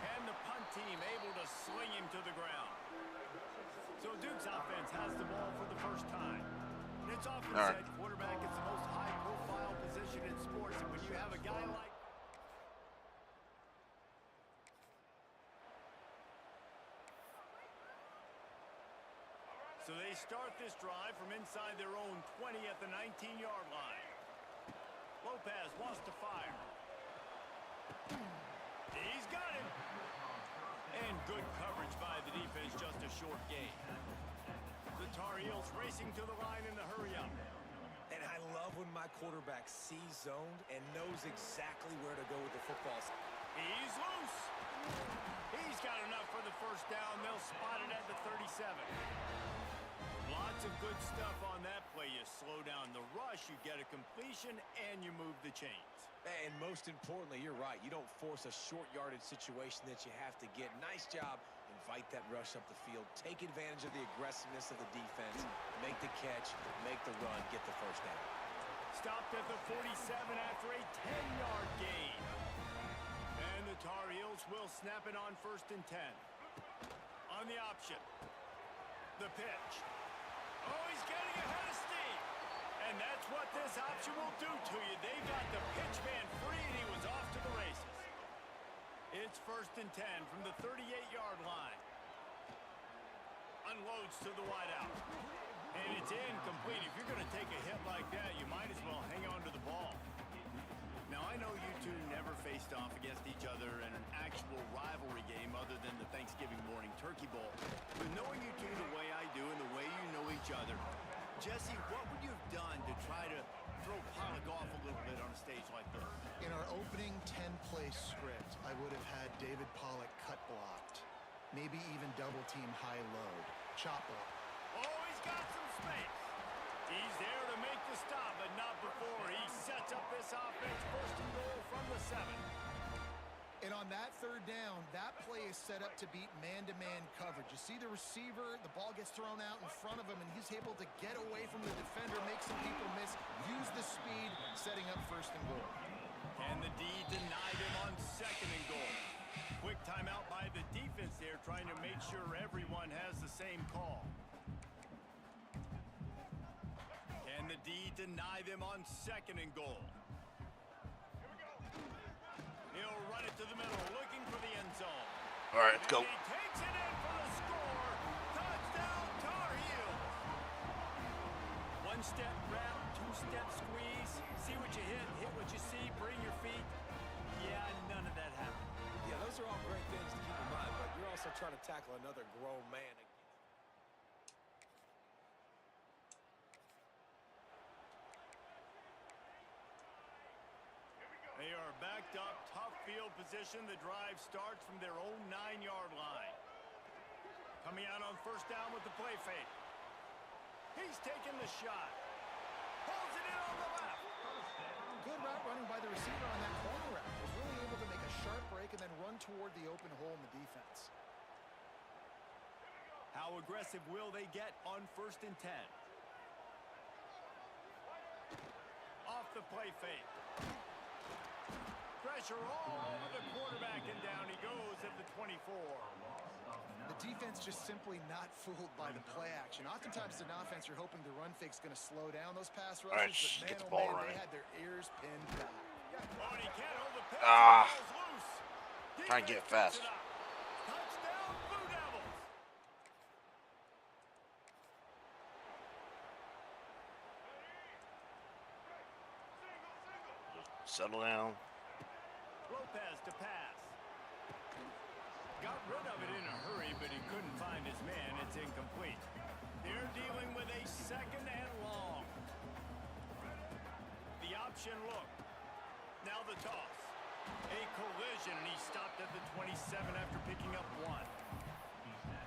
And the punt team able to sling him to the ground. So Duke's offense has the ball for the first time. And it's often said quarterback is the most high-profile position in sports. And when you have a guy like... So they start this drive from inside their own 20 at the 19-yard line. Lopez wants to fire. He's got him. And good coverage by the defense, just a short gain. The Tar Heels racing to the line in the hurry-up. And I love when my quarterback sees zoned and knows exactly where to go with the football. He's loose. He's got enough for the first down. They'll spot it at the 37. Lots of good stuff on that play. You slow down the rush, you get a completion, and you move the chains. And most importantly, you're right. You don't force a short yardage situation that you have to get. Nice job. Invite that rush up the field. Take advantage of the aggressiveness of the defense. Make the catch, make the run, get the first down. Stopped at the 47 after a 10-yard gain. And the Tar Heels will snap it on 1st and 10. On the option. The pitch. Oh, he's getting ahead of steam. And that's what this option will do to you. They got the pitch man free, and he was off to the races. It's 1st and 10 from the 38-yard line. Unloads to the wideout. And it's incomplete. If you're going to take a hit like that, you might as well hang on to the ball. Now, I know you two never faced off against each other in an actual rivalry game other than the Thanksgiving morning turkey bowl. But knowing you two the way I do and the way you know each other, Jesse, what would you have done to try to throw Pollock off a little bit on a stage like this? In our opening 10-play script, I would have had David Pollock cut blocked. Maybe even double-team high load. Chop block. Oh, he's got some space. He's there to make the stop, but not before he sets up this offense. 1st and goal from the 7. And on that 3rd down, that play is set up to beat man-to-man coverage. You see the receiver, the ball gets thrown out in front of him, and he's able to get away from the defender, make some people miss, use the speed, setting up 1st and goal. And the D denied him on 2nd and goal. Quick timeout by the defense there, trying to make sure everyone has the same call. And the D deny them on 2nd and goal. He'll run it to the middle, looking for the end zone. All right, let's go. He takes it in for the score. Touchdown, Tar Heels. 1-step wrap, 2-step squeeze. See what you hit what you see, bring your feet. Yeah, none of that happened. Yeah, those are all great things to keep in mind, but you're also trying to tackle another grown man. They are backed up, tough field position. The drive starts from their own 9-yard line. Coming out on 1st down with the play fake. He's taking the shot. Pulls it in on the left. Good route running by the receiver on that corner route. Was really able to make a sharp break and then run toward the open hole in the defense. How aggressive will they get on 1st and 10? Off the play fake. Pressure all over the quarterback, and down he goes at the 24. The defense just simply not fooled by the play action. Oftentimes, as an offense, you're hoping the run fake's going to slow down those pass right, rushes, but get man, the oh ball man, running. they had their ears pinned back. Oh, and he can't hold the pitch. Ah. The ball's loose. Trying to get Defense fast. picks it up. Touchdown, Blue Devils. Settle down. Lopez to pass. Got rid of it in a hurry, but he couldn't find his man. It's incomplete. They're dealing with a second and long. The option look. Now the toss. A collision, and he stopped at the 27 after picking up one.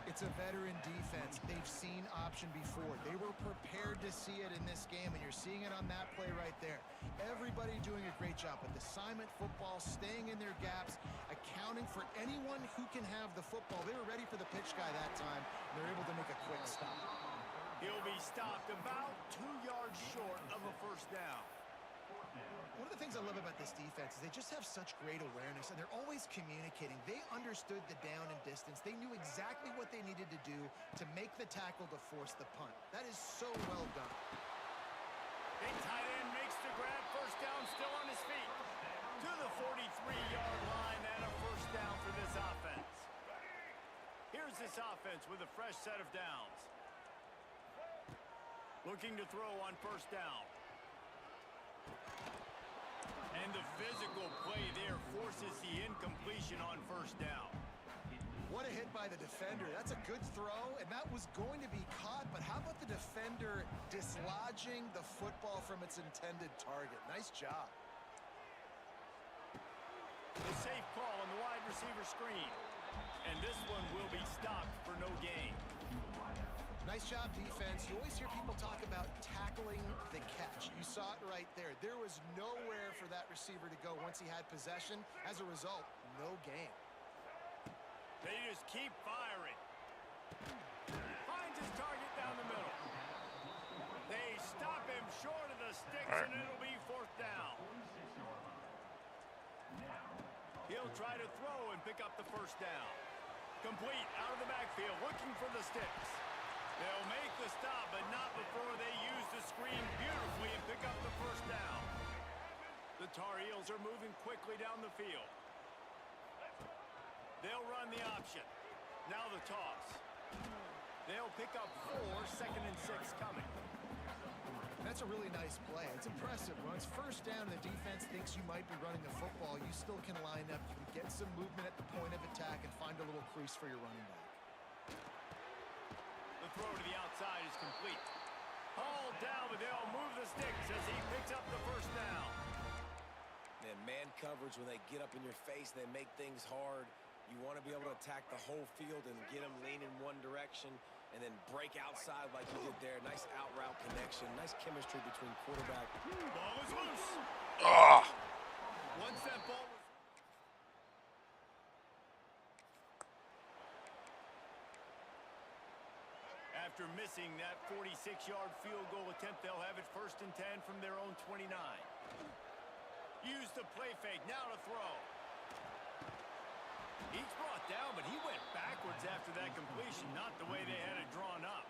It's a veteran defense. They've seen option before. They were prepared to see it in this game, and you're seeing it on that play right there. Everybody doing a great job with assignment football, staying in their gaps, accounting for anyone who can have the football. They were ready for the pitch guy that time, and they're able to make a quick stop. He'll be stopped about 2 yards short of a first down. One of the things I love about this defense is they just have such great awareness, and they're always communicating. They understood the down and distance. They knew exactly what they needed to do to make the tackle to force the punt. That is so well done. Big tight end makes the grab. First down, still on his feet. To the 43-yard line and a first down for this offense. Here's this offense with a fresh set of downs. Looking to throw on first down. And the physical play there forces the incompletion on first down. What a hit by the defender. That's a good throw, and that was going to be caught, but how about the defender dislodging the football from its intended target? Nice job. The safe call on the wide receiver screen. And this one will be stopped for no gain. Nice job, defense. You always hear people talk about tackling the catch. You saw it right there. There was nowhere for that receiver to go once he had possession. As a result, no gain. They just keep firing. Finds his target down the middle. They stop him short of the sticks, and it'll be fourth down. He'll try to throw and pick up the first down. Complete out of the backfield, looking for the sticks. They'll make the stop, but not before they use the screen beautifully and pick up the first down. The Tar Heels are moving quickly down the field. They'll run the option. Now the toss. They'll pick up 4, second and 6 coming. That's a really nice play. It's impressive. Runs first down, and the defense thinks you might be running the football. You still can line up, you can get some movement at the point of attack, and find a little crease for your running back. The throw to the outside is complete. Hauled down, but they'll move the sticks as he picks up the first down. Man coverage, when they get up in your face, they make things hard. You want to be able to attack the whole field and get them leaning one direction and then break outside like you did there. Nice out route connection. Nice chemistry between quarterback. Ball is loose. Ah. Once that ball was... After missing that 46-yard field goal attempt, they'll have it first and 10 from their own 29. Use the play fake. Now to throw. He's brought down, but he went backwards after that completion, not the way they had it drawn up.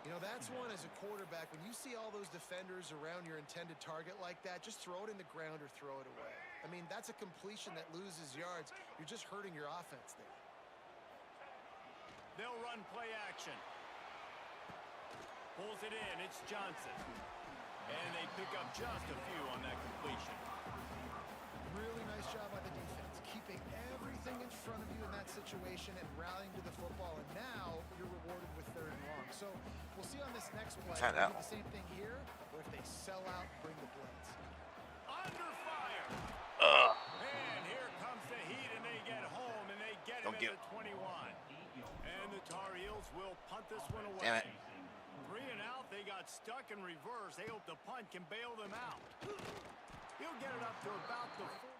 You know, that's one as a quarterback. When you see all those defenders around your intended target like that, just throw it in the ground or throw it away. I mean, that's a completion that loses yards. You're just hurting your offense there. They'll run play action. Pulls it in. It's Johnson. And they pick up just a few on that completion. Really nice job by the defense, keeping everything in front of you in that situation and rallying to the football. And now you're rewarded with third and long. So we'll see on this next play. Tight Do out. the same thing here, or if they sell out, bring the blitz. Under fire. And here comes the heat, and they get home, and they get him Don't at get- the 21. And the Tar Heels will punt this one away. Damn it. 3 and out. They got stuck in reverse. They hope the punt can bail them out. He'll get it up to about the 40.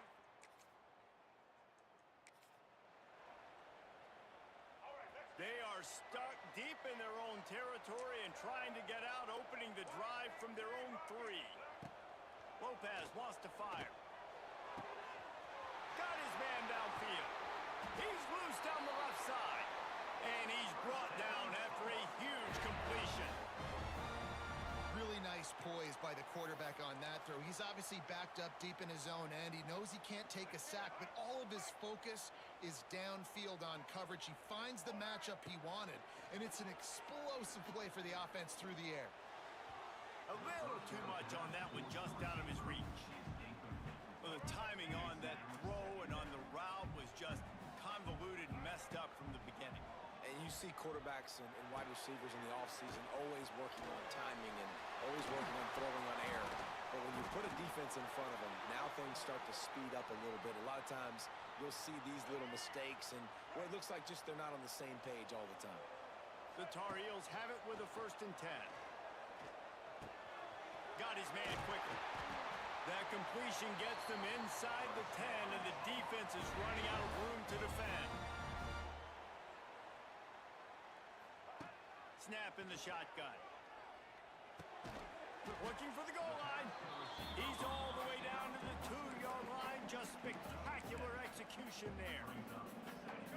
They are stuck deep in their own territory and trying to get out, opening the drive from their own 3. Lopez wants to fire. Got his man downfield. He's loose down the left side. And he's brought down after a huge completion. Really nice poise by the quarterback on that throw. He's obviously backed up deep in his own end. He knows he can't take a sack, but all of his focus is downfield on coverage. He finds the matchup he wanted, and it's an explosive play for the offense through the air. A little too much on that one, just out of his reach. Well, the timing on that throw and on the route was just convoluted and messed up from the beginning. And you see quarterbacks and wide receivers in the offseason always working on timing and always working on throwing on air. But when you put a defense in front of them, now things start to speed up a little bit. A lot of times you'll see these little mistakes and where it looks like just they're not on the same page all the time. The Tar Heels have it with a 1st and 10. Got his man quickly. That completion gets them inside the 10, and the defense is running out of room to defend. Snap in the shotgun. Looking for the goal line. He's all the way down to the 2-yard line. Just spectacular execution there.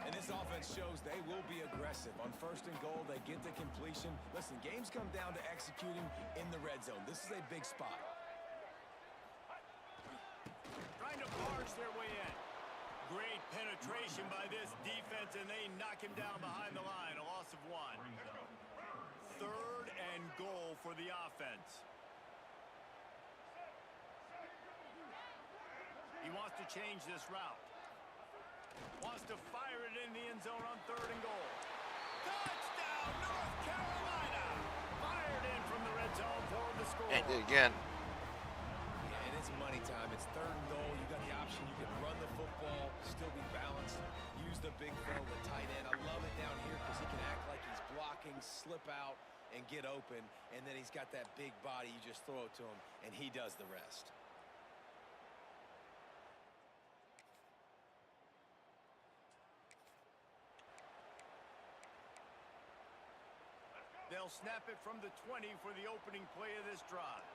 And this offense shows they will be aggressive. On 1st and goal, they get the completion. Listen, games come down to executing in the red zone. This is a big spot. Trying to barge their way in. Great penetration by this defense, and they knock him down behind the line. A loss of 1. 3rd and goal for the offense. He wants to change this route. Wants to fire it in the end zone on 3rd and goal. Touchdown, North Carolina! Fired in from the red zone for the score. And again. Yeah, and it's money time. It's 3rd and goal. You got the option. You can run the football, still be balanced, use the big fella, the tight end. I love it down here because he can act like he's blocking, slip out, and get open. And then he's got that big body. You just throw it to him, and he does the rest. They'll snap it from the 20 for the opening play of this drive.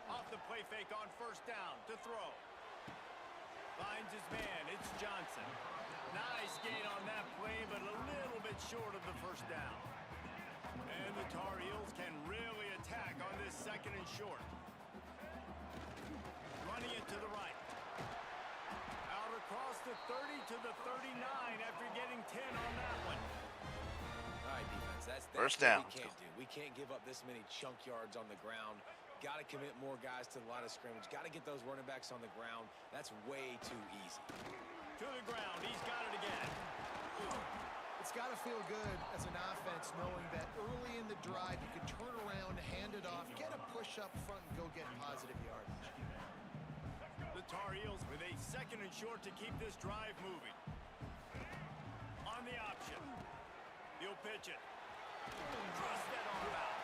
Off the play fake on 1st down to throw. Finds his man. It's Johnson. Nice gain on that play, but a little bit short of the 1st down. And the Tar Heels can really attack on this 2nd and short. Running it to the right. Out across the 30 to the 39 after getting 10 on that one. All right, defense, that's 1st what down. we can't do. We can't give up this many chunk yards on the ground. Got to commit more guys to the line of scrimmage. Got to get those running backs on the ground. That's way too easy. To the ground. He's got it again. It's got to feel good as an offense knowing that early in the drive you can turn around, hand it off, get a push up front, and go get positive yardage. The Tar Heels with a 2nd and short to keep this drive moving. On the option. He'll pitch it. Trust that arm out.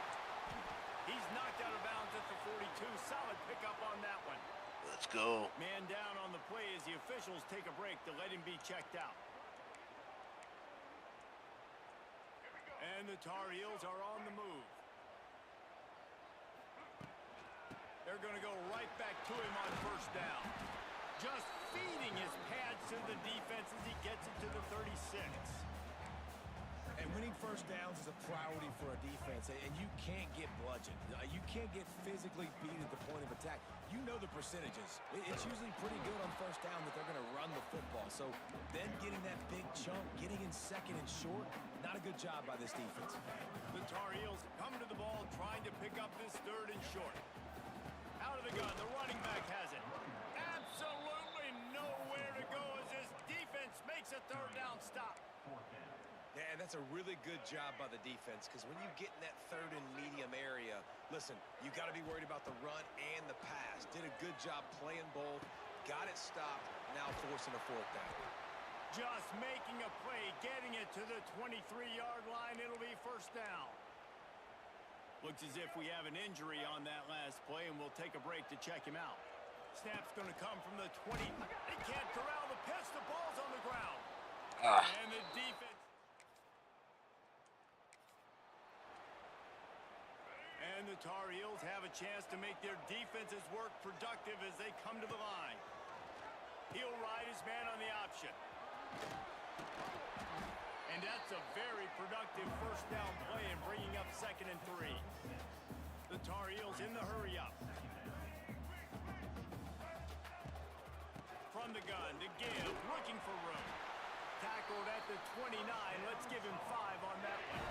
He's knocked out of bounds at the 42. Solid pickup on that one. Let's go. Man down on the play as the officials take a break to let him be checked out. And the Tar Heels are on the move. They're going to go right back to him on 1st down. Just feeding his pads to the defense as he gets it to the 36. And winning 1st downs is a priority for a defense, and you can't get bludgeoned. You can't get physically beat at the point of attack. You know the percentages. It's usually pretty good on 1st down that they're going to run the football. So then getting that big chunk, getting in 2nd and short, not a good job by this defense. The Tar Heels come to the ball trying to pick up this 3rd and short. Out of the gun, the running back has it. Absolutely nowhere to go as this defense makes a 3rd down stop. Yeah, and that's a really good job by the defense because when you get in that 3rd and medium area, listen, you got to be worried about the run and the pass. Did a good job playing both, got it stopped, now forcing a 4th down. Just making a play, getting it to the 23-yard line. It'll be 1st down. Looks as if we have an injury on that last play, and we'll take a break to check him out. Snap's going to come from the 20. They can't corral the pitch. The ball's on the ground. And the defense. And the Tar Heels have a chance to make their defense's work productive as they come to the line. He'll ride his man on the option. And that's a very productive first down play and bringing up 2nd and 3. The Tar Heels in the hurry-up. From the gun to give, looking for room. Tackled at the 29. Let's give him 5 on that one.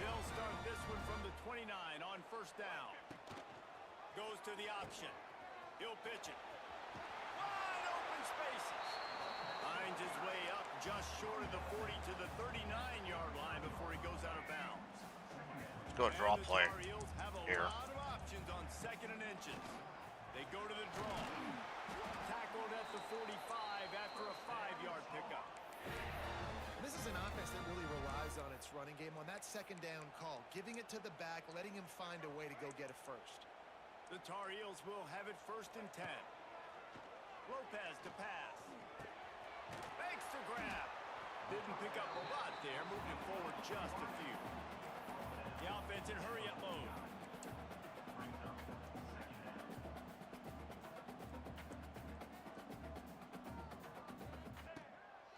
They'll start this one from the 29 on first down. Goes to the option. He'll pitch it. Wide open spaces. Finds his way up just short of the 40 to the 39-yard line before he goes out of bounds. Let's go draw play The Tar Heels have a here. lot of options on 2nd and inches. They go to the draw. Tackled at the 45 after a 5-yard pickup. This is an offense that really relies on its running game on that 2nd down call, giving it to the back, letting him find a way to go get it first. The Tar Heels will have it 1st and 10. Lopez to pass. Makes the grab. Didn't pick up a lot there, moving forward just a few. The offense in hurry-up mode.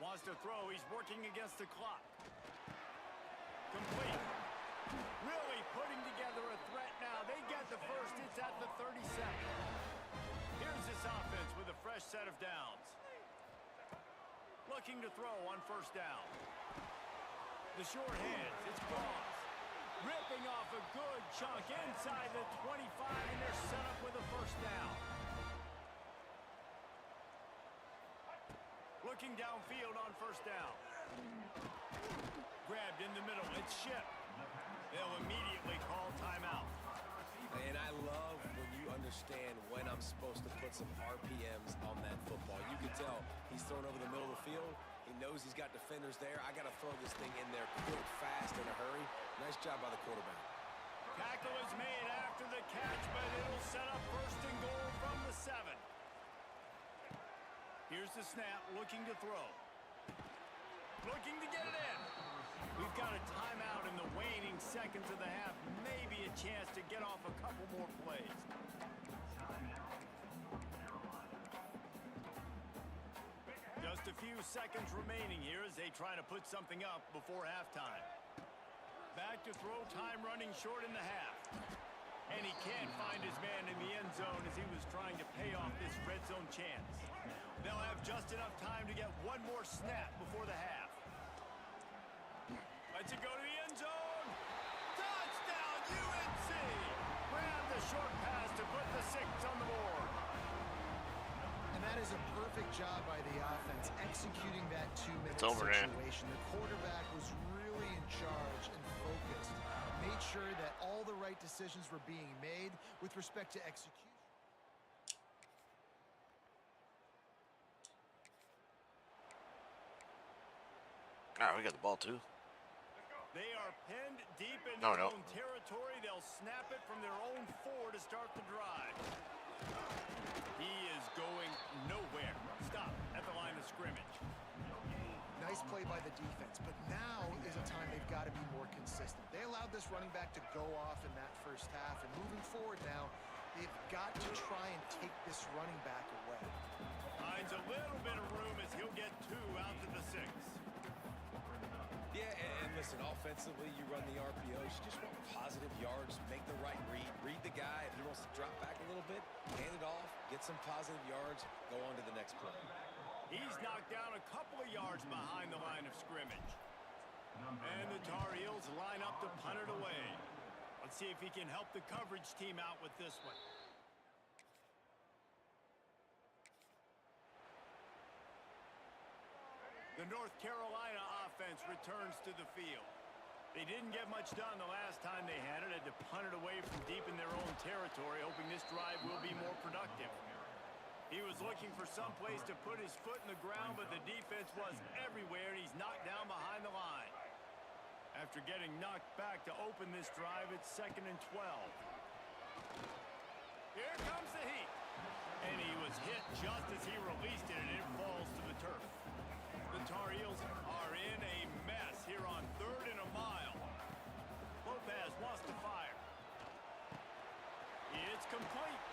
Wants to throw. He's working against the clock. Complete. Really putting together a threat now. They get the first. It's at the 32nd. Here's this offense with a fresh set of downs. Looking to throw on first down. The short hands. It's Cross. Ripping off a good chunk inside the 25, and they're set up with a first down. Looking downfield on first down. Grabbed in the middle. It's Shipp. They'll immediately call timeout. And I love when you understand when I'm supposed to put some RPMs on that football. You can tell he's thrown over the middle of the field. He knows he's got defenders there. I got to throw this thing in there quick, fast, in a hurry. Nice job by the quarterback. Tackle is made after the catch, but it'll set up 1st and goal from the 7. Here's the snap, looking to throw. Looking to get it in. We've got a timeout in the waning seconds of the half. Maybe a chance to get off a couple more plays. Just a few seconds remaining here as they try to put something up before halftime. Back to throw, time running short in the half. And he can't find his man in the end zone as he was trying to pay off this red zone chance. They'll have just enough time to get one more snap before the half. Let's it go to the end zone. Touchdown, UNC! Grab the short pass to put the 6 on the board. And that is a perfect job by the offense, executing that 2-minute over, man. situation. The quarterback was really in charge and focused. Made sure that all the right decisions were being made with respect to execution. All right, we got the ball too. They are pinned deep in No, their no. own territory. They'll snap it from their own 4 to start the drive. He is going nowhere. Stop at the line of scrimmage. Nice play by the defense, but now is a time they've got to be more consistent. They allowed this running back to go off in that first half, and moving forward now, they've got to try and take this running back away. Finds a little bit of room as he'll get 2 out to the 6. Yeah, and listen, offensively, you run the RPOs. You just want positive yards, make the right read. Read the guy. If he wants to drop back a little bit, hand it off, get some positive yards, go on to the next play. He's knocked down a couple of yards behind the line of scrimmage. And the Tar Heels line up to punt it away. Let's see if he can help the coverage team out with this one. The North Carolina offense returns to the field. They didn't get much done the last time they had it. Had to punt it away from deep in their own territory, hoping this drive will be more productive. He was looking for some place to put his foot in the ground, but the defense was everywhere, and he's knocked down behind the line. After getting knocked back to open this drive, it's 2nd and 12. Here comes the heat. And he was hit just as he released it, and it falls to the turf. The Tar Heels are in a mess here on 3rd and a mile. Lopez wants to fire. It's complete.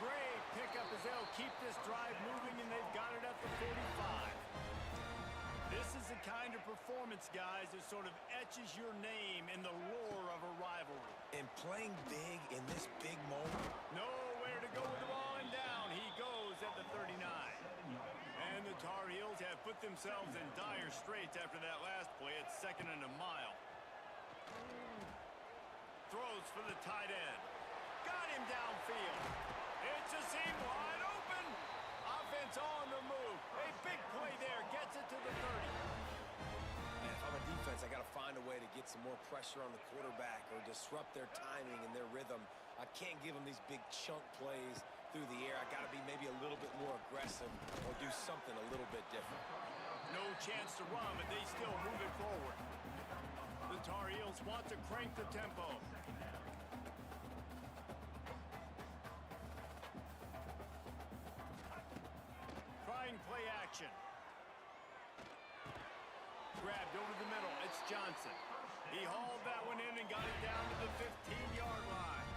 Great pickup as they'll keep this drive moving, and they've got it at the 45. This is the kind of performance, guys, that sort of etches your name in the lore of a rivalry. And playing big in this big moment. Nowhere to go with the ball, and down he goes at the 39. And the Tar Heels have put themselves in dire straits after that last play at 2nd and a mile. Throws for the tight end. Got him downfield. It's a seam wide open. Offense on the move. A big play there. Gets it to the 30. And if I'm a defense, I got to find a way to get some more pressure on the quarterback or disrupt their timing and their rhythm. I can't give them these big chunk plays through the air. I got to be maybe a little bit more aggressive or do something a little bit different. No chance to run, but they still move it forward. The Tar Heels want to crank the tempo. Trying play action. Grabbed over the middle. It's Johnson. He hauled that one in and got it down to the 15-yard line.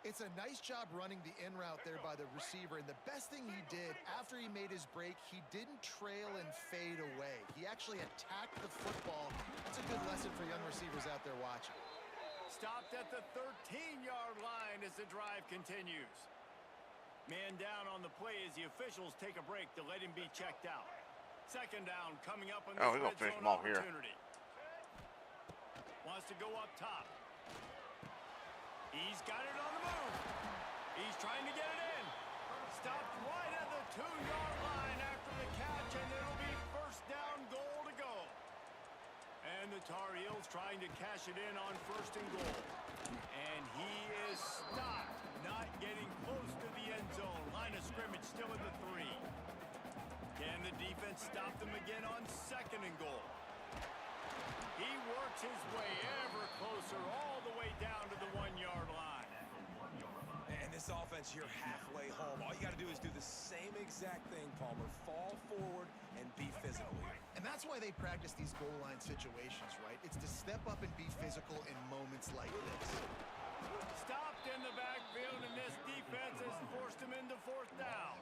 It's a nice job running the in route there by the receiver, and the best thing he did after he made his break, he didn't trail and fade away. He actually attacked the football. That's a good lesson for young receivers out there watching. Stopped at the 13-yard line as the drive continues. Man down on the play as the officials take a break to let him be checked out. 2nd down coming up on this we're gonna red finish zone them off here. opportunity. Wants to go up top. He's got it on the move. He's trying to get it in. Stopped right at the 2-yard line after the catch, and it'll be 1st down, goal to go. And the Tar Heels trying to cash it in on 1st and goal. And he is stopped, not getting close to the end zone. Line of scrimmage still at the 3. Can the defense stop them again on 2nd and goal? He works his way ever closer all the way down to the 1-yard line. And this offense, you're halfway home. All you got to do is do the same exact thing, Palmer. Fall forward and be physical here. And that's why they practice these goal line situations, right? It's to step up and be physical in moments like this. Stopped in the backfield, and this defense has forced him into 4th down.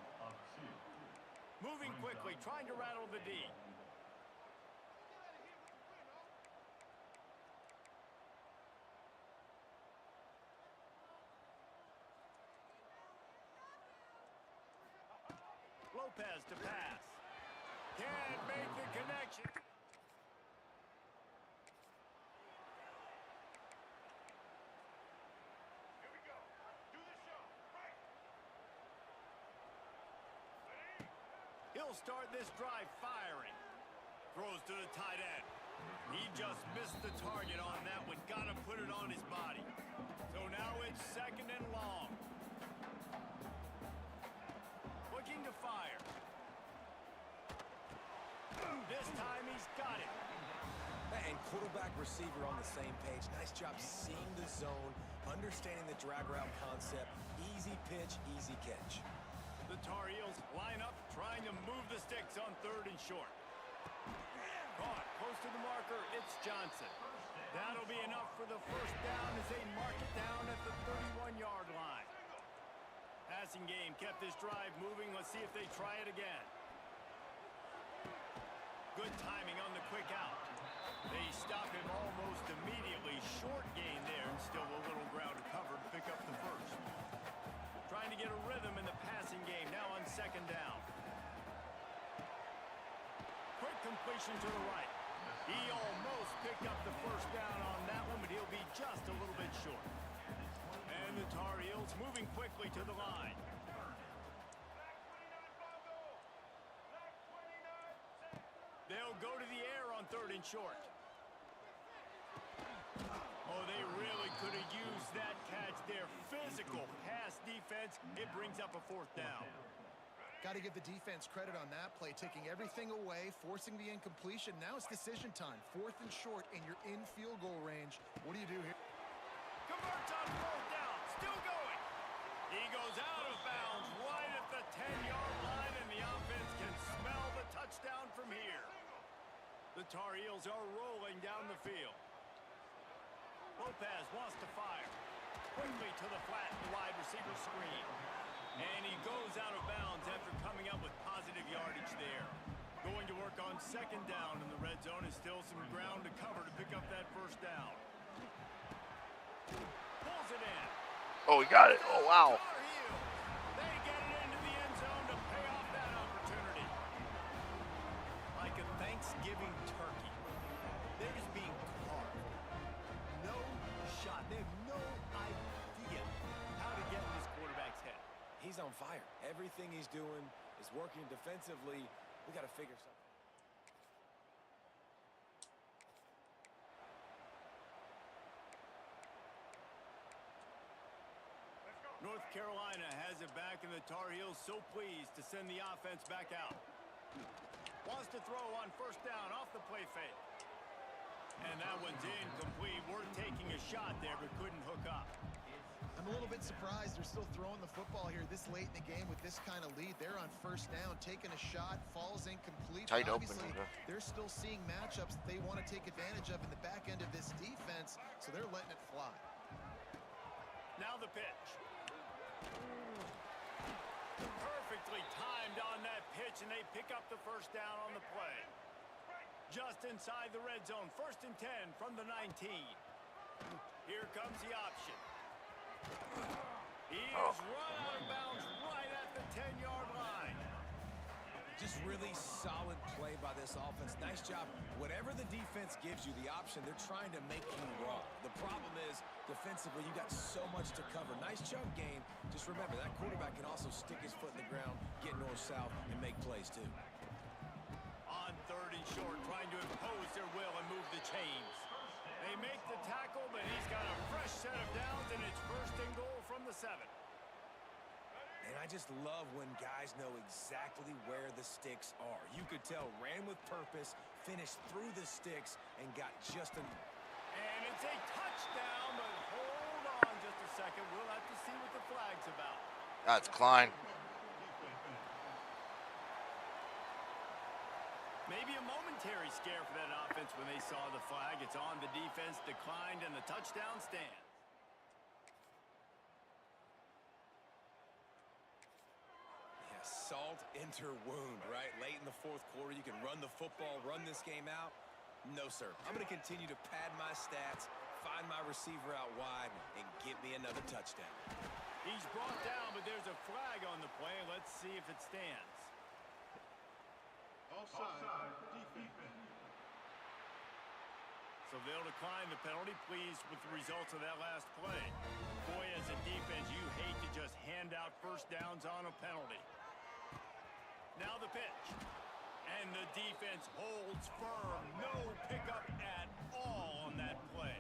Moving quickly, trying to rattle the D. Lopez to pass. Can't make the connection. Here we go. Do the show. Right. He'll start this drive firing. Throws to the tight end. He just missed the target on that one. Gotta put it on his body. So now it's 2nd and long. Looking to fire. This time he's got it. And quarterback receiver on the same page. Nice job seeing the zone, understanding the drag route concept. Easy pitch, easy catch. The Tar Heels line up, trying to move the sticks on 3rd and short. Caught close to the marker. It's Johnson. That'll be enough for the 1st down as they mark it down at the 31-yard line. Passing game kept this drive moving. Let's see if they try it again. Good timing on the quick out. They stop him almost immediately. Short gain there, and still a little ground to cover to pick up the 1st. Trying to get a rhythm in the passing game, now on 2nd down. Quick completion to the right. He almost picked up the 1st down on that one, but he'll be just a little bit short. And the Tar Heels moving quickly to the line. They'll go to the air on 3rd and short. Oh, they really could have used that catch there. Physical pass defense. It brings up a 4th down. Got to give the defense credit on that play, taking everything away, forcing the incompletion. Now it's decision time. 4th and short, and you're in field goal range. What do you do here? Converts on 4th down. Still going. He goes out of bounds right at the 10-yard line, and the offense can smell the touchdown from here. The Tar Heels are rolling down the field. Lopez wants to fire. Quickly to the flat, the wide receiver screen. And he goes out of bounds after coming up with positive yardage there. Going to work on second down in the red zone is still some ground to cover to pick up that first down. Pulls it in. Oh, he got it. Oh, wow. They get it into the end zone to pay off that opportunity. Like a Thanksgiving turkey. They're just being carved. No shot. They have no idea how to get in this quarterback's head. He's on fire. Everything he's doing is working defensively. We got to figure something. North Carolina has it back, and the Tar Heels so pleased to send the offense back out. Wants to throw on first down off the play fake. And that one's incomplete. We're taking a shot there, but couldn't hook up. I'm a little bit surprised they're still throwing the football here this late in the game with this kind of lead. They're on first down, taking a shot, falls incomplete. Tight Obviously, opening. they're still seeing matchups that they want to take advantage of in the back end of this defense, so they're letting it fly. Now the pitch. Perfectly timed on that pitch, and they pick up the first down on the play. Just inside the red zone, 1st and 10 from the 19. Here comes the option. He is run out of bounds right at the 10-yard line. Just really solid play by this offense. Nice job. Whatever the defense gives you, the option, they're trying to make you wrong. The problem is, defensively, you got so much to cover. Nice chunk game. Just remember, that quarterback can also stick his foot in the ground, get north-south, and make plays, too. On 3rd and short, trying to impose their will and move the chains. They make the tackle, but he's got a fresh set of downs, and it's 1st and goal from the 7. And I just love when guys know exactly where the sticks are. You could tell, ran with purpose, finished through the sticks, and got just an... And it's a touchdown, but hold on just a second. We'll have to see what the flag's about. That's Klein. Maybe a momentary scare for that offense when they saw the flag. It's on the defense, declined, and the touchdown stands. Yeah, salt enter wound, right? Late in the 4th quarter, you can run the football, run this game out. No, sir. I'm going to continue to pad my stats, find my receiver out wide, and get me another touchdown. He's brought down, but there's a flag on the play. Let's see if it stands. Offside, defense. So they'll decline the penalty. Pleased with the results of that last play. Boy, as a defense, you hate to just hand out first downs on a penalty. Now the pitch. And the defense holds firm. No pickup at all on that play.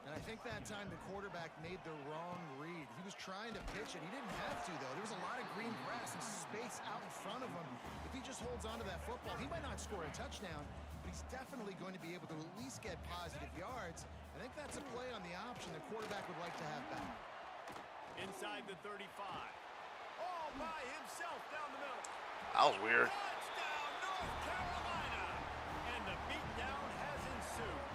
And I think that time the quarterback made the wrong read. He was trying to pitch it. He didn't have to, though. There was a lot of green grass and space out in front of him. If he just holds on to that football, he might not score a touchdown, but he's definitely going to be able to at least get positive yards. I think that's a play on the option the quarterback would like to have back. Inside the 35. All by himself down the middle. That was weird. Touchdown, North Carolina. And the beatdown has ensued.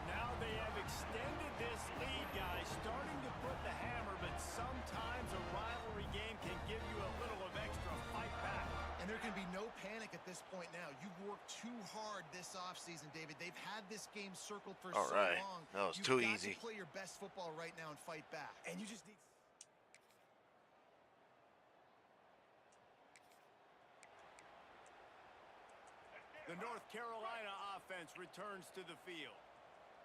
Now they have extended this lead, guys, starting to put the hammer, but sometimes a rivalry game can give you a little of extra fight back. And there can be no panic at this point now. You've worked too hard this offseason, David. They've had this game circled for so long. That was You've too got easy. to play your best football right now and fight back. And you just need... The North Carolina offense returns to the field.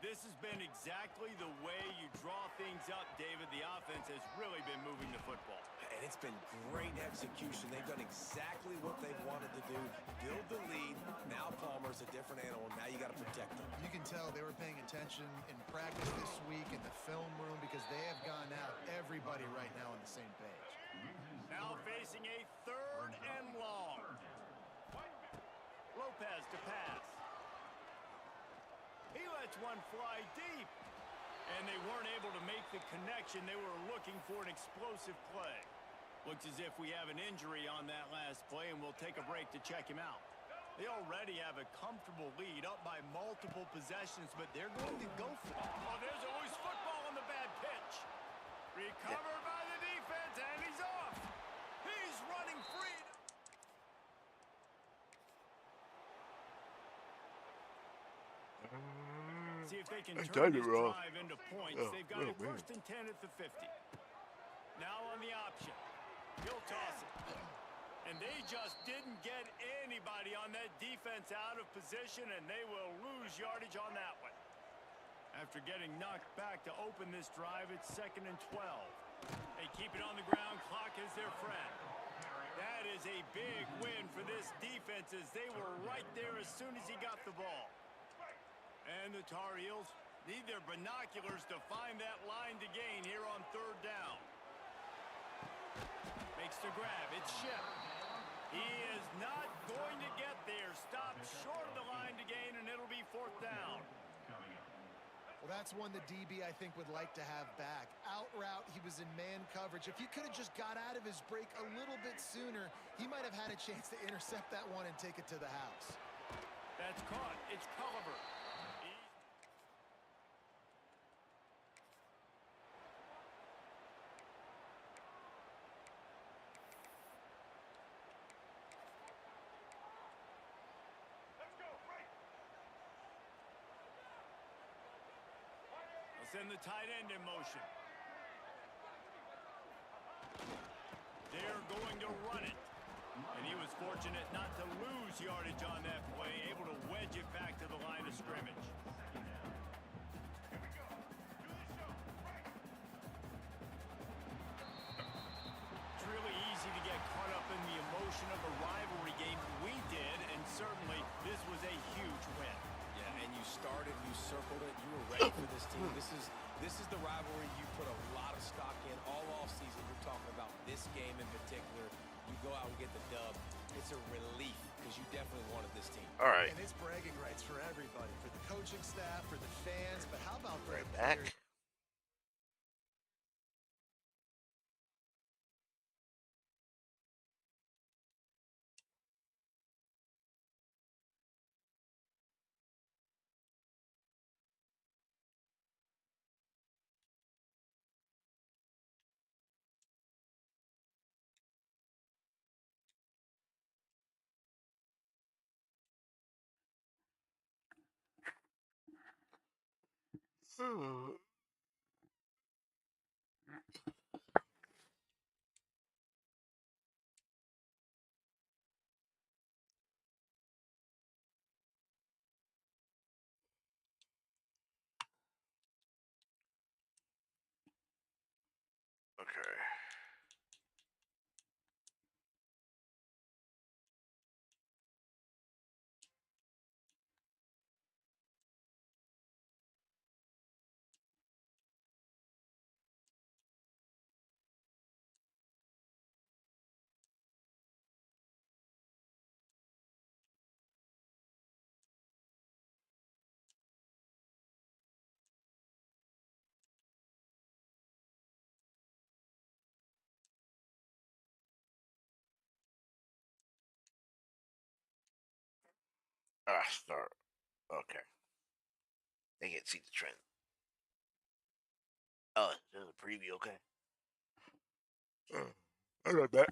This has been exactly the way you draw things up, David. The offense has really been moving the football. And it's been great execution. They've done exactly what they've wanted to do. Build the lead. Now Palmer's a different animal. Now you got to protect them. You can tell they were paying attention in practice this week in the film room because they have gone out, everybody right now on the same page. Now facing a 3rd and long. Lopez to pass. He lets one fly deep. And they weren't able to make the connection. They were looking for an explosive play. Looks as if we have an injury on that last play, and we'll take a break to check him out. They already have a comfortable lead up by multiple possessions, but they're going to go for it. Oh, there's always football on the bad pitch. Recovered by the defense. if they can I turn timed it this wrong. drive into points. Oh, They've got it man. 1st and 10 at the 50. Now on the option. He'll toss it. And they just didn't get anybody on that defense out of position, and they will lose yardage on that one. After getting knocked back to open this drive, it's 2nd and 12. They keep it on the ground. Clock is their friend. That is a big win for this defense as they were right there as soon as he got the ball. And the Tar Heels need their binoculars to find that line to gain here on 3rd down. Makes the grab. It's Shep. He is not going to get there. Stopped short of the line to gain, and it'll be 4th down. Well, that's one the DB, I think, would like to have back. Out route, he was in man coverage. If he could have just got out of his break a little bit sooner, he might have had a chance to intercept that one and take it to the house. That's caught. It's Culliver. Send the tight end in motion. They're going to run it. And he was fortunate not to lose yardage on that play, able to wedge it back to the line of scrimmage. It's really easy to get caught up in the emotion of a rivalry game. We did, and certainly this was a huge win. Yeah, and you started, you circled it, you were ready for this team. This is the rivalry you put a lot of stock in all offseason. You're talking about this game in particular. You go out and get the dub. It's a relief because you definitely wanted this team. All right. And it's bragging rights for everybody, for the coaching staff, for the fans, but how about the Right back. players? Okay. Start. Okay. They can't see the trend. Oh, there's a preview. Okay. I got that.